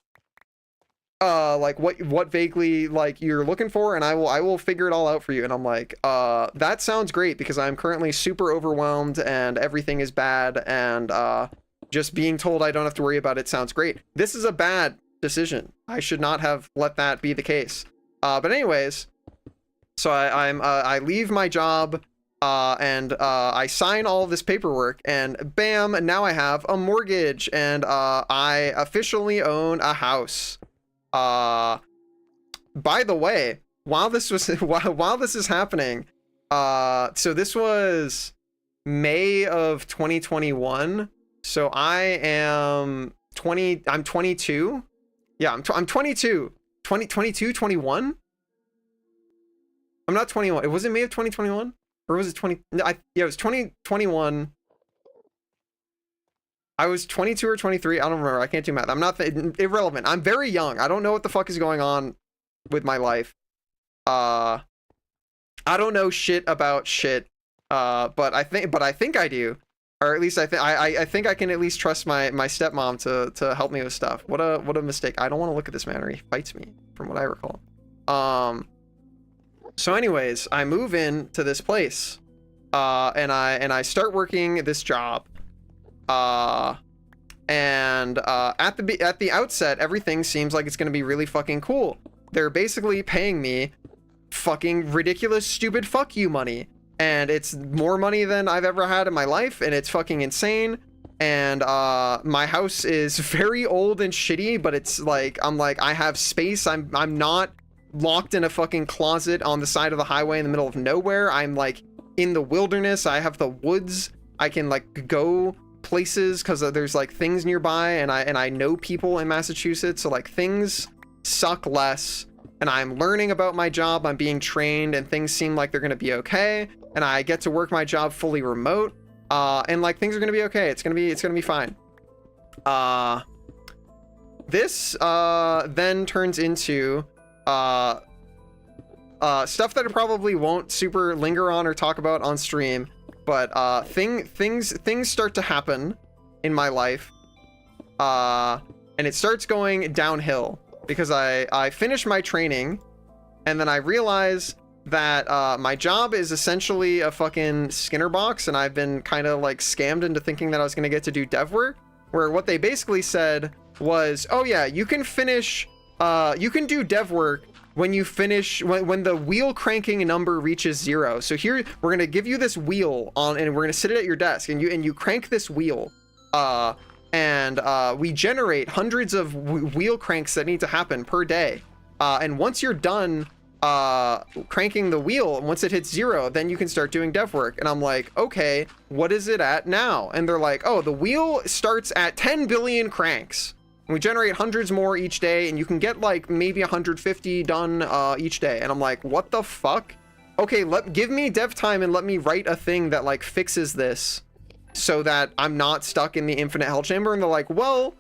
like what vaguely like you're looking for, and I will figure it all out for you. And I'm like, that sounds great, because I'm currently super overwhelmed and everything is bad, and just being told I don't have to worry about it sounds great. This is a bad decision. I should not have let that be the case. But anyways, so I leave my job, and I sign all of this paperwork, and bam, now I have a mortgage, and I officially own a house. By the way, while this was while this is happening, so this was May of 2021. So I am 20. I'm 22. Yeah, I'm 22. 22, 21. I'm not 21. It was in May of 2021, or was it 20? Yeah, it was 2021. I was 22 or 23. I don't remember. I can't do math. I'm not irrelevant. I'm very young. I don't know what the fuck is going on with my life. I don't know shit about shit. But I think I do, or at least I think I can at least trust my stepmom to help me with stuff. What a mistake. I don't want to look at this man, or he fights me, from what I recall. So anyways, I move in to this place, and I start working this job, at the outset, everything seems like it's gonna be really fucking cool. They're basically paying me fucking ridiculous, stupid fuck you money, and it's more money than I've ever had in my life, and it's fucking insane. And my house is very old and shitty, but it's like I have space. I'm not locked in a fucking closet on the side of the highway in the middle of nowhere. I'm like in the wilderness. I have the woods. I can like go places because there's like things nearby, and I know people in Massachusetts, so like things suck less, and I'm learning about my job. I'm being trained, and things seem like they're gonna be okay, and I get to work my job fully remote, and like things are gonna be okay. It's gonna be fine. This then turns into stuff that I probably won't super linger on or talk about on stream, but things start to happen in my life, and it starts going downhill because I finish my training, and then I realize that my job is essentially a fucking Skinner box, and I've been kind of like scammed into thinking that I was gonna get to do dev work, where what they basically said was, oh yeah, you can finish, you can do dev work when you finish, when the wheel cranking number reaches 0. So here we're gonna give you this wheel on, and we're gonna sit it at your desk, and you crank this wheel, and we generate hundreds of wheel cranks that need to happen per day, and once you're done cranking the wheel, once it hits 0, then you can start doing dev work. And I'm like, okay, what is it at now? And they're like, oh, the wheel starts at 10 billion cranks. We generate hundreds more each day, and you can get like maybe 150 done each day. And I'm like, what the fuck? Okay, give me dev time and let me write a thing that like fixes this so that I'm not stuck in the infinite hell chamber. And they're like, well,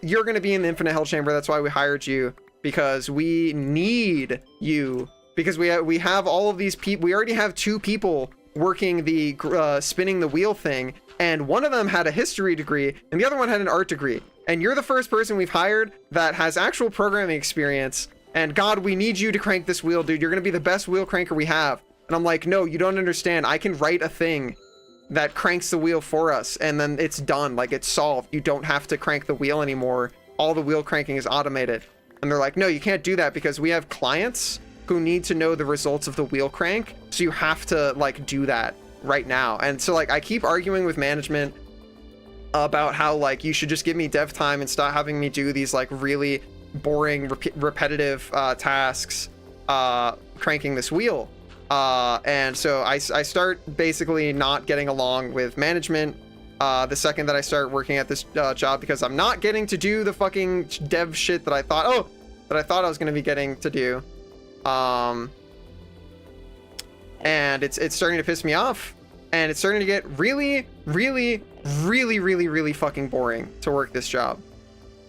you're gonna be in the infinite hell chamber. That's why we hired you, because we need you, because we have all of these people. We already have 2 people working the spinning the wheel thing, and one of them had a history degree and the other one had an art degree, and you're the first person we've hired that has actual programming experience, and God, we need you to crank this wheel, dude. You're gonna be the best wheel cranker we have. And I'm like, no, you don't understand. I can write a thing that cranks the wheel for us, and then it's done. Like, it's solved. You don't have to crank the wheel anymore. All the wheel cranking is automated. And they're like, no, you can't do that because we have clients who need to know the results of the wheel crank, so you have to like do that right now. And so like I keep arguing with management about how like you should just give me dev time and stop having me do these like really boring repetitive tasks cranking this wheel, and so I start basically not getting along with management the second that I start working at this job, because I'm not getting to do the fucking dev shit that I thought I was going to be getting to do. And it's starting to piss me off, and it's starting to get really fucking boring to work this job.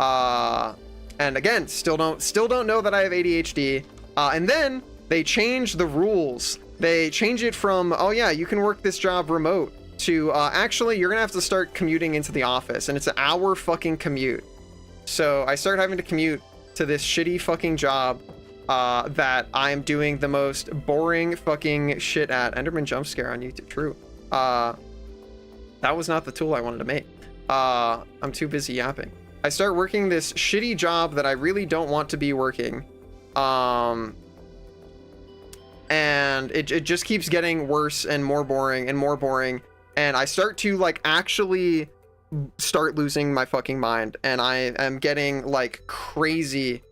And again, still don't know that I have ADHD. And then they change the rules. They change it from, oh yeah, you can work this job remote, to actually you're gonna have to start commuting into the office, and it's an hour fucking commute. So I start having to commute to this shitty fucking job that I'm doing the most boring fucking shit at. Enderman jump scare on YouTube. True. That was not the tool I wanted to make. I'm too busy yapping. I start working this shitty job that I really don't want to be working. And it just keeps getting worse and more boring and more boring. And I start to like actually start losing my fucking mind, and I am getting like crazy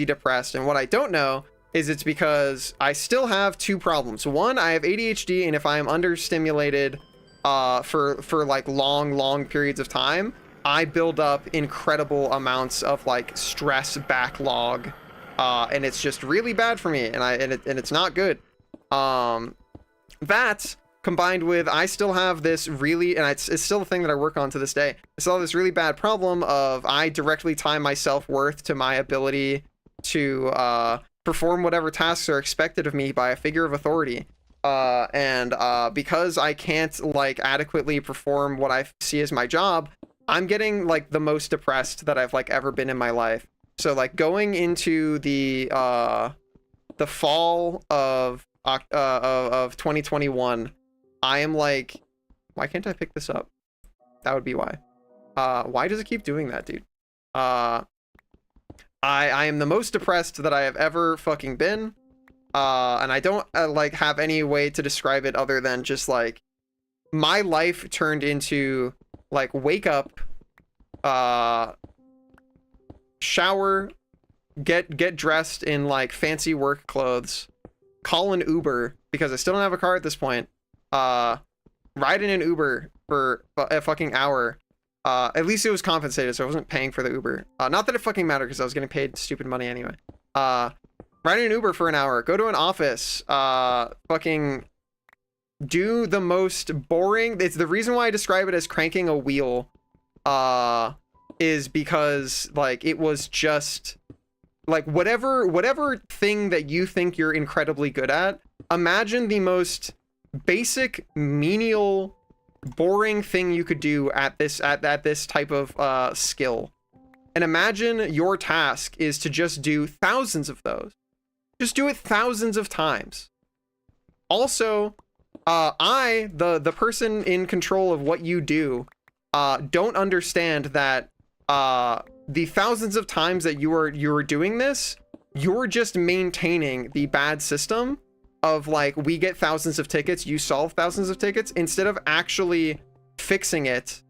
depressed. And what I don't know is it's because I still have two problems. One, I have ADHD, and if I am understimulated for like long periods of time, I build up incredible amounts of like stress backlog, and it's just really bad for me, and it's not good. That combined with I still have this really, and it's still a thing that I work on to this day. I still have this really bad problem of I directly tie my self-worth to my ability to perform whatever tasks are expected of me by a figure of authority. Because I can't like adequately perform what I see as my job, I'm getting like the most depressed that I've like ever been in my life. So like going into the fall of 2021, I am like, why can't I pick this up? That would be why. Why does it keep doing that, dude? I am the most depressed that I have ever fucking been. And I don't like have any way to describe it other than just like my life turned into like wake up, shower, get dressed in like fancy work clothes, call an Uber because I still don't have a car at this point, ride in an Uber for a fucking hour. At least it was compensated, so I wasn't paying for the Uber. Not that it fucking mattered because I was getting paid stupid money anyway. Ride in an Uber for an hour, go to an office, fucking do the most boring. It's the reason why I describe it as cranking a wheel, is because like it was just like whatever thing that you think you're incredibly good at, imagine the most basic, menial, boring thing you could do at this type of skill. And imagine your task is to just do thousands of those. Just do it thousands of times. Also, the person in control of what you do, don't understand that the thousands of times that you're doing this, you're just maintaining the bad system of like, we get thousands of tickets, you solve thousands of tickets, instead of actually fixing it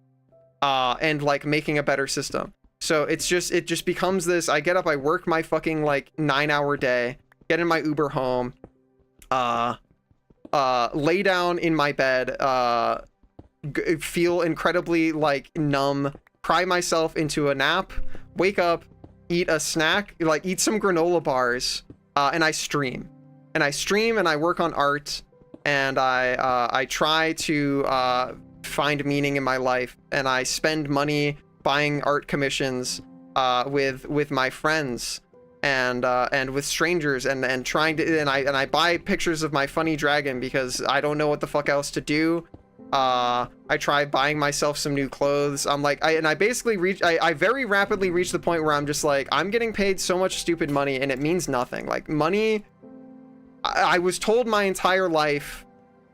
and like making a better system. So it just becomes this, I get up, I work my fucking like 9-hour day, get in my Uber home, lay down in my bed, feel incredibly like numb, cry myself into a nap, wake up, eat a snack, like eat some granola bars, and I stream. And I work on art, and I try to find meaning in my life, and I spend money buying art commissions with my friends and with strangers, and trying to, and I buy pictures of my funny dragon because I don't know what the fuck else to do. I try buying myself some new clothes. I'm like, I basically I very rapidly reach the point where I'm just like, I'm getting paid so much stupid money and it means nothing. Like money, I was told my entire life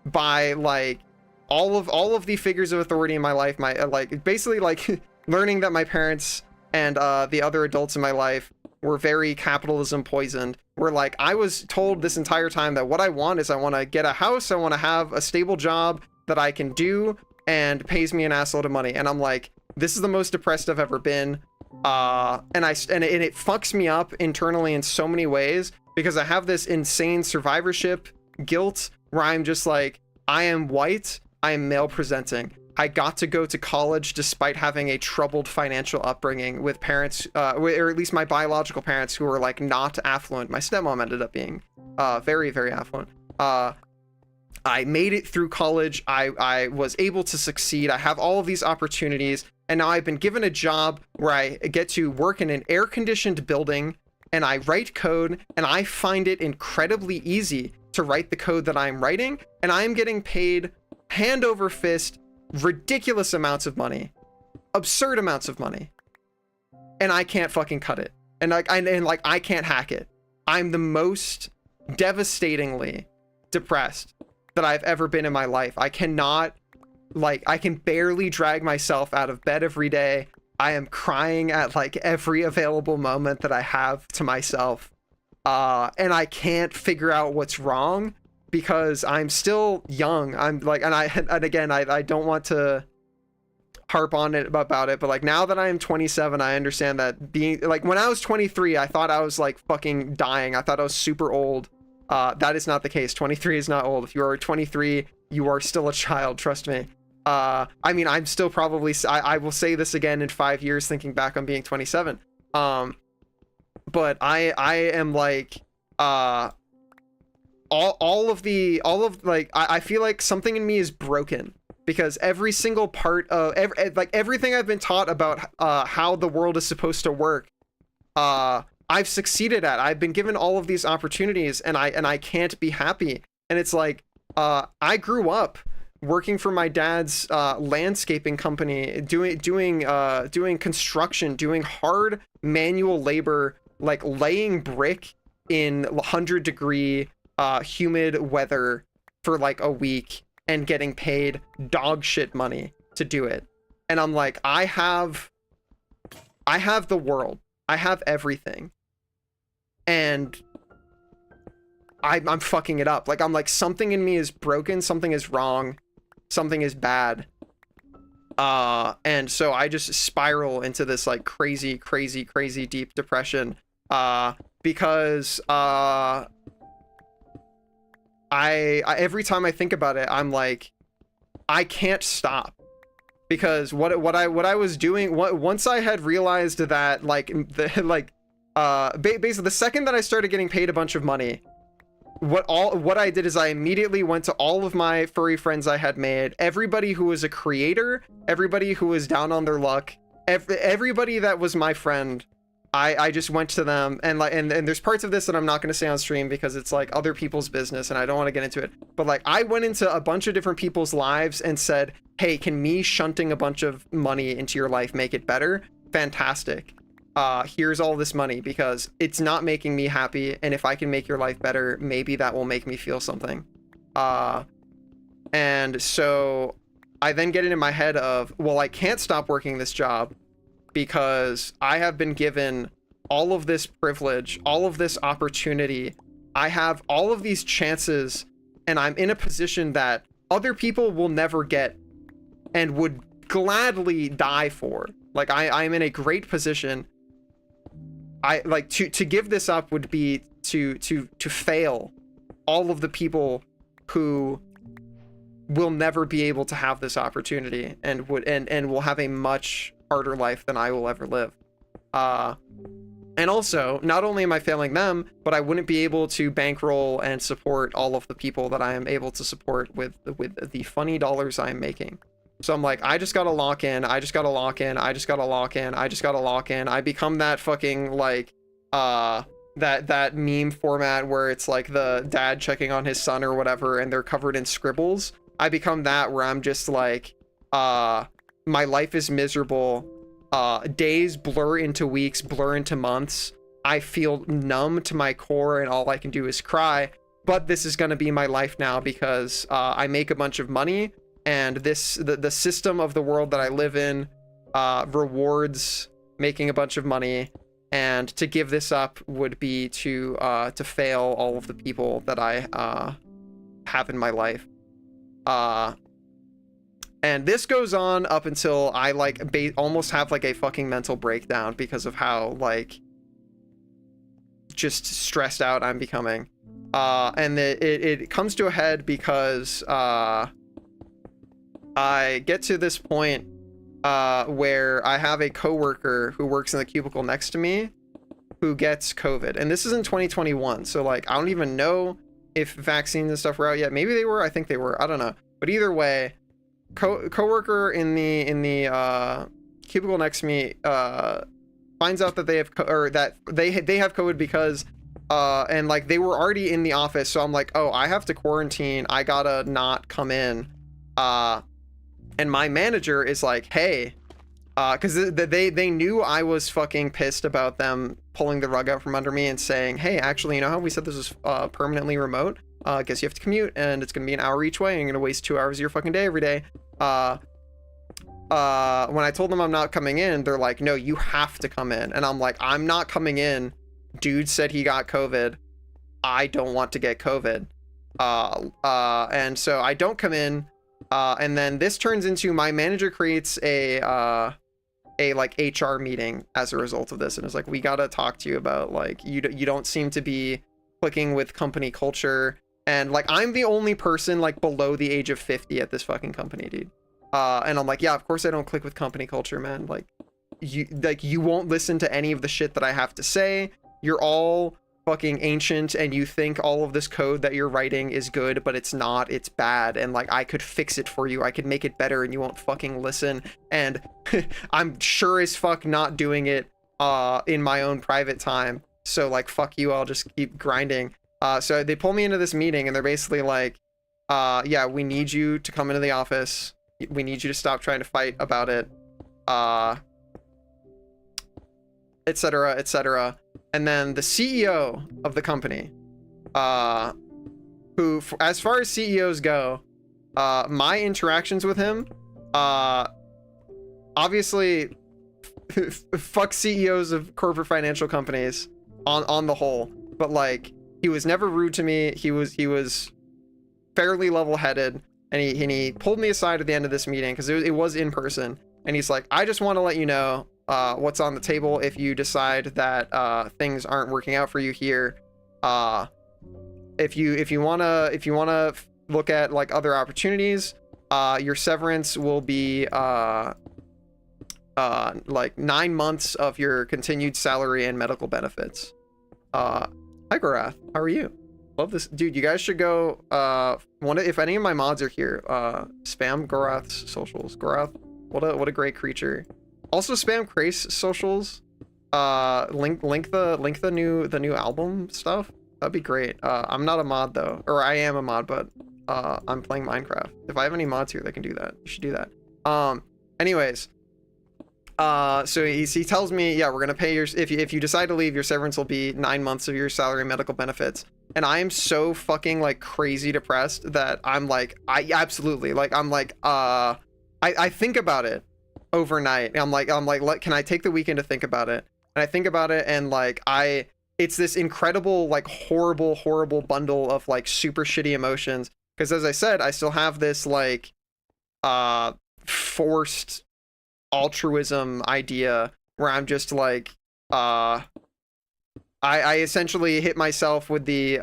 by like all of the figures of authority in my life, my like basically like learning that my parents and the other adults in my life were very capitalism poisoned. Where like I was told this entire time that what I want is I want to get a house, I want to have a stable job that I can do and pays me an assload of money, and I'm like, this is the most depressed I've ever been, and it fucks me up internally in so many ways because I have this insane survivorship guilt where I'm just like, I am white, I am male presenting, I got to go to college despite having a troubled financial upbringing with parents, or at least my biological parents, who were like not affluent. My stepmom ended up being very, very affluent. I made it through college. I was able to succeed. I have all of these opportunities, and now I've been given a job where I get to work in an air-conditioned building, and I write code, and I find it incredibly easy to write the code that I'm writing, and I'm getting paid hand over fist ridiculous amounts of money, absurd amounts of money, and I can't fucking cut it, and I can't hack it. I'm the most devastatingly depressed that I've ever been in my life. I cannot, like, I can barely drag myself out of bed every day. I am crying at like every available moment that I have to myself, and I can't figure out what's wrong because I'm still young. I'm like, and again, I don't want to harp on it about it, but like now that I am 27, I understand that being like, when I was 23, I thought I was like fucking dying. I thought I was super old. That is not the case. 23 is not old. If you are 23, you are still a child, trust me. I mean, I'm still probably, I will say this again in 5 years thinking back on being 27. But I am like, all of like, I feel like something in me is broken, because every single part of everything I've been taught about how the world is supposed to work, I've succeeded at. I've been given all of these opportunities, and I can't be happy. And it's like, I grew up working for my dad's landscaping company, doing construction, doing hard manual labor, like laying brick in 100-degree humid weather for like a week and getting paid dog shit money to do it. And I'm like, I have the world. I have everything. And I'm fucking it up. Like, I'm like, something in me is broken, something is wrong, something is bad. And so I just spiral into this like crazy deep depression. Because I every time I think about it, I'm like, I can't stop. Because what I was doing, once I had realized that like basically the second that I started getting paid a bunch of money, what I did is I immediately went to all of my furry friends I had made, everybody who was a creator, everybody who was down on their luck, everybody that was my friend. I just went to them, and like, and there's parts of this that I'm not going to say on stream because it's like other people's business and I don't want to get into it. But like, I went into a bunch of different people's lives and said, hey, can me shunting a bunch of money into your life make it better? Fantastic. Here's all this money because it's not making me happy. And if I can make your life better, maybe that will make me feel something. And so I then get it in my head of, well, I can't stop working this job, because I have been given all of this privilege, all of this opportunity. I have all of these chances, and I'm in a position that other people will never get and would gladly die for. Like, I'm in a great position. I like to give this up would be to fail all of the people who will never be able to have this opportunity and will have a much harder life than I will ever live. And also, not only am I failing them, but I wouldn't be able to bankroll and support all of the people that I am able to support with the funny dollars I am making. So I'm like, I just gotta lock in, I just gotta lock in, I just gotta lock in, I just gotta lock in. I become that fucking like that meme format where it's like the dad checking on his son or whatever and they're covered in scribbles. I become that, where I'm just like, my life is miserable. Days blur into weeks, blur into months. I feel numb to my core and all I can do is cry. But this is going to be my life now because I make a bunch of money, and the system of the world that I live in rewards making a bunch of money. And to give this up would be to fail all of the people that I have in my life. And this goes on up until I like almost have like a fucking mental breakdown because of how like just stressed out I'm becoming. And it comes to a head because I get to this point where I have a coworker who works in the cubicle next to me who gets COVID. And this is in 2021. So like, I don't even know if vaccines and stuff were out yet. Maybe they were. I think they were. I don't know. But either way, coworker in the cubicle next to me finds out that they have that they have COVID because and like they were already in the office. So I'm like, oh, I have to quarantine. I gotta not come in. And my manager is like, hey, because they knew I was fucking pissed about them pulling the rug out from under me and saying, hey, actually, you know how we said this was permanently remote? Guess you have to commute, and it's gonna be an hour each way, and you're gonna waste 2 hours of your fucking day every day. When I told them I'm not coming in, they're like, no, you have to come in. And I'm like, I'm not coming in. Dude said he got COVID. I don't want to get COVID. And so I don't come in. And then this turns into my manager creates a like HR meeting as a result of this, and it's like, we gotta talk to you about like you don't seem to be clicking with company culture, and like I'm the only person like below the age of 50 at this fucking company, dude. And I'm like, yeah, of course I don't click with company culture, man. Like you won't listen to any of the shit that I have to say. You're all fucking ancient and you think all of this code that you're writing is good, but it's not. It's bad, and like I could fix it for you. I could make it better, and you won't fucking listen. And I'm sure as fuck not doing it in my own private time. So like, fuck you, I'll just keep grinding. So they pull me into this meeting, and they're basically like, yeah, we need you to come into the office. We need you to stop trying to fight about it, etc., etc. And then the CEO of the company, who, as far as CEOs go, my interactions with him, obviously, fuck CEOs of corporate financial companies on the whole, but like, he was never rude to me. He was fairly level-headed. And he pulled me aside at the end of this meeting, because it was in person, and he's like, I just want to let you know what's on the table if you decide that things aren't working out for you here. If you wanna look at like other opportunities, your severance will be like 9 months of your continued salary and medical benefits. Hi Gorath, how are you? Love this, dude. You guys should go if any of my mods are here, spam Gorath's socials. Gorath, what a great creature. Also spam Crace socials. Link the new album stuff. That'd be great. I'm not a mod though, or I am a mod, but I'm playing Minecraft. If I have any mods here that can do that, you should do that. Anyways, so he tells me, yeah, we're gonna pay your, if you decide to leave, your severance will be 9 months of your salary and medical benefits. And I am so fucking like crazy depressed that I'm like, I absolutely, like, I'm like, I think about it overnight. I'm like, can I take the weekend to think about it? And I think about it, and like, it's this incredible, like, horrible bundle of like super shitty emotions. Because as I said, I still have this like, forced altruism idea where I'm just like, I essentially hit myself with the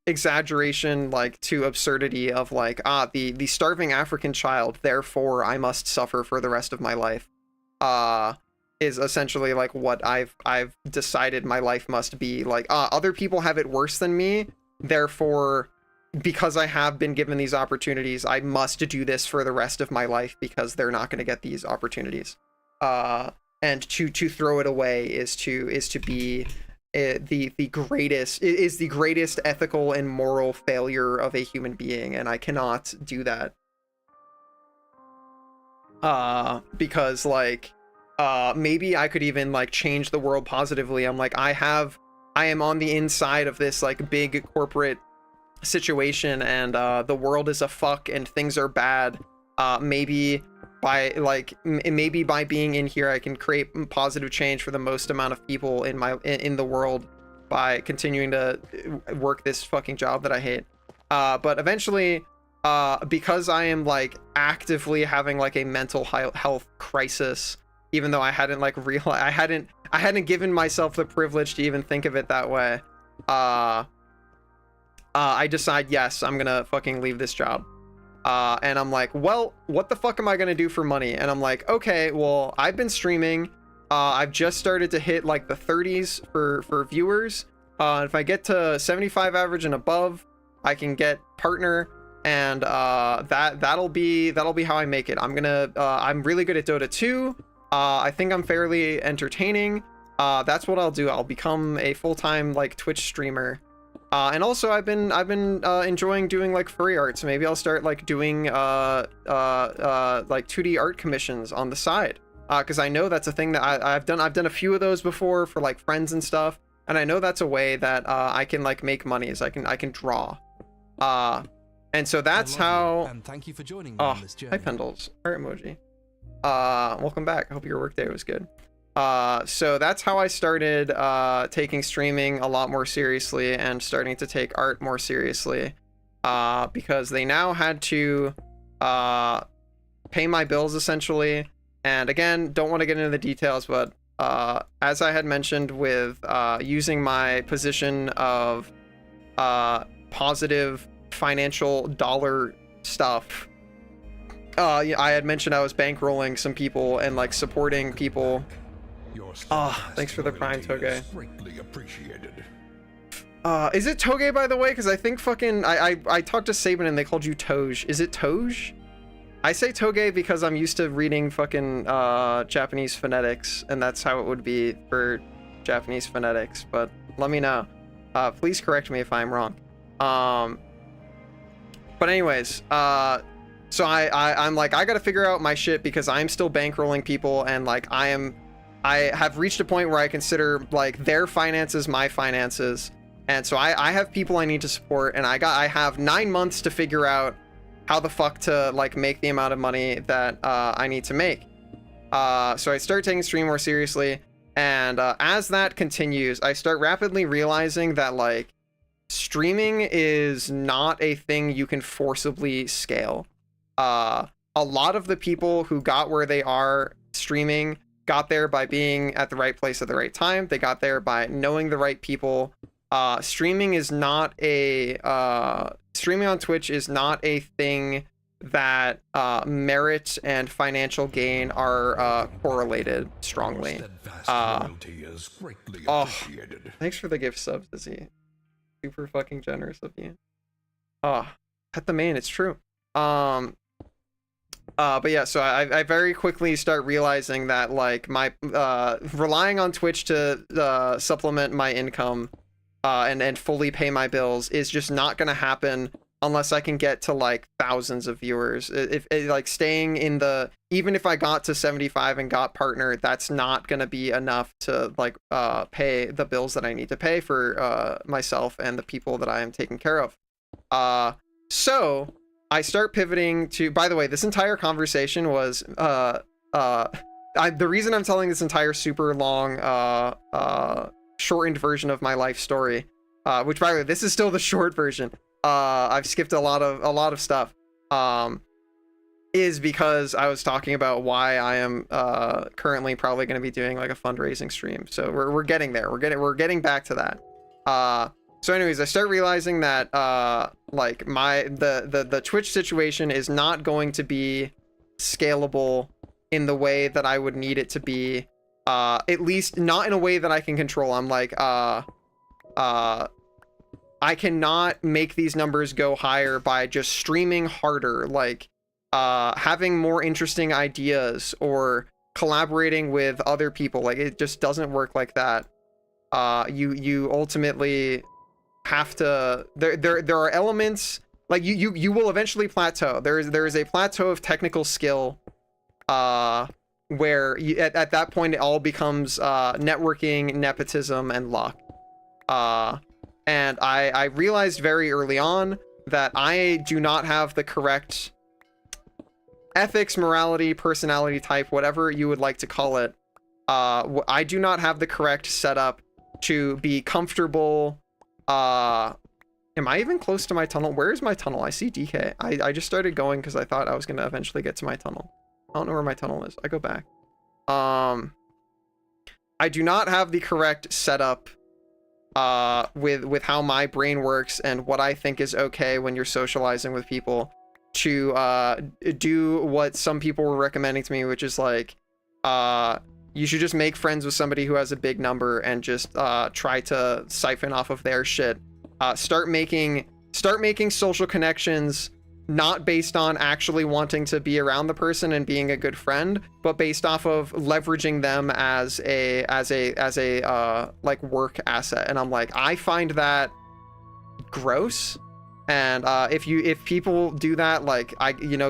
exaggeration, like, to absurdity of like, the starving African child, therefore I must suffer for the rest of my life, is essentially like what I've decided my life must be. Like, other people have it worse than me, therefore, because I have been given these opportunities, I must do this for the rest of my life, because they're not going to get these opportunities. And to throw it away is to be the greatest ethical and moral failure of a human being, and I cannot do that. Because like, maybe I could even like change the world positively. I'm like, I am on the inside of this like big corporate situation, and the world is a fuck and things are bad. Maybe by being in here, I can create positive change for the most amount of people in the world by continuing to work this fucking job that I hate. But eventually, because I am like actively having like a mental health crisis, even though I hadn't like I hadn't given myself the privilege to even think of it that way. I decide, yes, I'm gonna fucking leave this job. And I'm like, well, what the fuck am I gonna do for money? And I'm like, okay, well, I've been streaming. I've just started to hit like the 30s for viewers. If I get to 75 average and above, I can get partner, and that'll be how I make it. I'm really good at Dota 2. I think I'm fairly entertaining. That's what I'll do. I'll become a full-time like Twitch streamer. And also I've been enjoying doing like furry art, so maybe I'll start like doing like 2D art commissions on the side, because I know that's a thing that I've done a few of those before for like friends and stuff, and I know that's a way that I can like make money, is I can draw, and so that's how. And thank you for joining me on this journey. Hi Pendles, heart emoji. Welcome back. I hope your work day was good. So that's how I started taking streaming a lot more seriously and starting to take art more seriously, because they now had to pay my bills essentially. And again, don't want to get into the details, but as I had mentioned with using my position of positive financial dollar stuff, I had mentioned I was bankrolling some people and like supporting people. Thanks for the prime, Toge. Greatly appreciated. Is it Toge, by the way? Because I think fucking I talked to Sabin and they called you Toj. Is it Toj? I say Toge because I'm used to reading fucking Japanese phonetics, and that's how it would be for Japanese phonetics. But let me know. Please correct me if I'm wrong. But anyways, so I'm like, I gotta figure out my shit because I'm still bankrolling people, and like I have reached a point where I consider like their finances my finances, and so I have people I need to support, and I have 9 months to figure out how the fuck to like make the amount of money that I need to make. So I start taking stream more seriously, and as that continues, I start rapidly realizing that like streaming is not a thing you can forcibly scale. A lot of the people who got where they are streaming got there by being at the right place at the right time. They got there by knowing the right people. Streaming is not a streaming on Twitch is not a thing that merit and financial gain are correlated strongly. Is greatly appreciated. Thanks for the gift subs, Izzy. Super fucking generous of you. Pet the main, it's true. But yeah, so I very quickly start realizing that like my relying on Twitch to supplement my income and fully pay my bills is just not gonna happen unless I can get to like thousands of viewers. If like staying in the, even if I got to 75 and got partner, that's not gonna be enough to like pay the bills that I need to pay for myself and the people that I am taking care of. So I start pivoting to, by the way, this entire conversation was the reason I'm telling this entire super long shortened version of my life story, which by the way, this is still the short version. I've skipped a lot of stuff, is because I was talking about why I am currently probably going to be doing like a fundraising stream. So we're getting there. We're getting back to that. So anyways, I start realizing that like the Twitch situation is not going to be scalable in the way that I would need it to be. At least not in a way that I can control. I'm like, I cannot make these numbers go higher by just streaming harder, like having more interesting ideas or collaborating with other people. Like it just doesn't work like that. You ultimately have to, there are elements like you will eventually plateau. There is a plateau of technical skill where at that point it all becomes networking, nepotism, and luck. And I realized very early on that I do not have the correct ethics, morality, personality type, whatever you would like to call it. I do not have the correct setup to be comfortable. Am I even close to my tunnel? Where is my tunnel? I see DK. I just started going because I thought I was going to eventually get to my tunnel. I don't know where my tunnel is. I go back. I do not have the correct setup with how my brain works and what I think is okay when you're socializing with people to do what some people were recommending to me, which is like you should just make friends with somebody who has a big number and just try to siphon off of their shit. Start making social connections, not based on actually wanting to be around the person and being a good friend, but based off of leveraging them as a like work asset. And I'm like, I find that gross. And if people do that, like,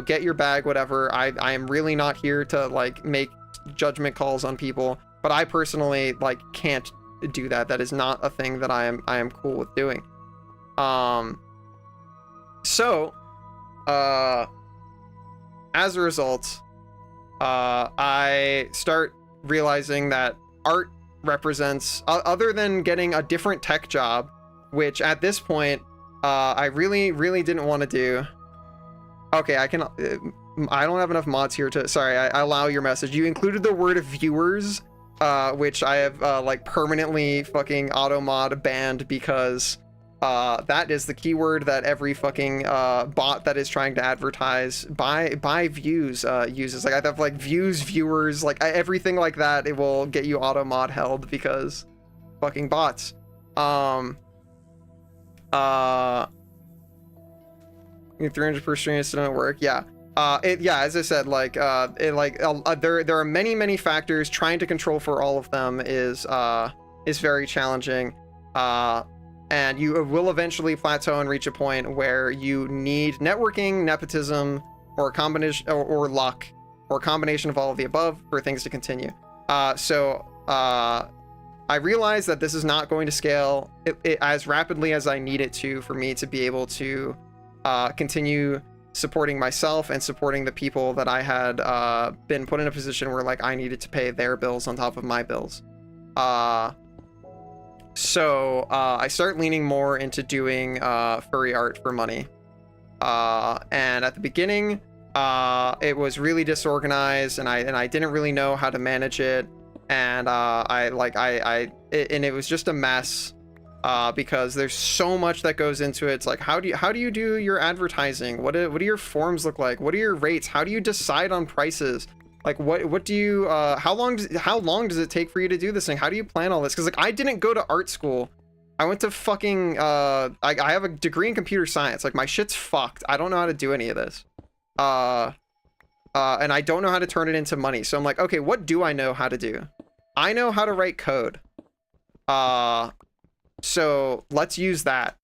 get your bag, whatever. I am really not here to like make judgment calls on people, but I personally like can't do that. That is not a thing that I am cool with doing. So as a result, I start realizing that art represents, other than getting a different tech job, which at this point, I really didn't want to do. Okay, I don't have enough mods here to, sorry, I allow your message. You included the word viewers, which I have like permanently fucking auto mod banned because that is the keyword that every fucking bot that is trying to advertise buy views uses. Like I have like views, viewers, like everything like that. It will get you auto mod held because fucking bots. 300 per stream still don't work. Yeah. As I said, like there are many factors. Trying to control for all of them is very challenging. And you will eventually plateau and reach a point where you need networking, nepotism, or a combination, or luck, or a combination of all of the above for things to continue. I realize that this is not going to scale as rapidly as I need it to for me to be able to continue supporting myself and supporting the people that I had been put in a position where like I needed to pay their bills on top of my bills. So I start leaning more into doing furry art for money. And at the beginning, it was really disorganized, and I didn't really know how to manage it, and it was just a mess. Because there's so much that goes into it. It's like, how do you do your advertising? What do your forms look like? What are your rates? How do you decide on prices? Like what do you how long does it take for you to do this thing? How do you plan all this? Because like I didn't go to art school. I went to fucking I have a degree in computer science. Like my shit's fucked. I don't know how to do any of this. And I don't know how to turn it into money. So I'm like, okay, what do I know how to do? I know how to write code. So let's use that.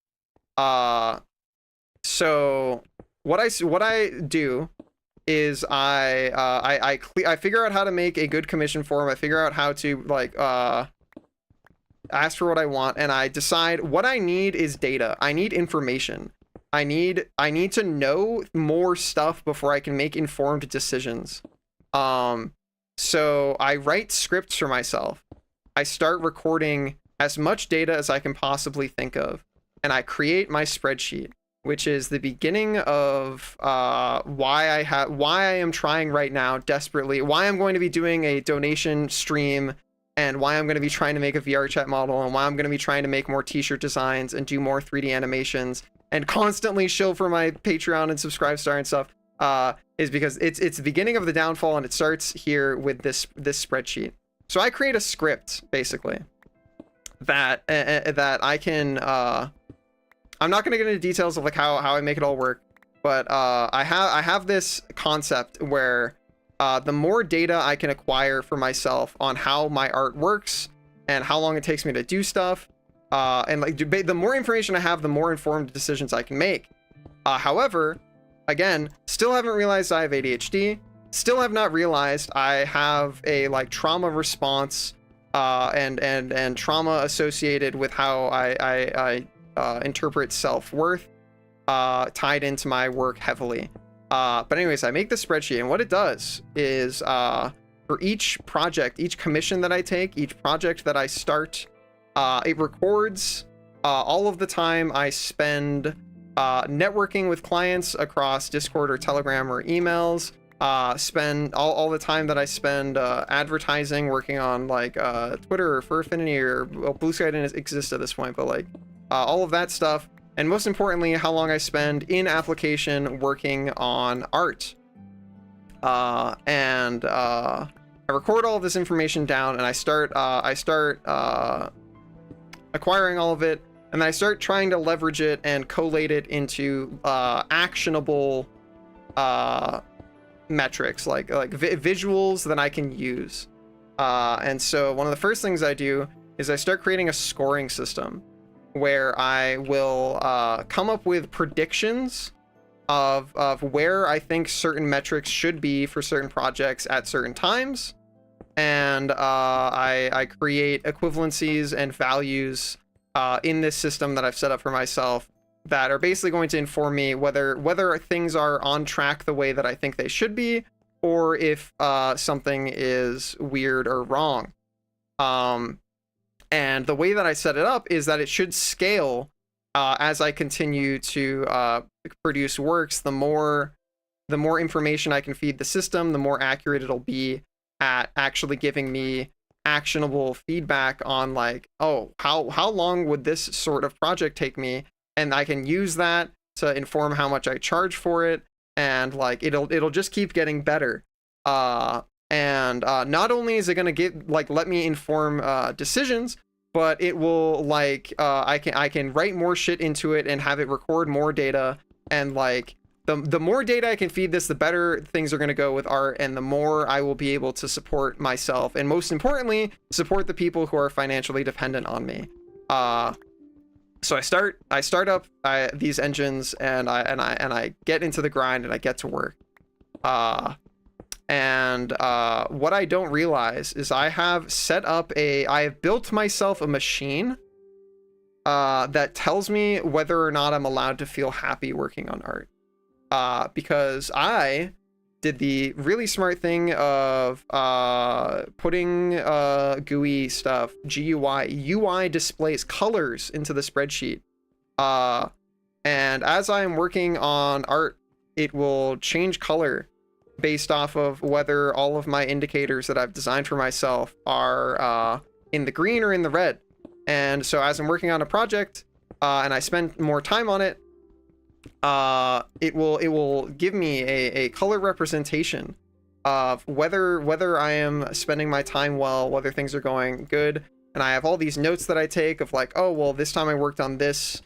So what I do is I figure out how to make a good commission form. I figure out how to like ask for what I want, and I decide what I need is data. I need information. I need to know more stuff before I can make informed decisions. So I write scripts for myself. I start recording as much data as I can possibly think of, and I create my spreadsheet, which is the beginning of why I am trying right now desperately, why I'm going to be doing a donation stream, and why I'm going to be trying to make a VR chat model, and why I'm going to be trying to make more t-shirt designs and do more 3D animations and constantly shill for my Patreon and Subscribestar and stuff, is because it's the beginning of the downfall, and it starts here with this spreadsheet. So I create a script basically that I can I'm not going to get into details of like how I make it all work, but I have this concept where the more data I can acquire for myself on how my art works and how long it takes me to do stuff, and like the more information I have, the more informed decisions I can make. However, again, still haven't realized I have ADHD. Still have not realized I have a like trauma response and trauma associated with how I interpret self-worth tied into my work heavily. But anyways, I make the spreadsheet, and what it does is for each project, each commission that I take, each project that I start, it records all of the time I spend networking with clients across Discord or Telegram or emails, spend all the time that I spend advertising, working on like Twitter or Furfinity or Blue Sky didn't exist at this point, but like all of that stuff, and most importantly, how long I spend in application working on art. And I record all of this information down, and I start acquiring all of it, and then I start trying to leverage it and collate it into actionable metrics, like visuals that I can use. And so one of the first things I do is I start creating a scoring system where I will come up with predictions of where I think certain metrics should be for certain projects at certain times, and I create equivalencies and values in this system that I've set up for myself that are basically going to inform me whether things are on track the way that I think they should be, or if something is weird or wrong. And the way that I set it up is that it should scale as I continue to produce works. The more information I can feed the system, the more accurate it'll be at actually giving me actionable feedback on like, oh, how long would this sort of project take me, and I can use that to inform how much I charge for it, and like it'll just keep getting better. And not only is it gonna let me inform decisions, but it will like I can write more shit into it and have it record more data, and like the more data I can feed this, the better things are going to go with art, and the more I will be able to support myself, and most importantly, support the people who are financially dependent on me. So I start up these engines, and I get into the grind, and I get to work. And what I don't realize is I have built myself a machine that tells me whether or not I'm allowed to feel happy working on art. Because I did the really smart thing of putting GUI stuff, UI displays, colors into the spreadsheet. And as I'm working on art, it will change color based off of whether all of my indicators that I've designed for myself are in the green or in the red. And so as I'm working on a project and I spend more time on it, it will give me a color representation of whether I am spending my time well, whether things are going good. And I have all these notes that I take of like, oh, well, this time I worked on this,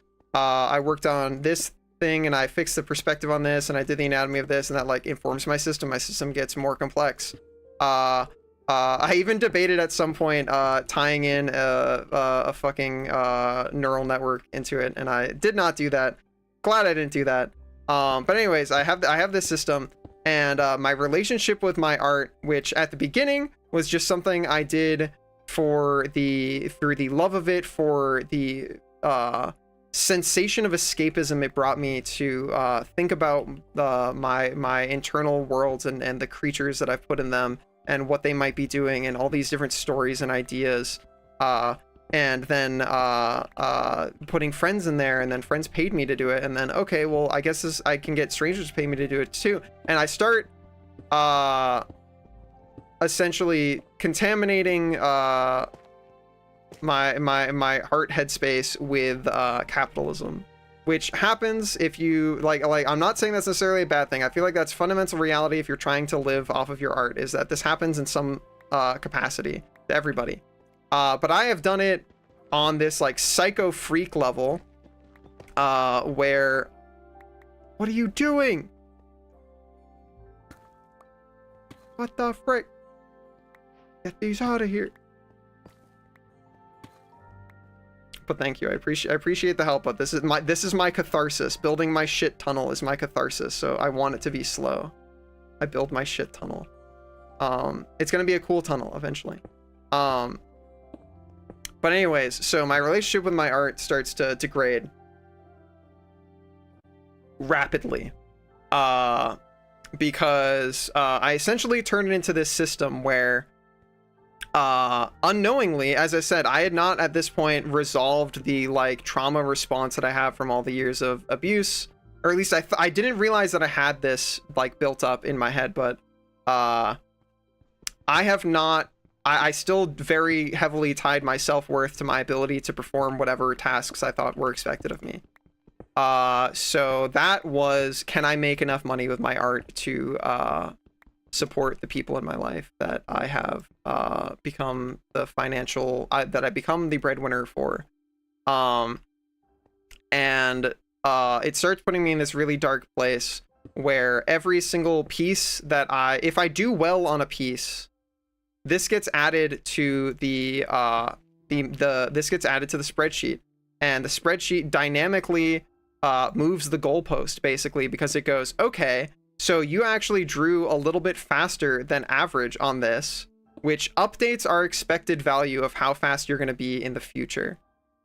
thing, and I fixed the perspective on this, and I did the anatomy of this, and that like informs my system. My system gets more complex. I even debated at some point tying in a fucking neural network into it, and I did not do that. Glad I didn't do that. But anyways, I have this system, and my relationship with my art, which at the beginning was just something I did through the love of it, for the sensation of escapism it brought me to think about my internal worlds and the creatures that I've put in them and what they might be doing, and all these different stories and ideas. And then putting friends in there, and then friends paid me to do it, and then okay, well, I guess I can get strangers to pay me to do it too. And I start essentially contaminating my heart headspace with capitalism, which happens if you like I'm not saying that's necessarily a bad thing. I feel like that's fundamental reality if you're trying to live off of your art, is that this happens in some capacity to everybody. But I have done it on this like psycho freak level, where, what are you doing? What the frick? Get these out of here. But thank you. I appreciate the help, but this is my catharsis. Building my shit tunnel is my catharsis, so I want it to be slow. I build my shit tunnel. It's gonna be a cool tunnel eventually. But anyways, so my relationship with my art starts to degrade rapidly, because I essentially turned it into this system where unknowingly, as I said, I had not at this point resolved the like trauma response that I have from all the years of abuse, or at least I didn't realize that I had this like built up in my head. But I have not. I still very heavily tied my self-worth to my ability to perform whatever tasks I thought were expected of me. So that was, can I make enough money with my art to support the people in my life that I have become the that I become the breadwinner for. And it starts putting me in this really dark place where every single piece that if I do well on a piece, this gets added to this gets added to the spreadsheet, and the spreadsheet dynamically moves the goalpost basically, because it goes, okay, so you actually drew a little bit faster than average on this, which updates our expected value of how fast you're going to be in the future.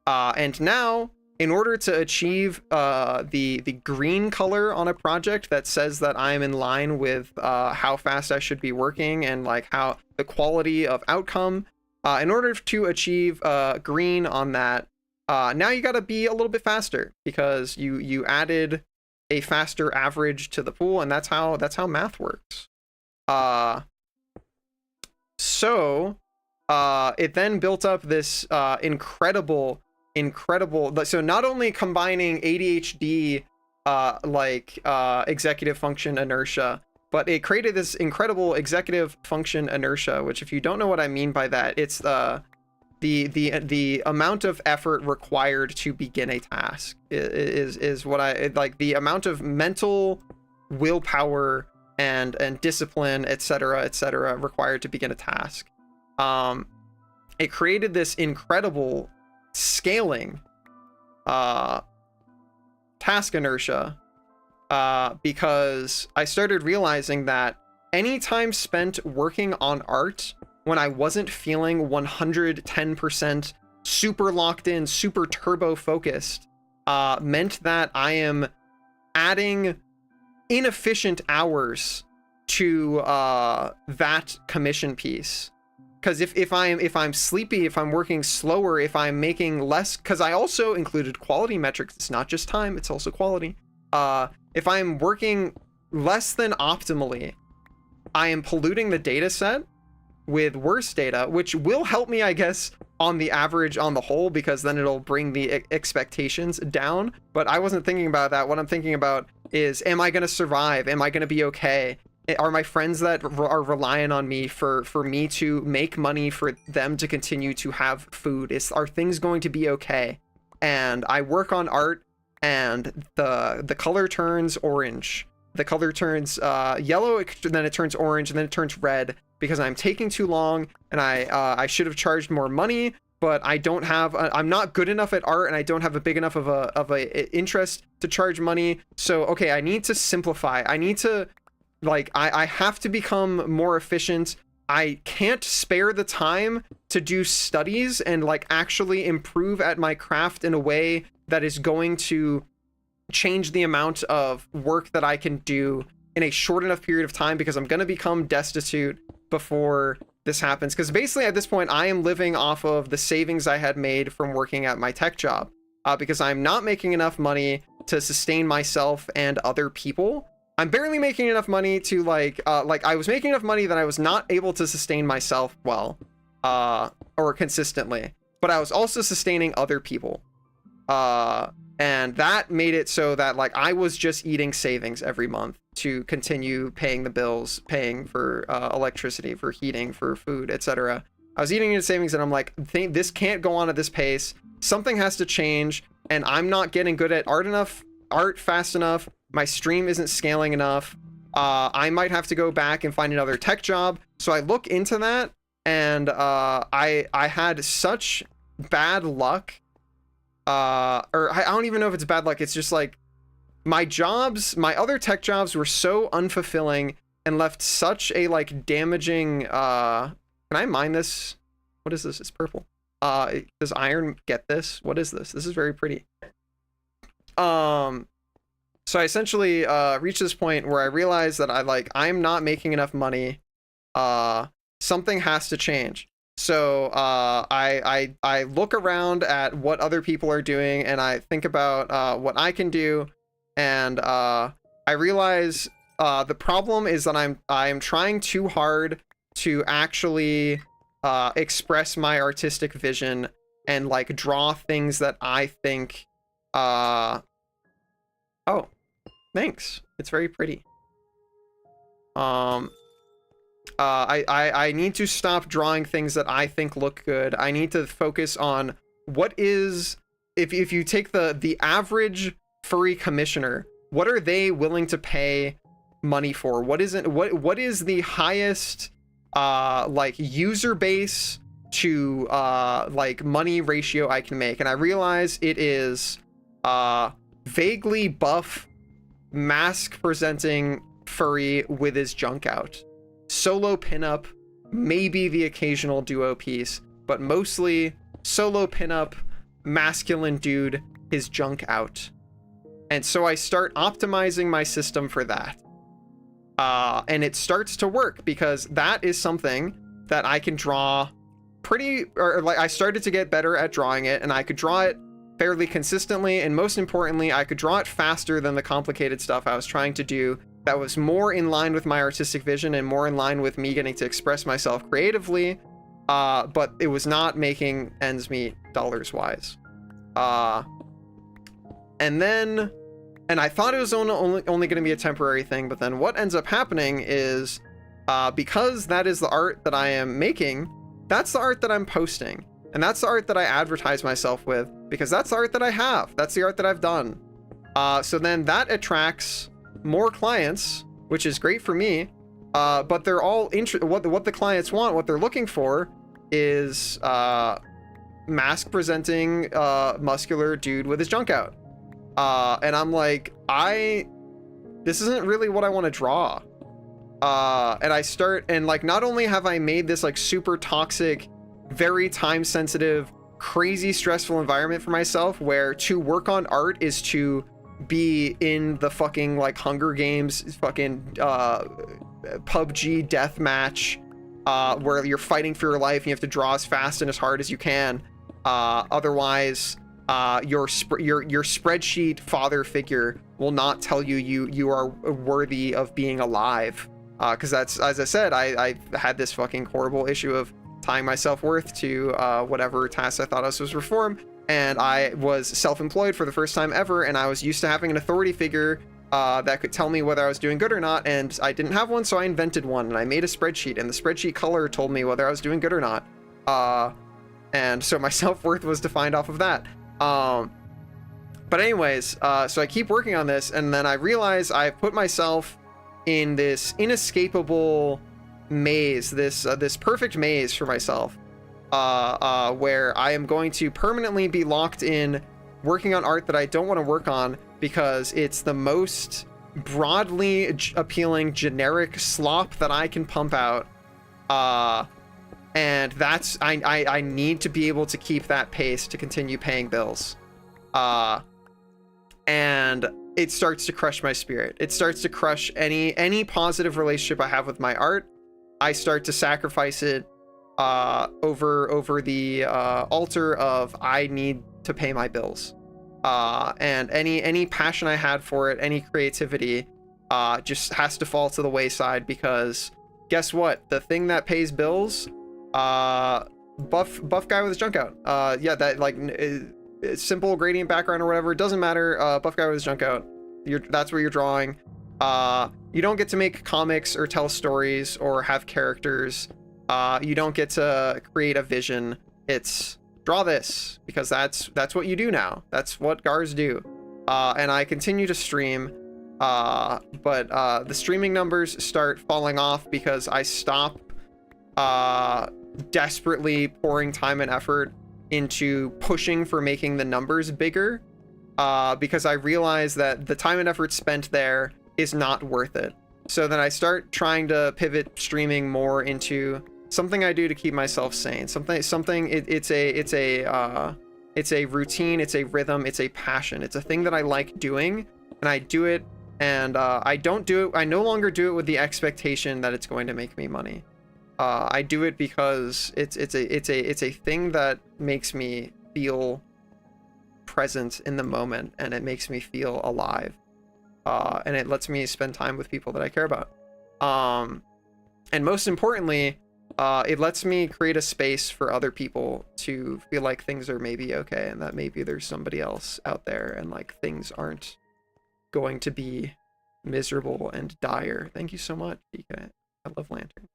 And now in order to achieve the green color on a project that says that I'm in line with how fast I should be working and like how the quality of outcome, in order to achieve green on that, now you got to be a little bit faster because you added a faster average to the pool, and that's how math works. So it then built up this incredible, so not only combining ADHD executive function inertia, but it created this incredible executive function inertia, which, if you don't know what I mean by that, it's the amount of effort required to begin a task is what I like, the amount of mental willpower and discipline, etc., required to begin a task. It created this incredible scaling task inertia, because I started realizing that any time spent working on art when I wasn't feeling 110% super locked in, super turbo focused, meant that I am adding inefficient hours to that commission piece. Because if I'm sleepy, if I'm working slower, if I'm making less, because I also included quality metrics, it's not just time, it's also quality. If I'm working less than optimally, I am polluting the data set with worse data, which will help me, I guess, on the average on the whole, because then it'll bring the expectations down. But I wasn't thinking about that. What I'm thinking about is, am I going to survive? Am I going to be okay? Are my friends that are relying on me for me to make money for them to continue to have food, are things going to be okay? And I work on art, and the color turns orange. The color turns yellow, then it turns orange, and then it turns red, because I'm taking too long, and I should have charged more money, but I don't have, I'm not good enough at art, and I don't have a big enough of a interest to charge money. So, okay, I need to simplify. I need to, like, I have to become more efficient. I can't spare the time to do studies and, like, actually improve at my craft in a way that is going to change the amount of work that I can do in a short enough period of time, because I'm going to become destitute before this happens. Because basically at this point, I am living off of the savings I had made from working at my tech job, because I'm not making enough money to sustain myself and other people. I'm barely making enough money to like I was making enough money that I was not able to sustain myself well, or consistently, but I was also sustaining other people. And that made it so that, like, I was just eating savings every month to continue paying the bills, paying for electricity, for heating, for food, etc. I was eating into savings, and I'm like, this can't go on at this pace. Something has to change, and I'm not getting good at art fast enough. My stream isn't scaling enough. I might have to go back and find another tech job. So I look into that, and I had such bad luck. Or I don't even know if it's bad luck. It's just like my other tech jobs were so unfulfilling and left such a, like, damaging, can I mine this? What is this? It's purple. Does iron get this? What is this? This is very pretty. So I essentially reached this point where I realized that I'm not making enough money. Something has to change. So I look around at what other people are doing, and I think about what I can do, and I realize the problem is that I am trying too hard to actually express my artistic vision and, like, draw things that I think. Oh, thanks. It's very pretty. I need to stop drawing things that I think look good. I need to focus on what is, if you take the average furry commissioner, what are they willing to pay money for? What is the highest like user base to like money ratio I can make? And I realize it is vaguely buff, mask presenting furry with his junk out. Solo pinup, maybe the occasional duo piece, but mostly solo pinup, masculine dude his junk out. And so I start optimizing my system for that. And it starts to work because that is something that I can draw I started to get better at drawing it, and I could draw it fairly consistently, and most importantly, I could draw it faster than the complicated stuff I was trying to do that was more in line with my artistic vision and more in line with me getting to express myself creatively, but it was not making ends meet dollars wise. And I thought it was only going to be a temporary thing, but then what ends up happening is, because that is the art that I am making, that's the art that I'm posting. And that's the art that I advertise myself with, because that's the art that I have. That's the art that I've done. So then that attracts more clients, which is great for me. But they're all what the clients want, what they're looking for is mask presenting muscular dude with his junk out. And I'm like, this isn't really what I want to draw. And I start, and like, not only have I made this like super toxic, very time sensitive, crazy stressful environment for myself, where to work on art is to be in the fucking like Hunger Games fucking PUBG deathmatch, where you're fighting for your life and you have to draw as fast and as hard as you can. Otherwise, your spreadsheet father figure will not tell you are worthy of being alive. Because that's, as I said, I had this fucking horrible issue of tying my self-worth to whatever task I thought I was supposed to perform, and I was self-employed for the first time ever, and I was used to having an authority figure that could tell me whether I was doing good or not, and I didn't have one, so I invented one, and I made a spreadsheet, and the spreadsheet color told me whether I was doing good or not. And so my self-worth was defined off of that. But anyways, so I keep working on this, and then I realize I've put myself in this inescapable maze, this perfect maze for myself, where I am going to permanently be locked in working on art that I don't want to work on because it's the most broadly appealing generic slop that I can pump out. And that's, I need to be able to keep that pace to continue paying bills. And it starts to crush my spirit. It starts to crush any positive relationship I have with my art. I start to sacrifice it over the altar of I need to pay my bills. And any passion I had for it, any creativity, just has to fall to the wayside, because guess what? The thing that pays bills, buff guy with his junk out. Yeah, that like simple gradient background or whatever, it doesn't matter. Buff guy with his junk out. That's where you're drawing. You don't get to make comics or tell stories or have characters. You don't get to create a vision. It's draw this, because that's what you do now. That's what Gars do. And I continue to stream, but the streaming numbers start falling off because I stop desperately pouring time and effort into pushing for making the numbers bigger, because I realize that the time and effort spent there is not worth it. So then I start trying to pivot streaming more into something I do to keep myself sane. It's a routine, it's a rhythm, it's a passion. It's a thing that I like doing, and I do it, and I no longer do it with the expectation that it's going to make me money. I do it because it's a thing that makes me feel present in the moment, and it makes me feel alive, and it lets me spend time with people that I care about, and most importantly, it lets me create a space for other people to feel like things are maybe okay, and that maybe there's somebody else out there, and like things aren't going to be miserable and dire. Thank you so much, DK. I love Lantern.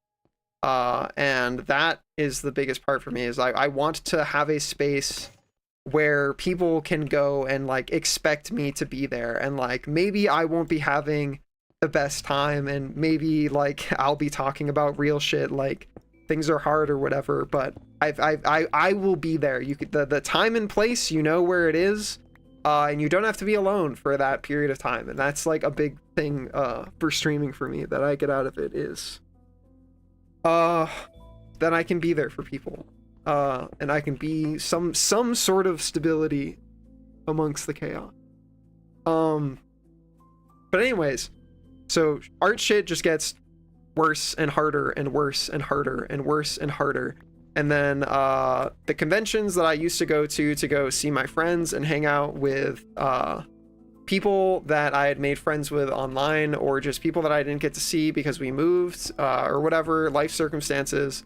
And that is the biggest part for me, is I want to have a space where people can go and like expect me to be there, and like maybe I won't be having the best time, and maybe like I'll be talking about real shit, like things are hard or whatever, but I will be there. You could, the time and place, you know where it is, and you don't have to be alone for that period of time, and that's like a big thing for streaming for me that I get out of it, is then I can be there for people, and I can be some sort of stability amongst the chaos. But anyways, so art shit just gets worse and harder and worse and harder and worse and harder. And then the conventions that I used to go go see my friends and hang out with people that I had made friends with online, or just people that I didn't get to see because we moved or whatever life circumstances,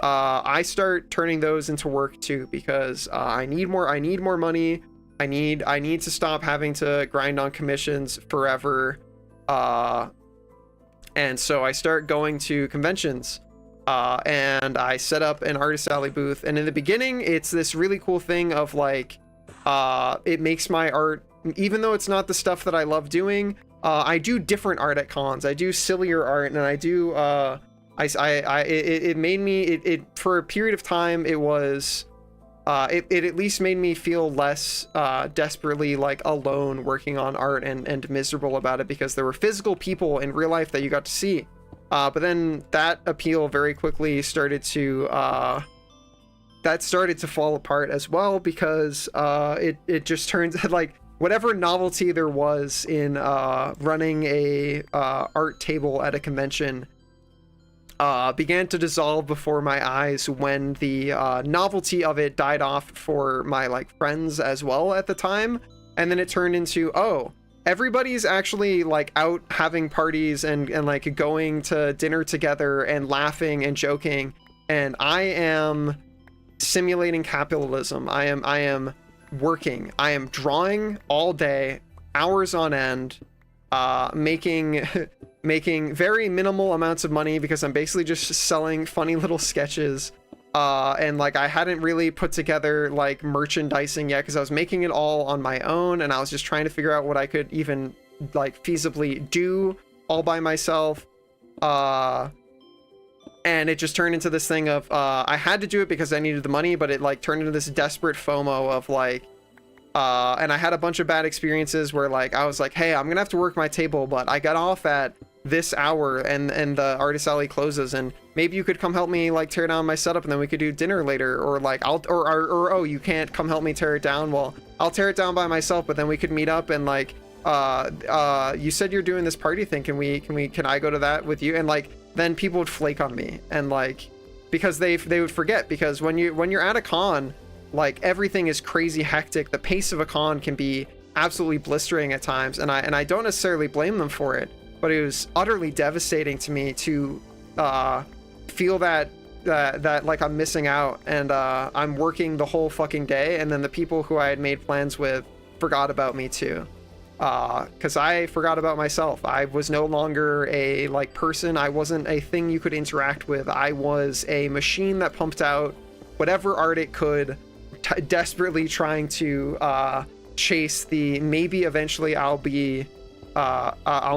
I start turning those into work too, because I need more money. I need to stop having to grind on commissions forever. And so I start going to conventions, and I set up an Artist Alley booth. And in the beginning, it's this really cool thing of like, it makes my art, even though it's not the stuff that I love doing, I do different art at cons. I do sillier art, and I do, it made me, it for a period of time, it was, it at least made me feel less desperately like alone working on art and miserable about it, because there were physical people in real life that you got to see. But then that appeal very quickly started to fall apart as well, because it just turns like whatever novelty there was in running a art table at a convention began to dissolve before my eyes when the novelty of it died off for my like friends as well at the time. And then it turned into, oh, everybody's actually like out having parties and like going to dinner together and laughing and joking, and I am simulating capitalism. I am working. I am drawing all day, hours on end, making very minimal amounts of money, because I'm basically just selling funny little sketches, and like I hadn't really put together like merchandising yet, because I was making it all on my own, and I was just trying to figure out what I could even like feasibly do all by myself. And it just turned into this thing of I had to do it because I needed the money, but it like turned into this desperate FOMO of like, and I had a bunch of bad experiences where like I was like, hey, I'm gonna have to work my table, but I got off at this hour and the Artist Alley closes, and maybe you could come help me like tear down my setup, and then we could do dinner later, or like or oh, you can't come help me tear it down, well, I'll tear it down by myself, but then we could meet up and like you said you're doing this party thing, can I go to that with you? And like then people would flake on me, and like because they would forget, because when you're at a con, like everything is crazy hectic. The pace of a con can be absolutely blistering at times, and I don't necessarily blame them for it, but it was utterly devastating to me to feel that like I'm missing out, and I'm working the whole fucking day, and then the people who I had made plans with forgot about me too, because I forgot about myself. I was no longer a like person. I wasn't a thing you could interact with. I was a machine that pumped out whatever art it could, desperately trying to chase the maybe eventually I'll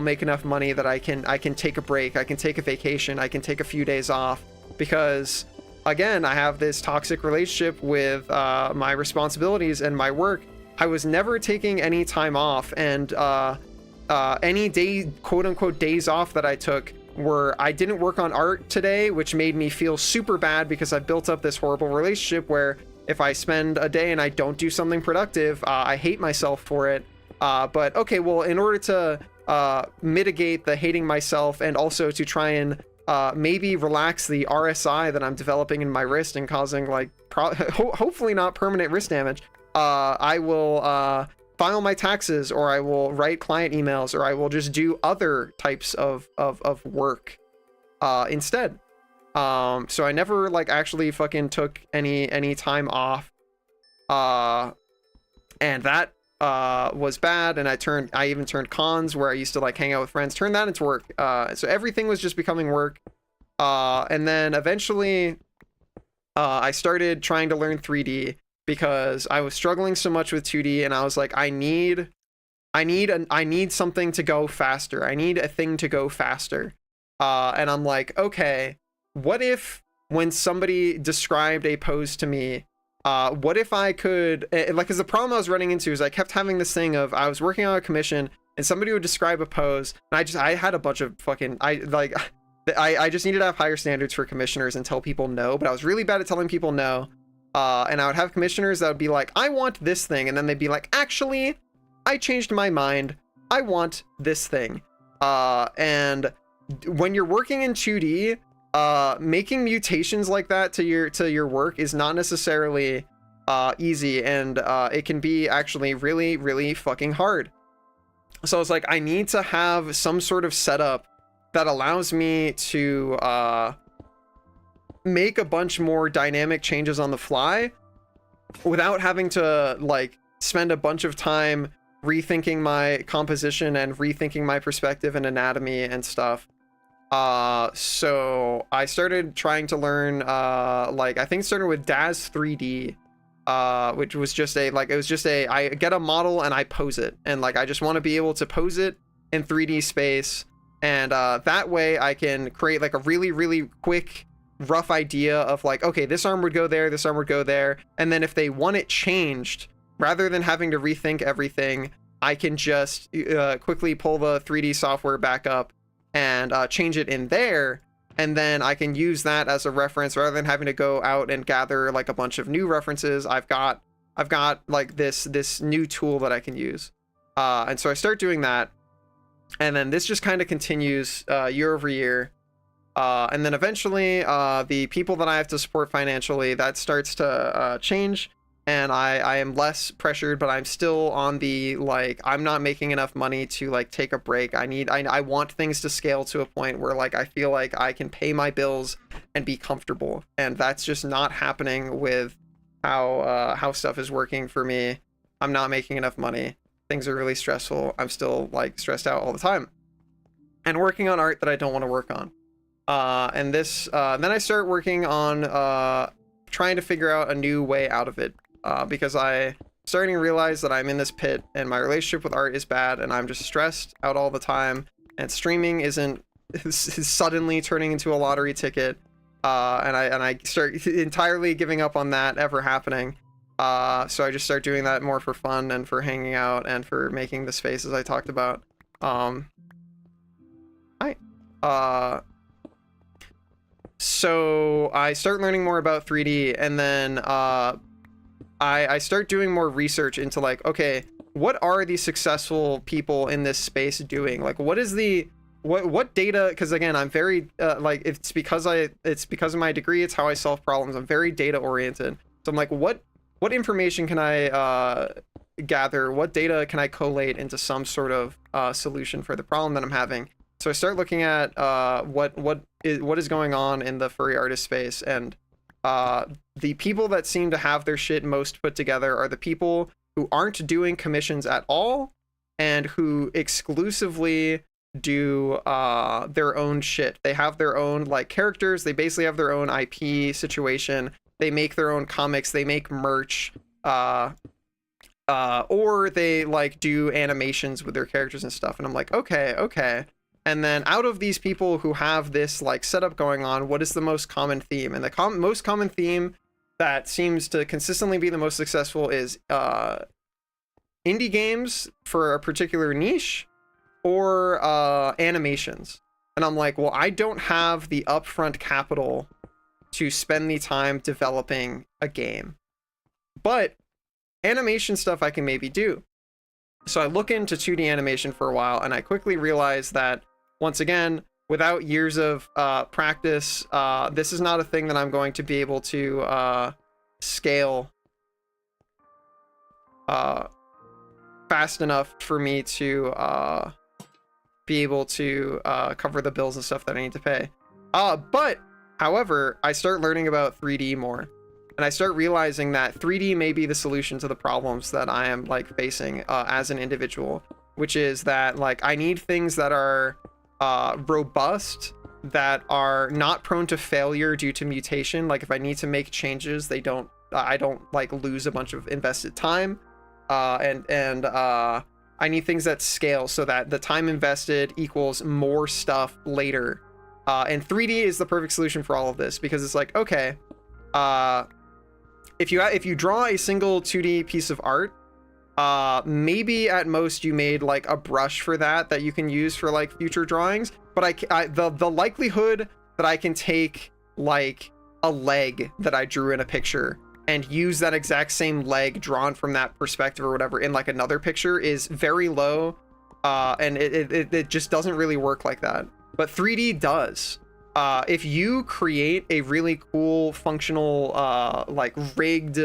make enough money that I can take a break, I can take a vacation, I can take a few days off, because again, I have this toxic relationship with my responsibilities and my work. I was never taking any time off, and any day, quote unquote, days off that I took were I didn't work on art today, which made me feel super bad, because I built up this horrible relationship where if I spend a day and I don't do something productive, I hate myself for it. But okay, well, in order to mitigate the hating myself, and also to try and maybe relax the RSI that I'm developing in my wrist and causing like hopefully not permanent wrist damage, I will file my taxes, or I will write client emails, or I will just do other types of work instead. So I never like actually fucking took any time off, and that was bad. And I even turned cons where I used to like hang out with friends, turn that into work. So everything was just becoming work. And then eventually I started trying to learn 3D, because I was struggling so much with 2D, and I was like, I need something to go faster. I need a thing to go faster. And I'm like, okay, what if when somebody described a pose to me, what if I could, like, because the problem I was running into is I kept having this thing of I was working on a commission and somebody would describe a pose, and I had a bunch of fucking, I just needed to have higher standards for commissioners and tell people no, but I was really bad at telling people no. And I would have commissioners that would be like, I want this thing, and then they'd be like, actually, I changed my mind, I want this thing. And when you're working in 2D, making mutations like that to your work is not necessarily easy, and it can be actually really, really fucking hard. So it's like, I need to have some sort of setup that allows me to make a bunch more dynamic changes on the fly without having to like spend a bunch of time rethinking my composition and rethinking my perspective and anatomy and stuff. So I started trying to learn, like, I think it started with DAZ 3D, which was just I get a model and I pose it, and like, I just want to be able to pose it in 3D space. And that way I can create like a really, really quick, rough idea of like, okay, this arm would go there, this arm would go there. And then if they want it changed, rather than having to rethink everything, I can just quickly pull the 3D software back up and change it in there. And then I can use that as a reference rather than having to go out and gather like a bunch of new references. I've got like this new tool that I can use. And so I start doing that. And then this just kind of continues year over year. And then eventually the people that I have to support financially, that starts to change. And I am less pressured, but I'm still on the, like, I'm not making enough money to like take a break. I want things to scale to a point where like I feel like I can pay my bills and be comfortable. And that's just not happening with how stuff is working for me. I'm not making enough money. Things are really stressful. I'm still like stressed out all the time. And working on art that I don't want to work on. And this, then I start working on trying to figure out a new way out of it. Because I'm starting to realize that I'm in this pit and my relationship with art is bad and I'm just stressed out all the time, and streaming is suddenly turning into a lottery ticket. And I start entirely giving up on that ever happening. So I just start doing that more for fun and for hanging out and for making the spaces I talked about. So I start learning more about 3D, and then I start doing more research into like, okay, what are the successful people in this space doing? Like, what is the what data? Because again, I'm very like, it's because of my degree, it's how I solve problems. I'm very data oriented. So I'm like, what information can I gather? What data can I collate into some sort of solution for the problem that I'm having? So I start looking at what is going on in the furry artist space, and the people that seem to have their shit most put together are the people who aren't doing commissions at all and who exclusively do their own shit. They have their own like characters. They basically have their own IP situation. They make their own comics. They make merch, or they like do animations with their characters and stuff. And I'm like, okay. And then out of these people who have this like setup going on, what is the most common theme? And the most common theme that seems to consistently be the most successful is indie games for a particular niche, or animations. And I'm like, well, I don't have the upfront capital to spend the time developing a game, but animation stuff I can maybe do. So I look into 2D animation for a while, and I quickly realize that, once again, without years of practice, this is not a thing that I'm going to be able to scale fast enough for me to be able to cover the bills and stuff that I need to pay. But, however, I start learning about 3D more, and I start realizing that 3D may be the solution to the problems that I am like facing as an individual, which is that like I need things that are robust, that are not prone to failure due to mutation. Like if I need to make changes, I don't like lose a bunch of invested time, and I need things that scale so that the time invested equals more stuff later. And 3D is the perfect solution for all of this, because it's like, okay, if you draw a single 2D piece of art, maybe at most you made like a brush for that you can use for like future drawings, but the likelihood that I can take like a leg that I drew in a picture and use that exact same leg drawn from that perspective or whatever in like another picture is very low, and it just doesn't really work like that. But 3D does. If you create a really cool functional like rigged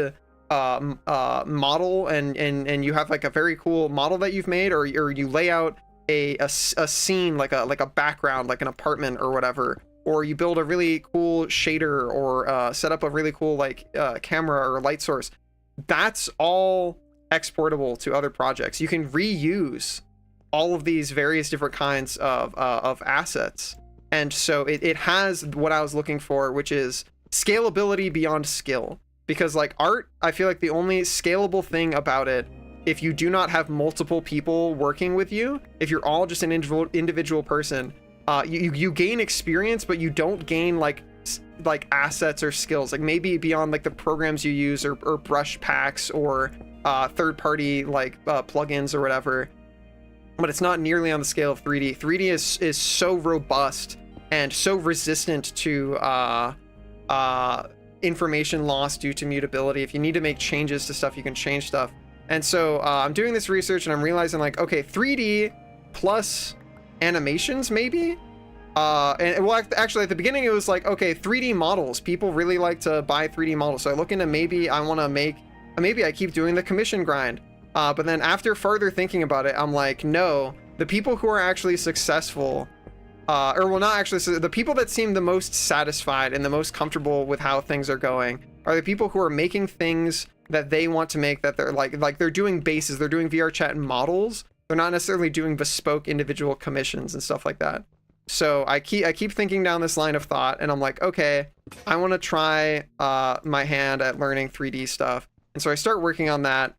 model, and you have like a very cool model that you've made, or you lay out a scene like a background, like an apartment or whatever, or you build a really cool shader, or set up a really cool like camera or light source, that's all exportable to other projects. You can reuse all of these various different kinds of assets. And so it has what I was looking for, which is scalability beyond skill. Because like art, I feel like the only scalable thing about it, if you do not have multiple people working with you, if you're all just an individual person, you gain experience, but you don't gain like assets or skills, like maybe beyond like the programs you use, or brush packs, or third-party like plugins or whatever. But it's not nearly on the scale of 3D. 3D is so robust and so resistant to information loss due to mutability. If you need to make changes to stuff, you can change stuff. And so I'm doing this research, and I'm realizing like, okay, 3D plus animations maybe. And well, actually at the beginning it was like, okay, 3D models. People really like to buy 3D models. So I look into maybe I want to make, maybe I keep doing the commission grind. But then after further thinking about it, I'm like, no, the people who are actually successful, or well, not actually, the people that seem the most satisfied and the most comfortable with how things are going are the people who are making things that they want to make, that they're like they're doing bases, they're doing VR chat models. They're not necessarily doing bespoke individual commissions and stuff like that. So I keep thinking down this line of thought, and I'm like, okay, I want to try my hand at learning 3D stuff. And so I start working on that.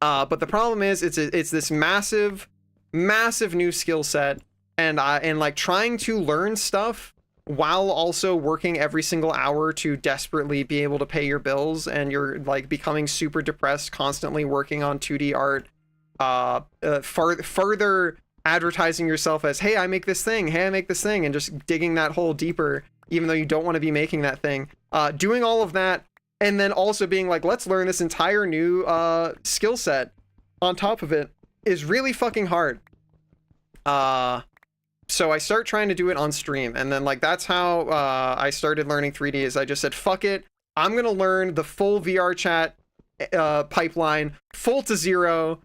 But the problem is it's this massive new skill set, and like trying to learn stuff while also working every single hour to desperately be able to pay your bills, and you're like becoming super depressed, constantly working on 2D art, further advertising yourself as, hey, I make this thing, hey, I make this thing, and just digging that hole deeper, even though you don't want to be making that thing. Doing all of that, and then also being like, let's learn this entire new skill set on top of it, is really fucking hard. So I start trying to do it on stream, and then like that's how I started learning 3D. Is I just said, fuck it, I'm gonna learn the full VR chat pipeline, full to zero,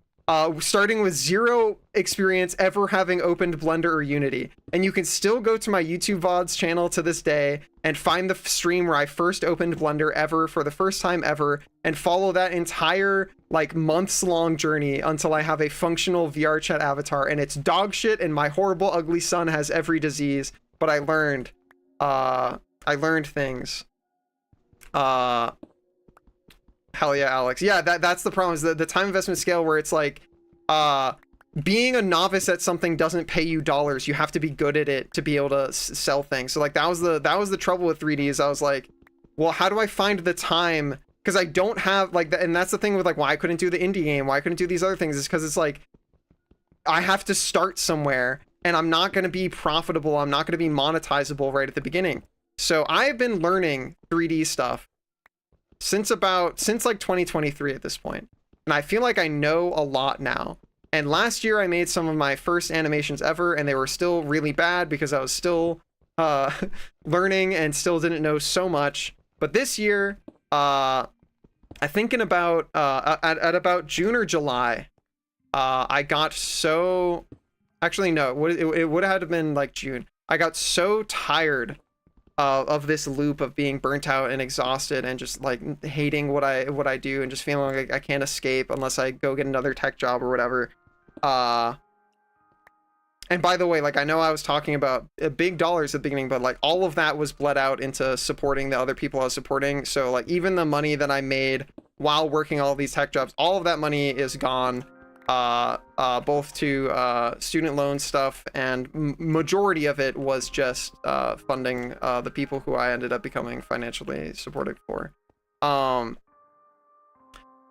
starting with zero experience ever having opened Blender or Unity. And you can still go to my YouTube VODs channel to this day and find the stream where I first opened Blender ever for the first time ever, and follow that entire like months long journey until I have a functional VR chat avatar. And it's dog shit, and my horrible ugly son has every disease, but I learned things. Hell yeah, Alex. Yeah, that's the problem, is the time investment scale, where it's like, being a novice at something doesn't pay you dollars. You have to be good at it to be able to sell things. So like that was the trouble with 3D, is I was like, well, how do I find the time? Because I don't have like and that's the thing with like why I couldn't do the indie game, why I couldn't do these other things, is because it's like I have to start somewhere, and I'm not going to be profitable, I'm not going to be monetizable right at the beginning. So I've been learning 3D stuff since like 2023 at this point, and I feel like I know a lot now. And last year I made some of my first animations ever, and they were still really bad because I was still learning and still didn't know so much. But this year, I think in about at about June or July, I got so, actually no, it would have been like June. I got so tired of this loop of being burnt out and exhausted, and just like hating what I do, and just feeling like I can't escape unless I go get another tech job or whatever. And by the way, like I know I was talking about big dollars at the beginning, but like all of that was bled out into supporting the other people I was supporting. So like even the money that I made while working all of these tech jobs, all of that money is gone, both to student loan stuff, and majority of it was just funding the people who I ended up becoming financially supportive for.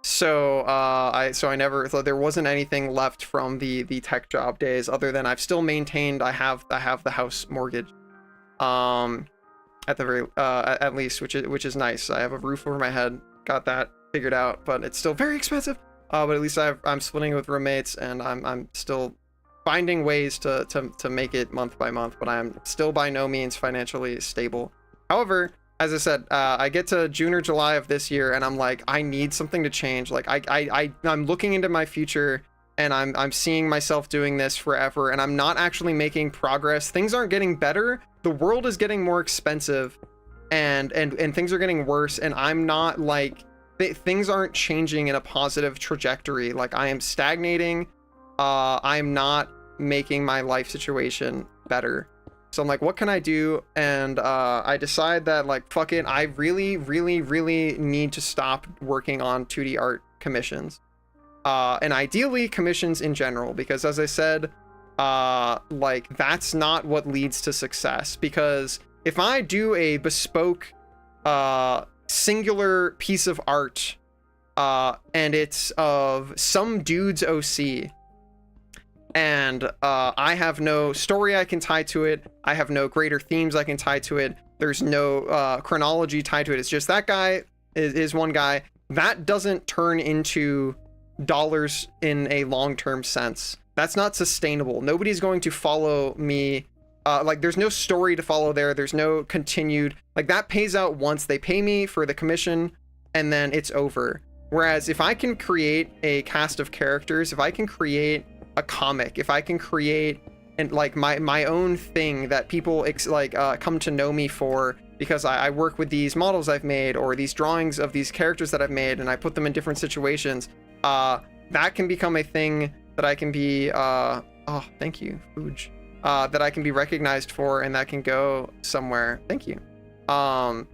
So I never, so there wasn't anything left from the tech job days, other than I've still maintained I have the house mortgage, at the very at least, which is nice. I have a roof over my head, got that figured out, but it's still very expensive. But at least I'm splitting with roommates, and I'm still finding ways to make it month by month, but I'm still by no means financially stable. However, as I said, I get to June or July of this year, and I'm like, I need something to change. Like I'm looking into my future, and I'm seeing myself doing this forever, and I'm not actually making progress. Things aren't getting better. The world is getting more expensive, and things are getting worse, and I'm not like, things aren't changing in a positive trajectory. Like, I am stagnating. I'm not making my life situation better. So I'm like, what can I do? And I decide that, like, fuck it, I really need to stop working on 2D art commissions. And ideally commissions in general, because as I said, like, that's not what leads to success. Because if I do a bespoke singular piece of art, and it's of some dude's OC, and I have no story I can tie to it, I have no greater themes I can tie to it, there's no chronology tied to it, it's just that guy is one guy, that doesn't turn into dollars in a long-term sense. That's not sustainable. Nobody's going to follow me. Like, there's no story to follow there, there's no continued, like, that pays out once. They pay me for the commission, and then it's over. Whereas if I can create a cast of characters, if I can create a comic, if I can create and like my own thing that people come to know me for, because I work with these models I've made, or these drawings of these characters that I've made, and I put them in different situations, that can become a thing that I can be oh, thank you, Fuj, that I can be recognized for, and that can go somewhere. Thank you. And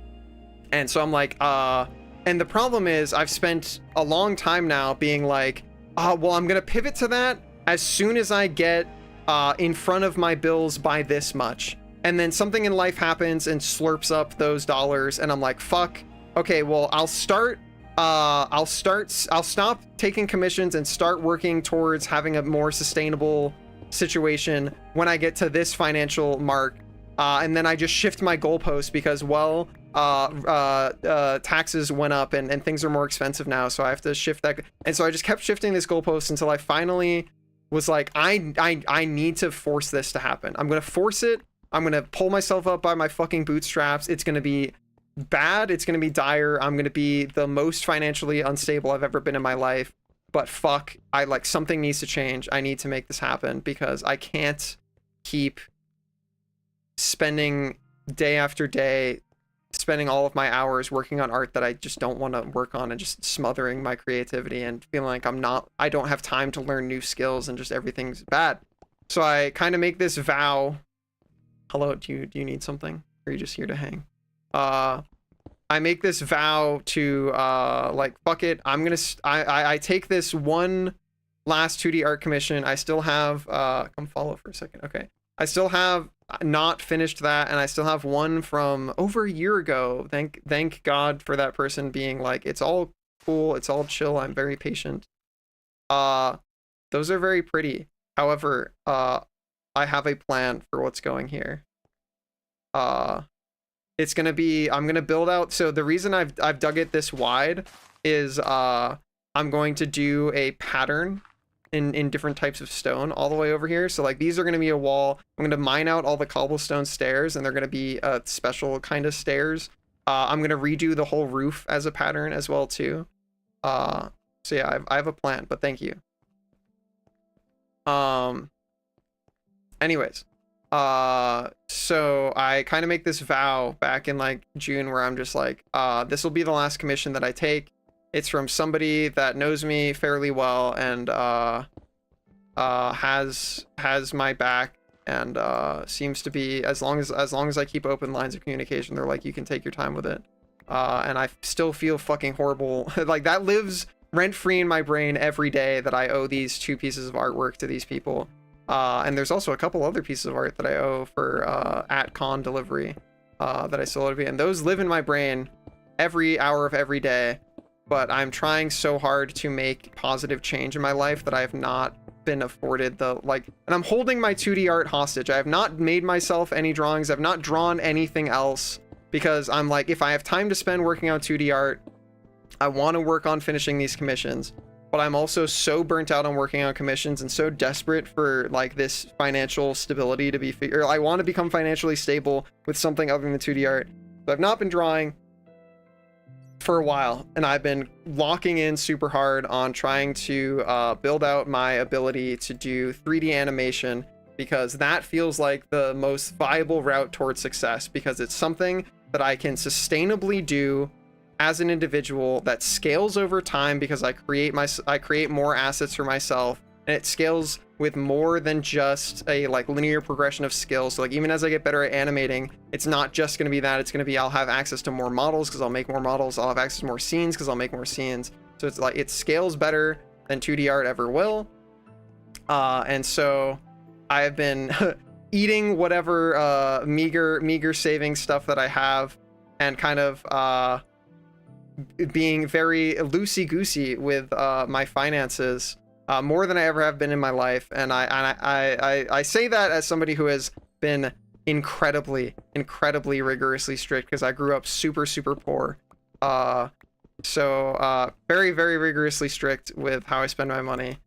so I'm like, and the problem is I've spent a long time now being like, well, I'm gonna pivot to that as soon as I get in front of my bills by this much, and then something in life happens and slurps up those dollars, and I'm like, fuck, okay, well, I'll stop taking commissions and start working towards having a more sustainable situation when I get to this financial mark, and then I just shift my goalpost because, well, taxes went up and things are more expensive now, so I have to shift that. And so I just kept shifting this goalpost until I finally was like, I need to force this to happen. I'm gonna force it. I'm gonna pull myself up by my fucking bootstraps. It's gonna be bad. It's gonna be dire. I'm gonna be the most financially unstable I've ever been in my life. But fuck, something needs to change. I need to make this happen, because I can't keep spending day after day, spending all of my hours working on art that I just don't want to work on, and just smothering my creativity and feeling like I don't have time to learn new skills, and just everything's bad. So I kind of make this vow. Hello, do you need something? Or are you just here to hang? I make this vow to like, fuck it, I take this one last 2D art commission. I still have come follow for a second. Okay, I still have not finished that, and I still have one from over a year ago. Thank God for that person being like, it's all cool, it's all chill, I'm very patient. Those are very pretty. However, I have a plan for what's going here. It's gonna be, I'm gonna build out, so the reason I've dug it this wide is I'm going to do a pattern in different types of stone all the way over here. So like, these are going to be a wall. I'm going to mine out all the cobblestone stairs, and they're going to be special kind of stairs. I'm going to redo the whole roof as a pattern as well too. So yeah, I have a plan, but thank you. Anyways, so I kind of make this vow back in like June, where I'm just like, this will be the last commission that I take. It's from somebody that knows me fairly well, and has my back, and seems to be, as long as I keep open lines of communication, they're like, you can take your time with it. And I still feel fucking horrible. Like, that lives rent-free in my brain every day, that I owe these 2 pieces of artwork to these people. And there's also a couple other pieces of art that I owe for at con delivery that I still owe to be, and those live in my brain every hour of every day. But I'm trying so hard to make positive change in my life that I have not been afforded the, like, and I'm holding my 2D art hostage. I have not made myself any drawings. I've not drawn anything else, because I'm like, if I have time to spend working on 2D art, I want to work on finishing these commissions, but I'm also so burnt out on working on commissions and so desperate for like this financial stability to be, or I want to become financially stable with something other than 2D art. So I've not been drawing for a while, and I've been locking in super hard on trying to build out my ability to do 3D animation, because that feels like the most viable route towards success, because it's something that I can sustainably do as an individual, that scales over time because I create more assets for myself, and it scales with more than just a like linear progression of skills. So like even as I get better at animating, it's not just going to be that, it's going to be I'll have access to more models because I'll make more models, I'll have access to more scenes because I'll make more scenes. So it's like it scales better than 2D art ever will. And so I have been eating whatever meager saving stuff that I have, and kind of being very loosey-goosey with my finances, more than I ever have been in my life. And I say that as somebody who has been incredibly rigorously strict, because I grew up super poor. So very rigorously strict with how I spend my money.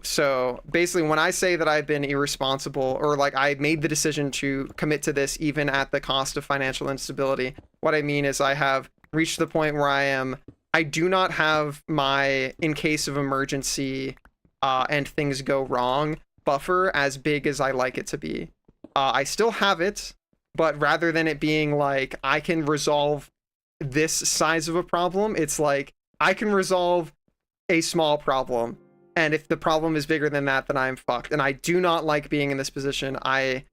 So basically, when I say that I've been irresponsible, or like I made the decision to commit to this even at the cost of financial instability, what I mean is I have reached the point where I do not have my in case of emergency and things go wrong buffer as big as I like it to be. I still have it, but rather than it being like I can resolve this size of a problem, it's like I can resolve a small problem, and if the problem is bigger than that, then I'm fucked. And I do not like being in this position. I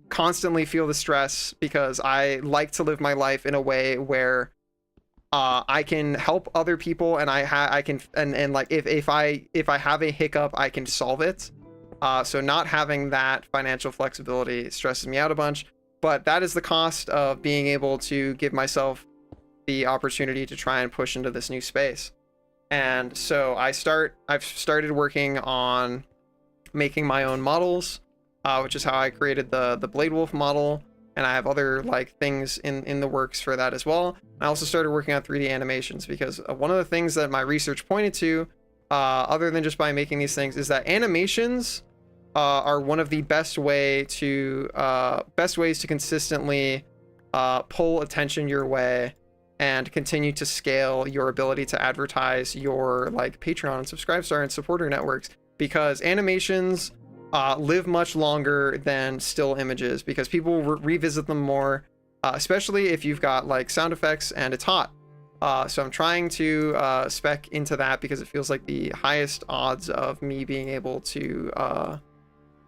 constantly feel the stress because I like to live my life in a way where I can help other people, and I can like if I have a hiccup, I can solve it. So not having that financial flexibility stresses me out a bunch, but that is the cost of being able to give myself the opportunity to try and push into this new space. And so I've started working on making my own models, which is how I created the Blade Wolf model. And I have other like things in the works for that as well. I also started working on 3D animations, because one of the things that my research pointed to, other than just by making these things, is that animations are one of the best ways to consistently pull attention your way and continue to scale your ability to advertise your like Patreon and Subscribestar and supporter networks, because animations live much longer than still images, because people revisit them more, especially if you've got like sound effects and it's hot. So I'm trying to spec into that, because it feels like the highest odds of me being able to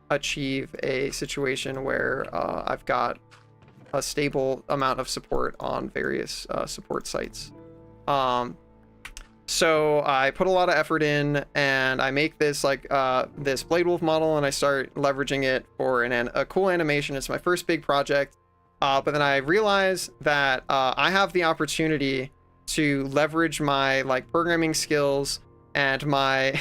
achieve a situation where I've got a stable amount of support on various support sites. So I put a lot of effort in, and I make this like this Blade Wolf model, and I start leveraging it for a cool animation. It's my first big project, but then I realize that I have the opportunity to leverage my like programming skills and my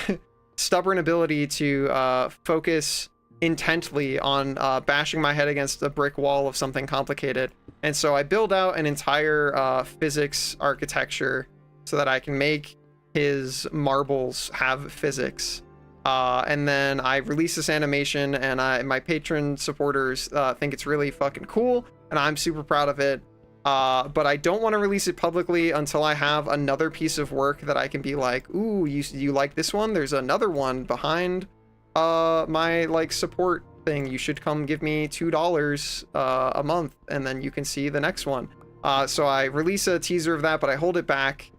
stubborn ability to focus intently on bashing my head against a brick wall of something complicated. And so I build out an entire physics architecture so that I can make his marbles have physics. And then I release this animation, and my patron supporters think it's really fucking cool, and I'm super proud of it. But I don't want to release it publicly until I have another piece of work that I can be like, ooh, you like this one? There's another one behind my like support thing. You should come give me $2 a month, and then you can see the next one. So I release a teaser of that, but I hold it back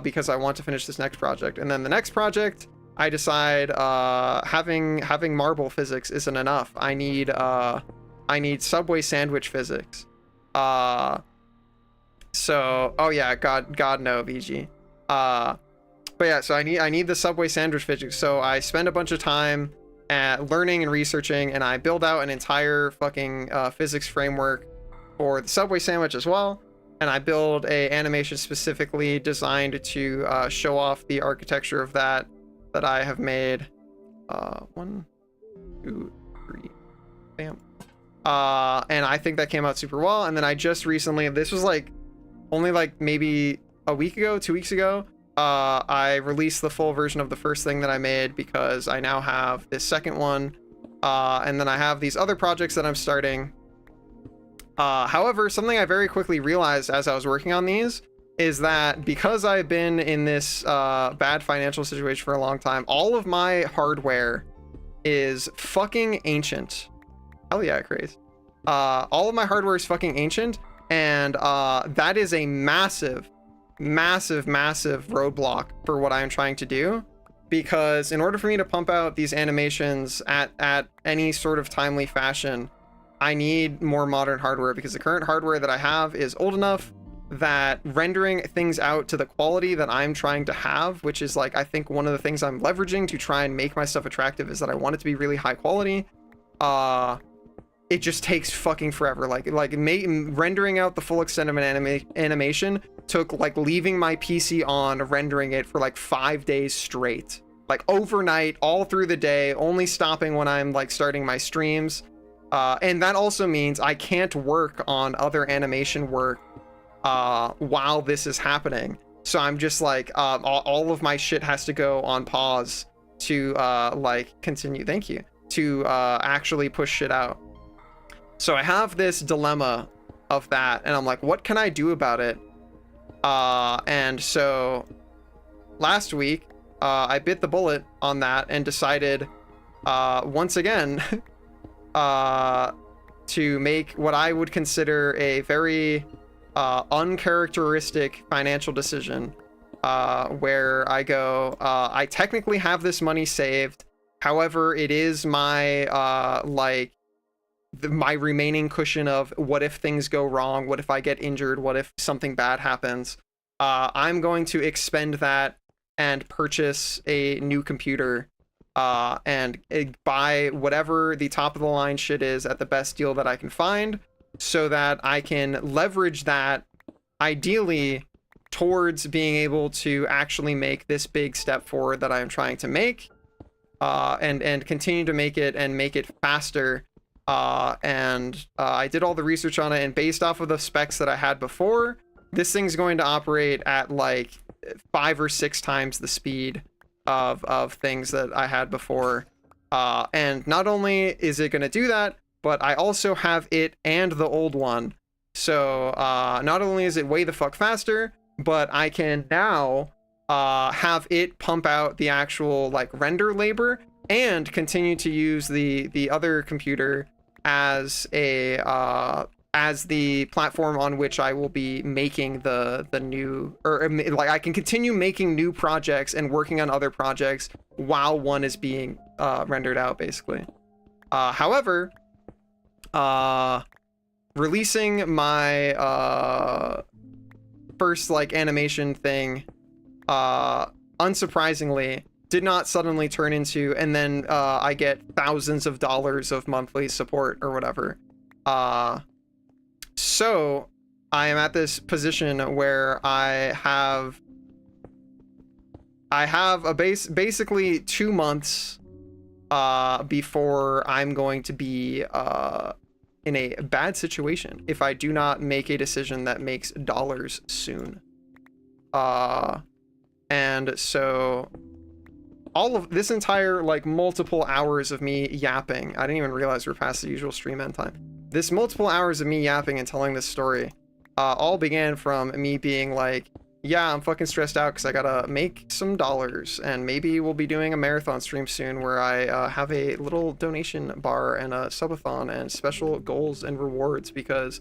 because I want to finish this next project. And then the next project, I decide having marble physics isn't enough. I need Subway sandwich physics. So oh yeah, God no, VG. But yeah, so I need the Subway sandwich physics. So I spend a bunch of time at learning and researching, and I build out an entire fucking physics framework for the Subway sandwich as well. And I build a animation specifically designed to show off the architecture of that I have made. 1, 2, 3, bam. And I think that came out super well. And then I just recently, this was like only like maybe a week ago, 2 weeks ago, I released the full version of the first thing that I made because I now have this second one. And then I have these other projects that I'm starting. However, something I very quickly realized as I was working on these is that because I've been in this bad financial situation for a long time, all of my hardware is fucking ancient. Hell yeah, Craze. All of my hardware is fucking ancient, and that is a massive roadblock for what I'm trying to do. Because in order for me to pump out these animations at any sort of timely fashion, I need more modern hardware, because the current hardware that I have is old enough that rendering things out to the quality that I'm trying to have, which is like, I think one of the things I'm leveraging to try and make my stuff attractive is that I want it to be really high quality. It just takes fucking forever. Rendering out the full extent of an animation took like leaving my PC on, rendering it for like 5 days straight, like overnight, all through the day, only stopping when I'm like starting my streams. And that also means I can't work on other animation work while this is happening. So I'm just like, all of my shit has to go on pause to like continue, thank you, to actually push shit out. So I have this dilemma of that, and I'm like, what can I do about it? And so last week, I bit the bullet on that and decided once again to make what I would consider a very uncharacteristic financial decision, where I go, I technically have this money saved. However, it is my my remaining cushion of what if things go wrong, what if I get injured, what if something bad happens. I'm going to expend that and purchase a new computer, and buy whatever the top of the line shit is at the best deal that I can find, so that I can leverage that ideally towards being able to actually make this big step forward that I'm trying to make, and continue to make it faster. I did all the research on it, and based off of the specs that I had before, this thing's going to operate at like 5 or 6 times the speed of things that I had before. And not only is it going to do that, but I also have it and the old one. So not only is it way the fuck faster, but I can now have it pump out the actual like render labor and continue to use the other computer as a as the platform on which I will be making the new, or like I can continue making new projects and working on other projects while one is being rendered out, basically. However, releasing my first like animation thing, unsurprisingly, did not suddenly turn into, and then I get thousands of dollars of monthly support or whatever. So I am at this position where I have a basically 2 months before I'm going to be in a bad situation if I do not make a decision that makes dollars soon. And so all of this entire like multiple hours of me yapping, I didn't even realize we're past the usual stream end time. This multiple hours of me yapping and telling this story all began from me being like, yeah, I'm fucking stressed out because I gotta make some dollars, and maybe we'll be doing a marathon stream soon where I have a little donation bar and a subathon and special goals and rewards, because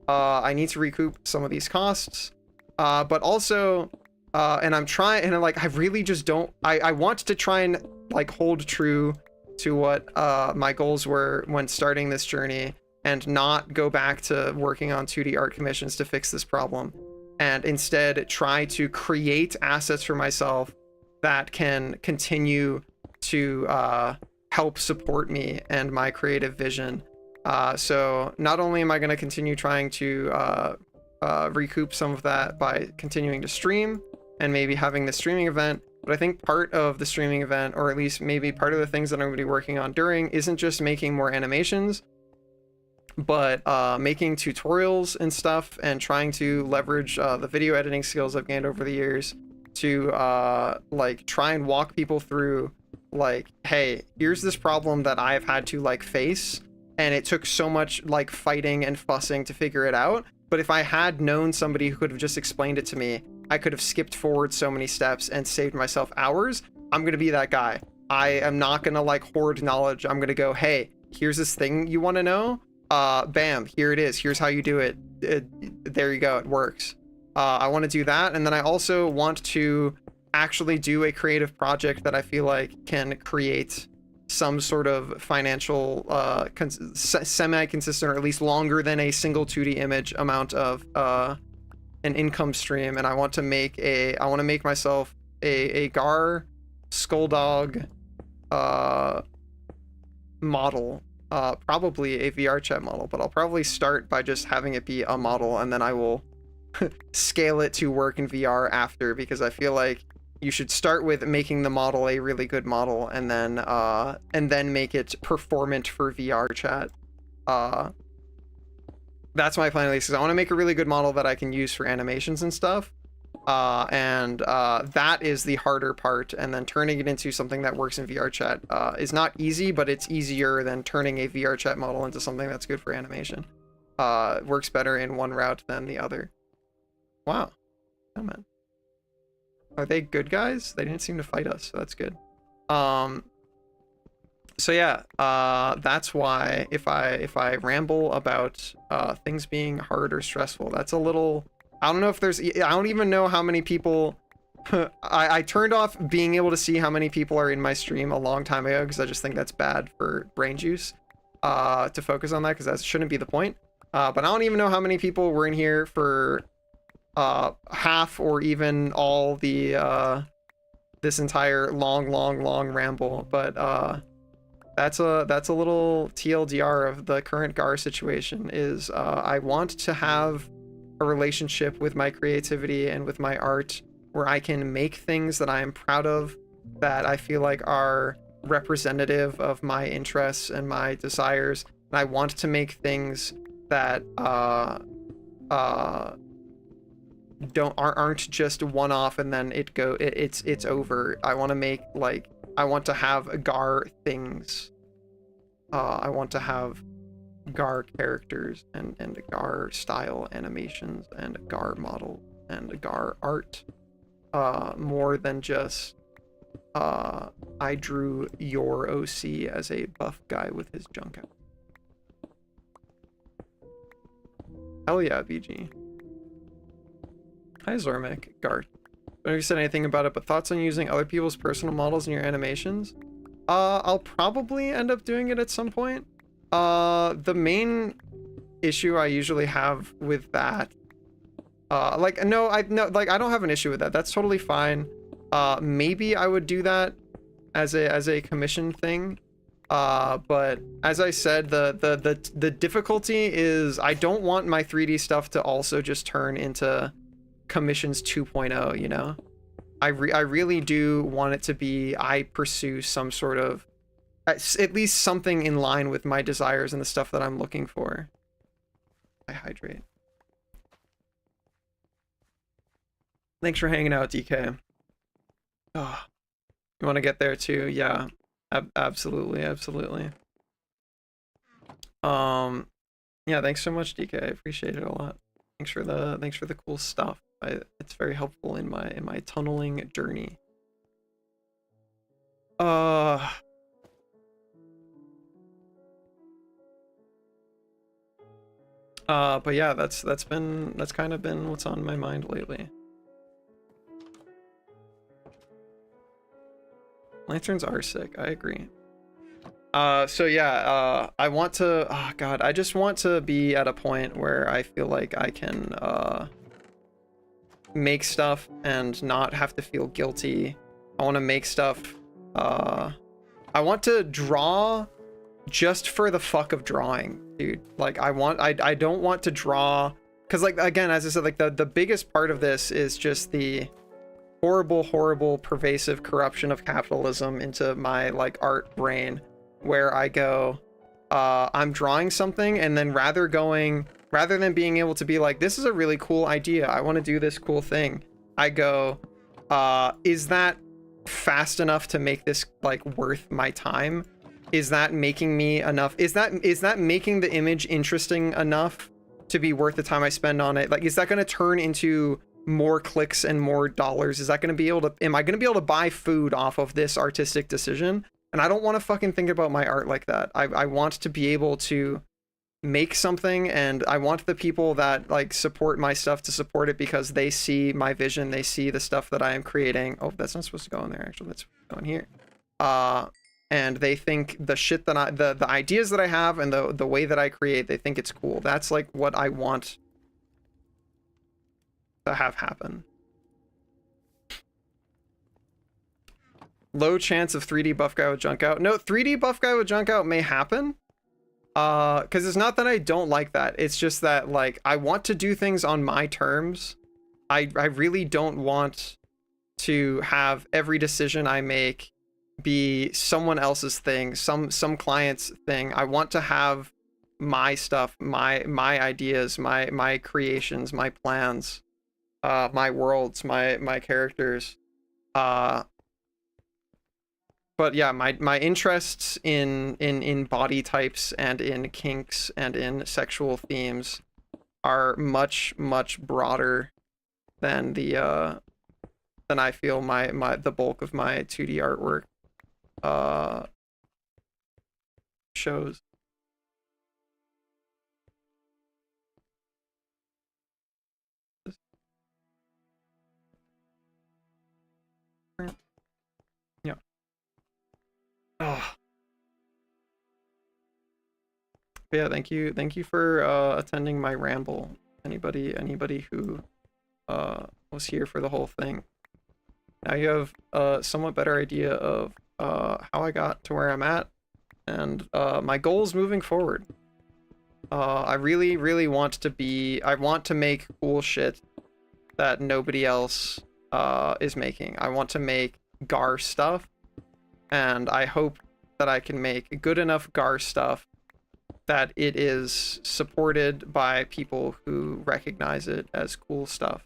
I need to recoup some of these costs, but also and I'm trying, and like I really just don't, I want to try and like hold true to what my goals were when starting this journey, and not go back to working on 2D art commissions to fix this problem, and instead try to create assets for myself that can continue to help support me and my creative vision. So not only am I going to continue trying to recoup some of that by continuing to stream and maybe having the streaming event, but I think part of the streaming event, or at least maybe part of the things that I'm going to be working on during, isn't just making more animations, but making tutorials and stuff and trying to leverage the video editing skills I've gained over the years to like try and walk people through like, hey, here's this problem that I've had to like face, and it took so much like fighting and fussing to figure it out, but if I had known somebody who could have just explained it to me, I could have skipped forward so many steps and saved myself hours. I'm gonna be that guy. I am not gonna like hoard knowledge. I'm gonna go, hey, here's this thing you want to know, bam, here it is, here's how you do it, there you go, it works. I want to do that, and then I also want to actually do a creative project that I feel like can create some sort of financial semi-consistent, or at least longer than a single 2D image amount of an income stream. And I want to make myself a Gar Skulldog model, probably a VR chat model, but I'll probably start by just having it be a model, and then I will scale it to work in VR after, because I feel like you should start with making the model a really good model, and then make it performant for VR chat. That's my plan at least, because I want to make a really good model that I can use for animations and stuff. That is the harder part, and then turning it into something that works in VR chat is not easy, but it's easier than turning a VR chat model into something that's good for animation. It works better in one route than the other. Wow. Oh man. Are they good guys? They didn't seem to fight us, so that's good. So yeah, that's why if I ramble about things being hard or stressful, that's a little, I don't know if there's, I don't even know how many people I turned off being able to see how many people are in my stream a long time ago, because I just think that's bad for brain juice to focus on that, because that shouldn't be the point. But I don't even know how many people were in here for half or even all the this entire long ramble, but that's a little TLDR of the current Gar situation. Is I want to have a relationship with my creativity and with my art where I can make things that I am proud of, that I feel like are representative of my interests and my desires, and I want to make things that aren't just one-off and then it's over. I want to make, like, I want to have Gar things. I want to have Gar characters and Gar style animations and Gar model and Gar art, more than just I drew your OC as a buff guy with his junk out. Hell yeah, BG. Hi Zormic, Gar. I don't know if you said anything about it, but thoughts on using other people's personal models in your animations? I'll probably end up doing it at some point. The main issue I usually have with that, I don't have an issue with that. That's totally fine. Maybe I would do that as a commission thing. But as I said, the difficulty is I don't want my 3D stuff to also just turn into commissions 2.0, you know? I really do want it to be, I pursue some sort of, at least something in line with my desires and the stuff that I'm looking for. I hydrate. Thanks for hanging out, DK. Oh, you want to get there too? Yeah, absolutely. Yeah, thanks so much, DK. I appreciate it a lot. Thanks for the cool stuff. It's very helpful in my tunneling journey. But yeah, that's kind of been what's on my mind lately. Lanterns are sick, I agree. So yeah, I want to, oh god, I just want to be at a point where I feel like I can make stuff and not have to feel guilty. I want to make stuff, I want to draw just for the fuck of drawing, dude. Like I don't want to draw, because like, again, as I said, like the biggest part of this is just the horrible pervasive corruption of capitalism into my like art brain, where I go, I'm drawing something, and then rather than being able to be like, this is a really cool idea, I want to do this cool thing, I go, is that fast enough to make this like worth my time? Is that making me enough? Is that making the image interesting enough to be worth the time I spend on it? Like, is that going to turn into more clicks and more dollars? Is that going to be able to, am I going to be able to buy food off of this artistic decision? And I don't want to fucking think about my art like that. I want to be able to make something, and I want the people that like support my stuff to support it because they see my vision, they see the stuff that I am creating. Oh, that's not supposed to go in there, actually. That's going here. And they think the shit that the ideas that I have and the way that I create, they think it's cool. That's like what I want to have happen. Low chance of 3D buff guy with junk out. No, 3D buff guy with junk out may happen. Because it's not that I don't like that. It's just that, like, I want to do things on my terms. I really don't want to have every decision I make be someone else's thing, some client's thing. I want to have my stuff, my ideas, my creations, my plans, my worlds, my characters. But yeah, my interests in body types and in kinks and in sexual themes are much broader than the than I feel the bulk of my 2D artwork shows. Yeah. Oh. Yeah, thank you for attending my ramble. Anybody who was here for the whole thing. Now you have a somewhat better idea of how I got to where I'm at and my goals moving forward. I really want to make cool shit that nobody else is making. I want to make GAR stuff, and I hope that I can make good enough GAR stuff that it is supported by people who recognize it as cool stuff.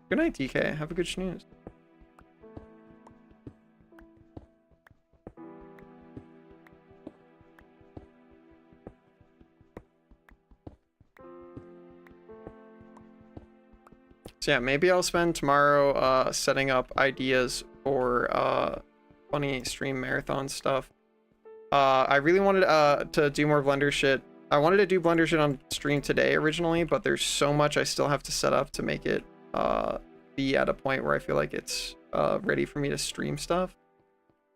Good night, DK. Have a good snooze. So yeah, maybe I'll spend tomorrow setting up ideas for funny stream marathon stuff. I really wanted to do more Blender shit. I wanted to do Blender shit on stream today originally, but there's so much I still have to set up to make it be at a point where I feel like it's ready for me to stream stuff.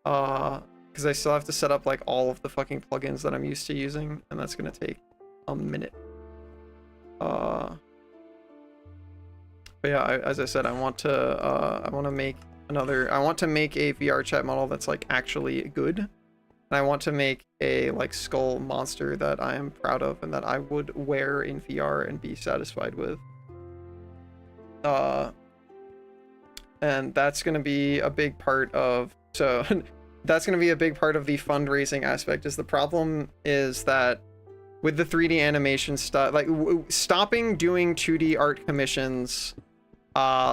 Because I still have to set up like all of the fucking plugins that I'm used to using, and that's gonna take a minute. But yeah, as I said, I want to make a VR chat model that's like actually good, and I want to make a like skull monster that I am proud of and that I would wear in VR and be satisfied with. And that's gonna be a big part of that's gonna be a big part of the fundraising aspect. Is the problem is that with the 3D animation stuff, like stopping doing 2D art commissions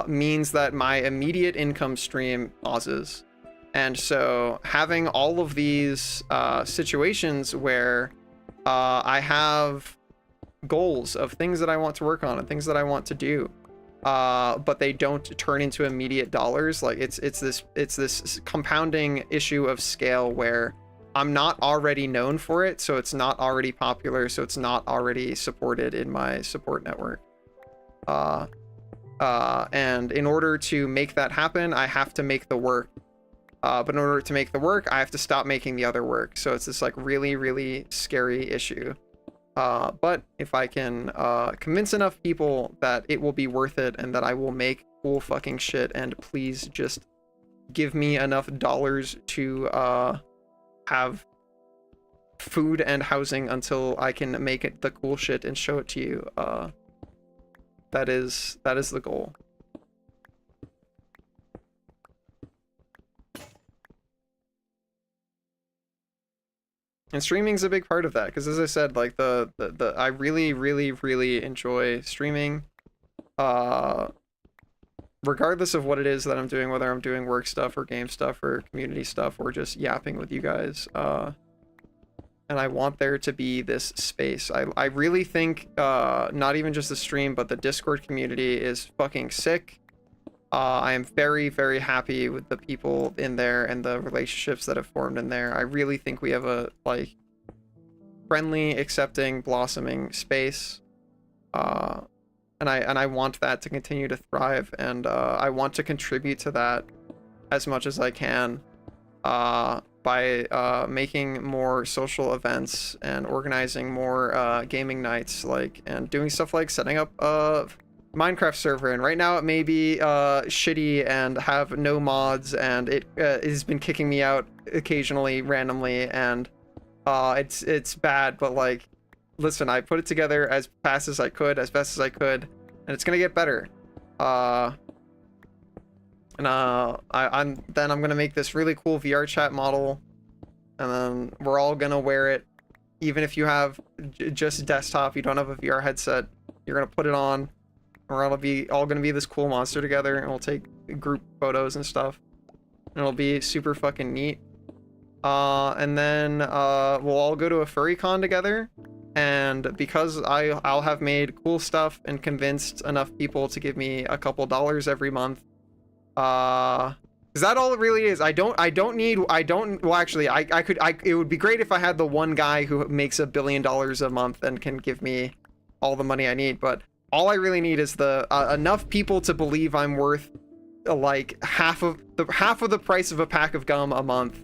means that my immediate income stream pauses. And so having all of these situations where I have goals of things that I want to work on and things that I want to do, but they don't turn into immediate dollars, like it's this compounding issue of scale where I'm not already known for it, so it's not already popular, so it's not already supported in my support network. And in order to make that happen, I have to make the work. But in order to make the work, I have to stop making the other work. So it's this like really scary issue. But if I can convince enough people that it will be worth it and that I will make cool fucking shit, and please just give me enough dollars to have food and housing until I can make it the cool shit and show it to you, that is the goal. And streaming's a big part of that, because as I said, like I really enjoy streaming. Regardless of what it is that I'm doing, whether I'm doing work stuff or game stuff or community stuff or just yapping with you guys. And I want there to be this space. I really think not even just the stream, but the Discord community is fucking sick. I am very happy with the people in there and the relationships that have formed in there. I really think we have a like friendly, accepting, blossoming space. And I want that to continue to thrive, and I want to contribute to that as much as I can by making more social events and organizing more gaming nights, like, and doing stuff like setting up a Minecraft server. And right now it may be shitty and have no mods, and it has been kicking me out occasionally randomly, and it's bad, but like, listen, I put it together as fast as I could, as best as I could, and it's gonna get better. I'm gonna make this really cool VR chat model, and then we're all gonna wear it. Even if you have just desktop, you don't have a VR headset, you're gonna put it on, and we're all gonna be this cool monster together, and we'll take group photos and stuff, and it'll be super fucking neat. And then we'll all go to a furry con together. And because I'll have made cool stuff and convinced enough people to give me a couple dollars every month, is that all it really is? It would be great if I had the one guy who makes $1 billion a month and can give me all the money I need, but all I really need is the enough people to believe I'm worth like half of the price of a pack of gum a month.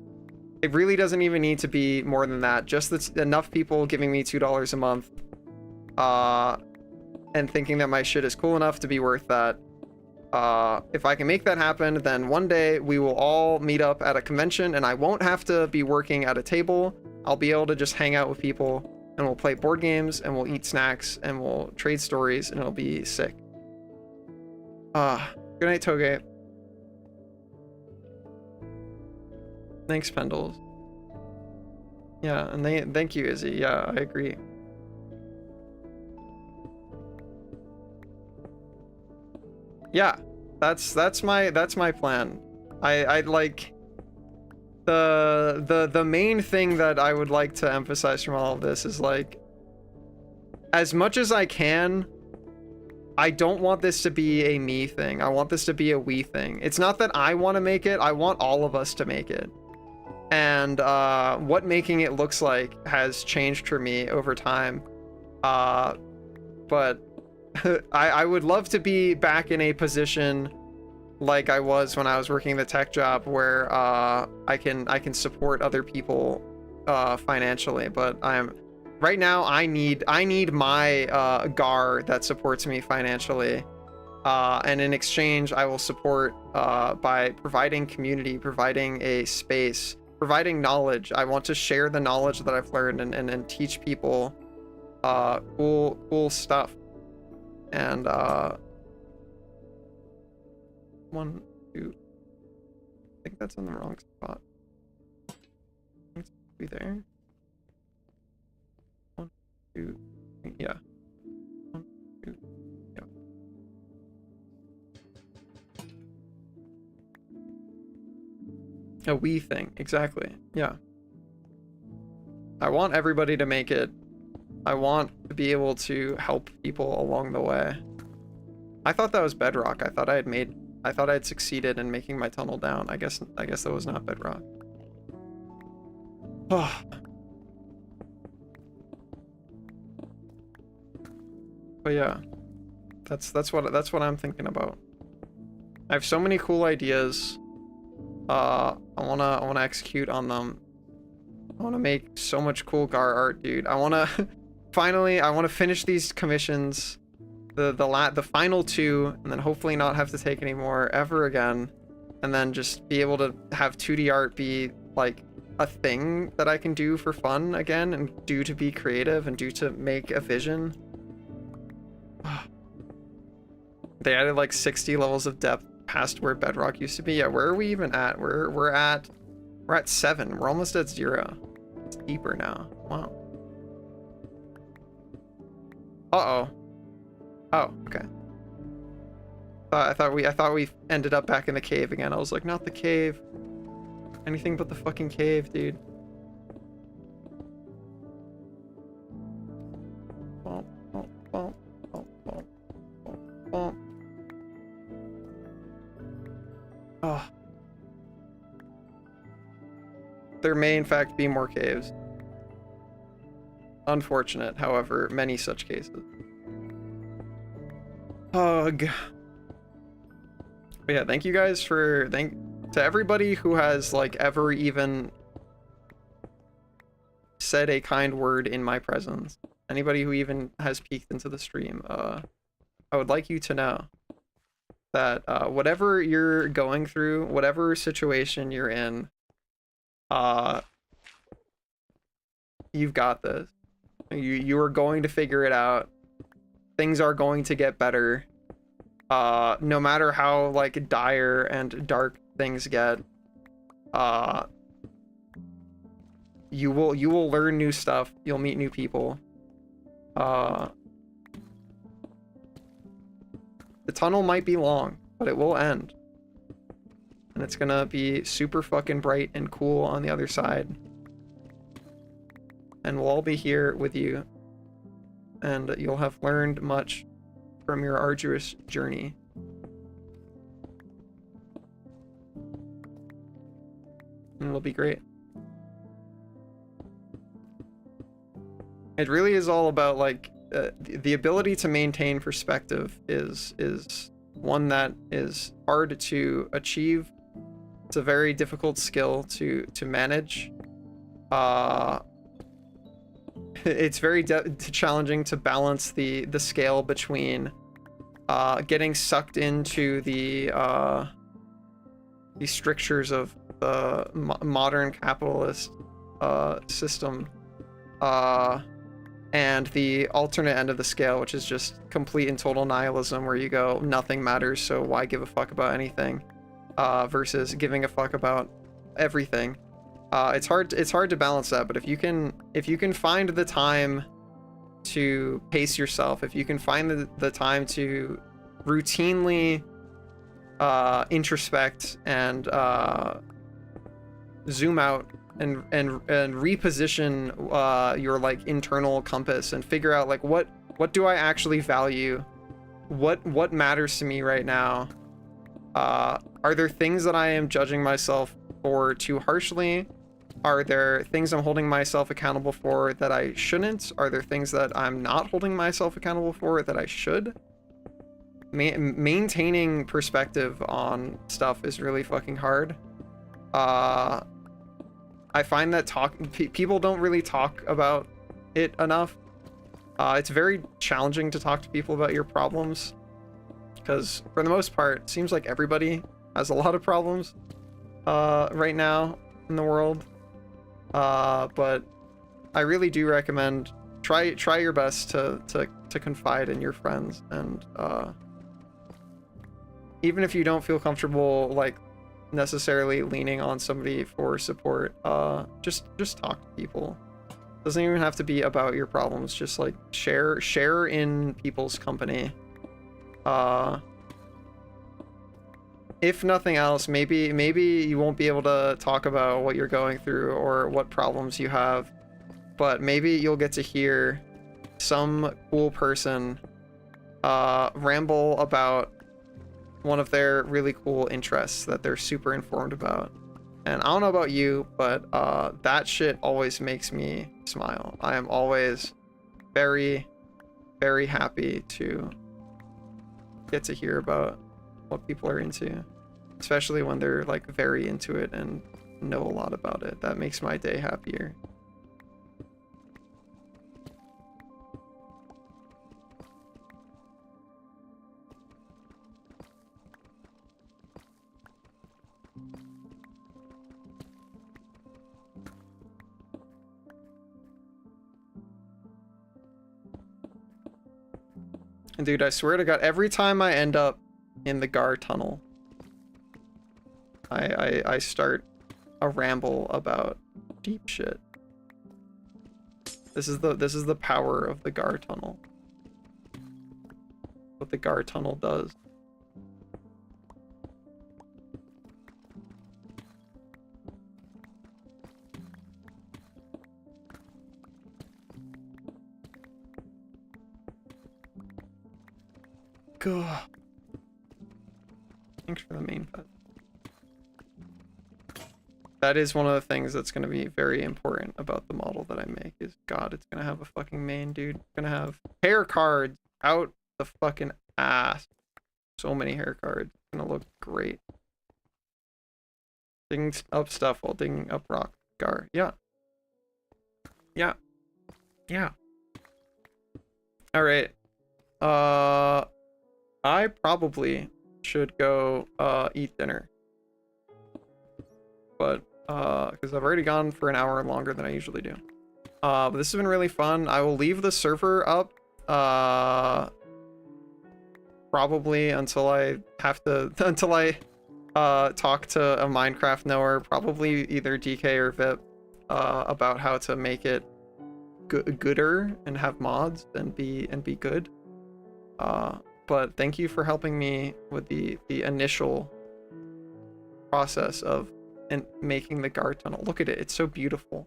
It really doesn't even need to be more than that. Just that's enough people giving me $2 a month, and thinking that my shit is cool enough to be worth that. If I can make that happen, then one day we will all meet up at a convention, and I won't have to be working at a table. I'll be able to just hang out with people, and we'll play board games, and we'll eat snacks, and we'll trade stories, and it'll be sick. Good night, Toge. Thanks, Pendles. Yeah, and thank you, Izzy. Yeah, I agree. Yeah, that's my plan. I'd like the main thing that I would like to emphasize from all of this is, like, as much as I can, I don't want this to be a me thing. I want this to be a we thing. It's not that I want to make it, I want all of us to make it. And what making it looks like has changed for me over time. But I would love to be back in a position like I was when I was working the tech job, where I can support other people financially. But right now I need my GAR that supports me financially. And in exchange, I will support by providing community, providing a space, providing knowledge. I want to share the knowledge that I've learned and teach people cool stuff. And 1, 2, I think that's in the wrong spot. It's be there. 1, 2, 3, yeah. 1, 2, yeah. A we thing, exactly. Yeah. I want everybody to make it. I want to be able to help people along the way. I thought that was Bedrock. I thought I had succeeded in making my tunnel down. I guess that was not Bedrock. But yeah, that's what I'm thinking about. I have so many cool ideas. I wanna execute on them. I wanna make so much cool GAR art, dude. I wanna finally, I wanna finish these commissions, the final 2, and then hopefully not have to take any more ever again, and then just be able to have 2D art be like a thing that I can do for fun again, and do to be creative, and do to make a vision. They added like 60 levels of depth past where Bedrock used to be. Yeah, where are we even at? We're at 7. We're almost at 0. It's deeper now. Wow. Uh-oh. Oh, okay. I thought we ended up back in the cave again. I was like, not the cave. Anything but the fucking cave, dude. Bump, bump, bump, bump, bump, bump, bump. Oh. There may in fact be more caves. Unfortunate, however, many such cases. Ugh. But yeah, thank you guys for to everybody who has like ever even said a kind word in my presence. Anybody who even has peeked into the stream, I would like you to know that whatever you're going through, whatever situation you're in, you've got this. You are going to figure it out. Things are going to get better. No matter how like dire and dark things get, you will learn new stuff. You'll meet new people. The tunnel might be long, but it will end. And it's gonna be super fucking bright and cool on the other side. And we'll all be here with you. And you'll have learned much from your arduous journey. And it'll be great. It really is all about like the ability to maintain perspective is one that is hard to achieve. It's a very difficult skill to manage. It's very challenging to balance the scale between getting sucked into the strictures of the modern capitalist system and the alternate end of the scale, which is just complete and total nihilism, where you go, nothing matters, so why give a fuck about anything, versus giving a fuck about everything. It's hard to balance that, but if you can find the time to pace yourself, if you can find the time to routinely introspect and zoom out and reposition your like internal compass and figure out like what do I actually value, what matters to me right now, are there things that I am judging myself for too harshly? Are there things I'm holding myself accountable for that I shouldn't? Are there things that I'm not holding myself accountable for that I should? Maintaining perspective on stuff is really fucking hard. I find that people don't really talk about it enough. It's very challenging to talk to people about your problems, because for the most part, it seems like everybody has a lot of problems right now in the world. But I really do recommend try your best to confide in your friends, and even if you don't feel comfortable like necessarily leaning on somebody for support, just talk to people. Doesn't even have to be about your problems, just like share in people's company. If nothing else, maybe you won't be able to talk about what you're going through or what problems you have, but maybe you'll get to hear some cool person ramble about one of their really cool interests that they're super informed about. And I don't know about you, but that shit always makes me smile. I am always very, very happy to get to hear about what people are into, especially when they're like very into it and know a lot about it. That makes my day happier. And dude, I swear to God, every time I end up in the Gar tunnel, I start a ramble about deep shit. This is the power of the Gar tunnel. What the Gar tunnel does. God. Thanks for the main pet. That is one of the things that's going to be very important about the model that I make is, God, it's going to have a fucking main, dude. It's going to have hair cards out the fucking ass. So many hair cards. It's going to look great. Digging up stuff while digging up rock. Gar. Yeah. Yeah. Yeah. Alright. I probably should go eat dinner. But because I've already gone for an hour longer than I usually do. But this has been really fun. I will leave the server up probably until I have to talk to a Minecraft knower, probably either DK or VIP, about how to make it gooder and have mods and be good. But thank you for helping me with the initial process of making the Gar tunnel. Look at it, it's so beautiful.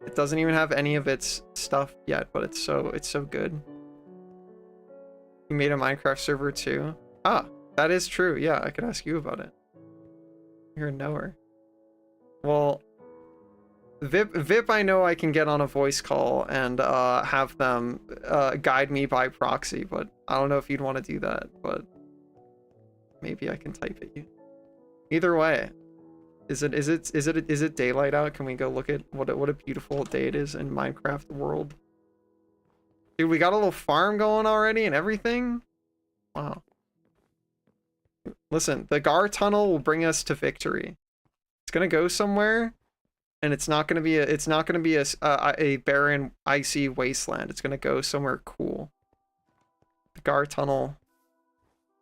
It doesn't even have any of its stuff yet, but it's so good. You made a Minecraft server too? Ah, that is true. Yeah, I could ask you about it. You're a knower. Well, VIP I know I can get on a voice call and have them guide me by proxy, but I don't know if you'd want to do that, but maybe I can type at you. Either way, is it daylight out? Can we go look at what a beautiful day it is in Minecraft world? Dude, we got a little farm going already and everything. Wow. Listen, the Gar tunnel will bring us to victory. It's gonna go somewhere, and it's not gonna be a barren, icy wasteland. It's gonna go somewhere cool. The Gar tunnel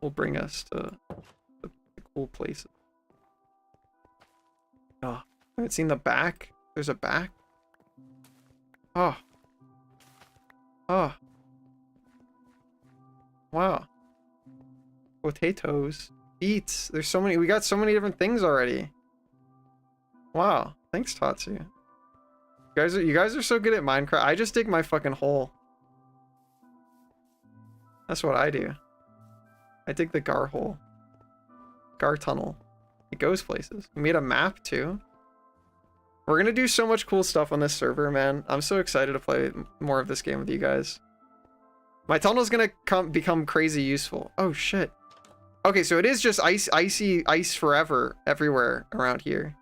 will bring us to the cool places. Oh, I haven't seen the back. There's a back. Oh. Oh. Wow. Potatoes. Beets. There's so many. We got so many different things already. Wow. Thanks, Tatsu. You guys are so good at Minecraft. I just dig my fucking hole. That's what I do. I dig the Gar hole. Gar tunnel. It goes places. We made a map too. We're gonna do so much cool stuff on this server, man. I'm so excited to play more of this game with you guys. My tunnel's gonna become crazy useful. Oh shit. Okay, so it is just icy ice forever everywhere around here.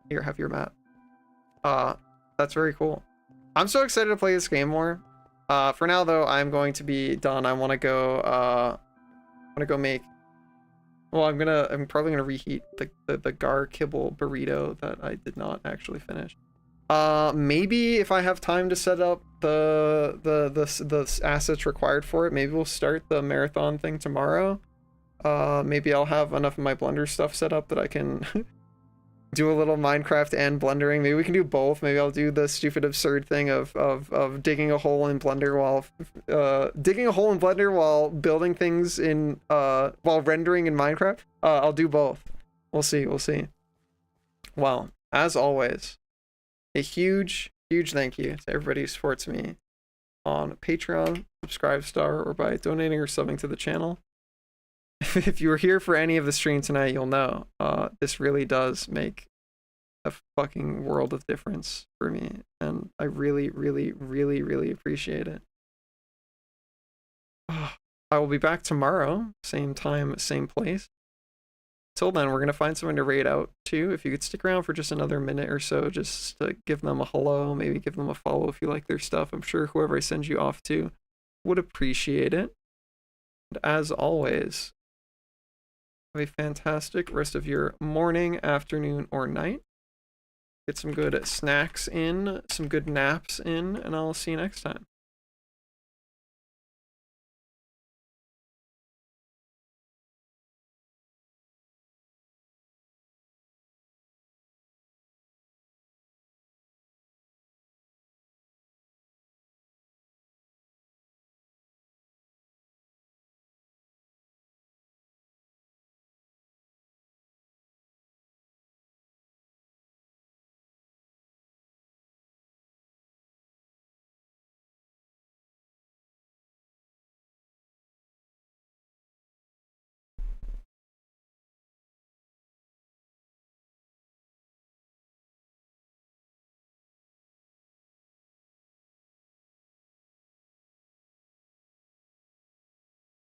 Here, have your map. That's very cool. I'm so excited to play this game more. For now though, I'm going to be done. I want to go make. Well, I'm probably gonna reheat the Gar kibble burrito that I did not actually finish. Maybe if I have time to set up the assets required for it, maybe we'll start the marathon thing tomorrow. Maybe I'll have enough of my Blender stuff set up that I can do a little Minecraft and blendering. Maybe we can do both. Maybe I'll do the stupid absurd thing of digging a hole in Blender while building things in while rendering in Minecraft. I'll do both. We'll see. Well, as always, a huge thank you to everybody who supports me on Patreon, Subscribestar, or by donating or subbing to the channel. If you were here for any of the stream tonight, you'll know this really does make a fucking world of difference for me, and I really appreciate it. I will be back tomorrow, same time, same place. Till then, we're gonna find someone to raid out to. If you could stick around for just another minute or so, just to give them a hello, maybe give them a follow if you like their stuff. I'm sure whoever I send you off to would appreciate it. And as always, have a fantastic rest of your morning, afternoon, or night. Get some good snacks in, some good naps in, and I'll see you next time.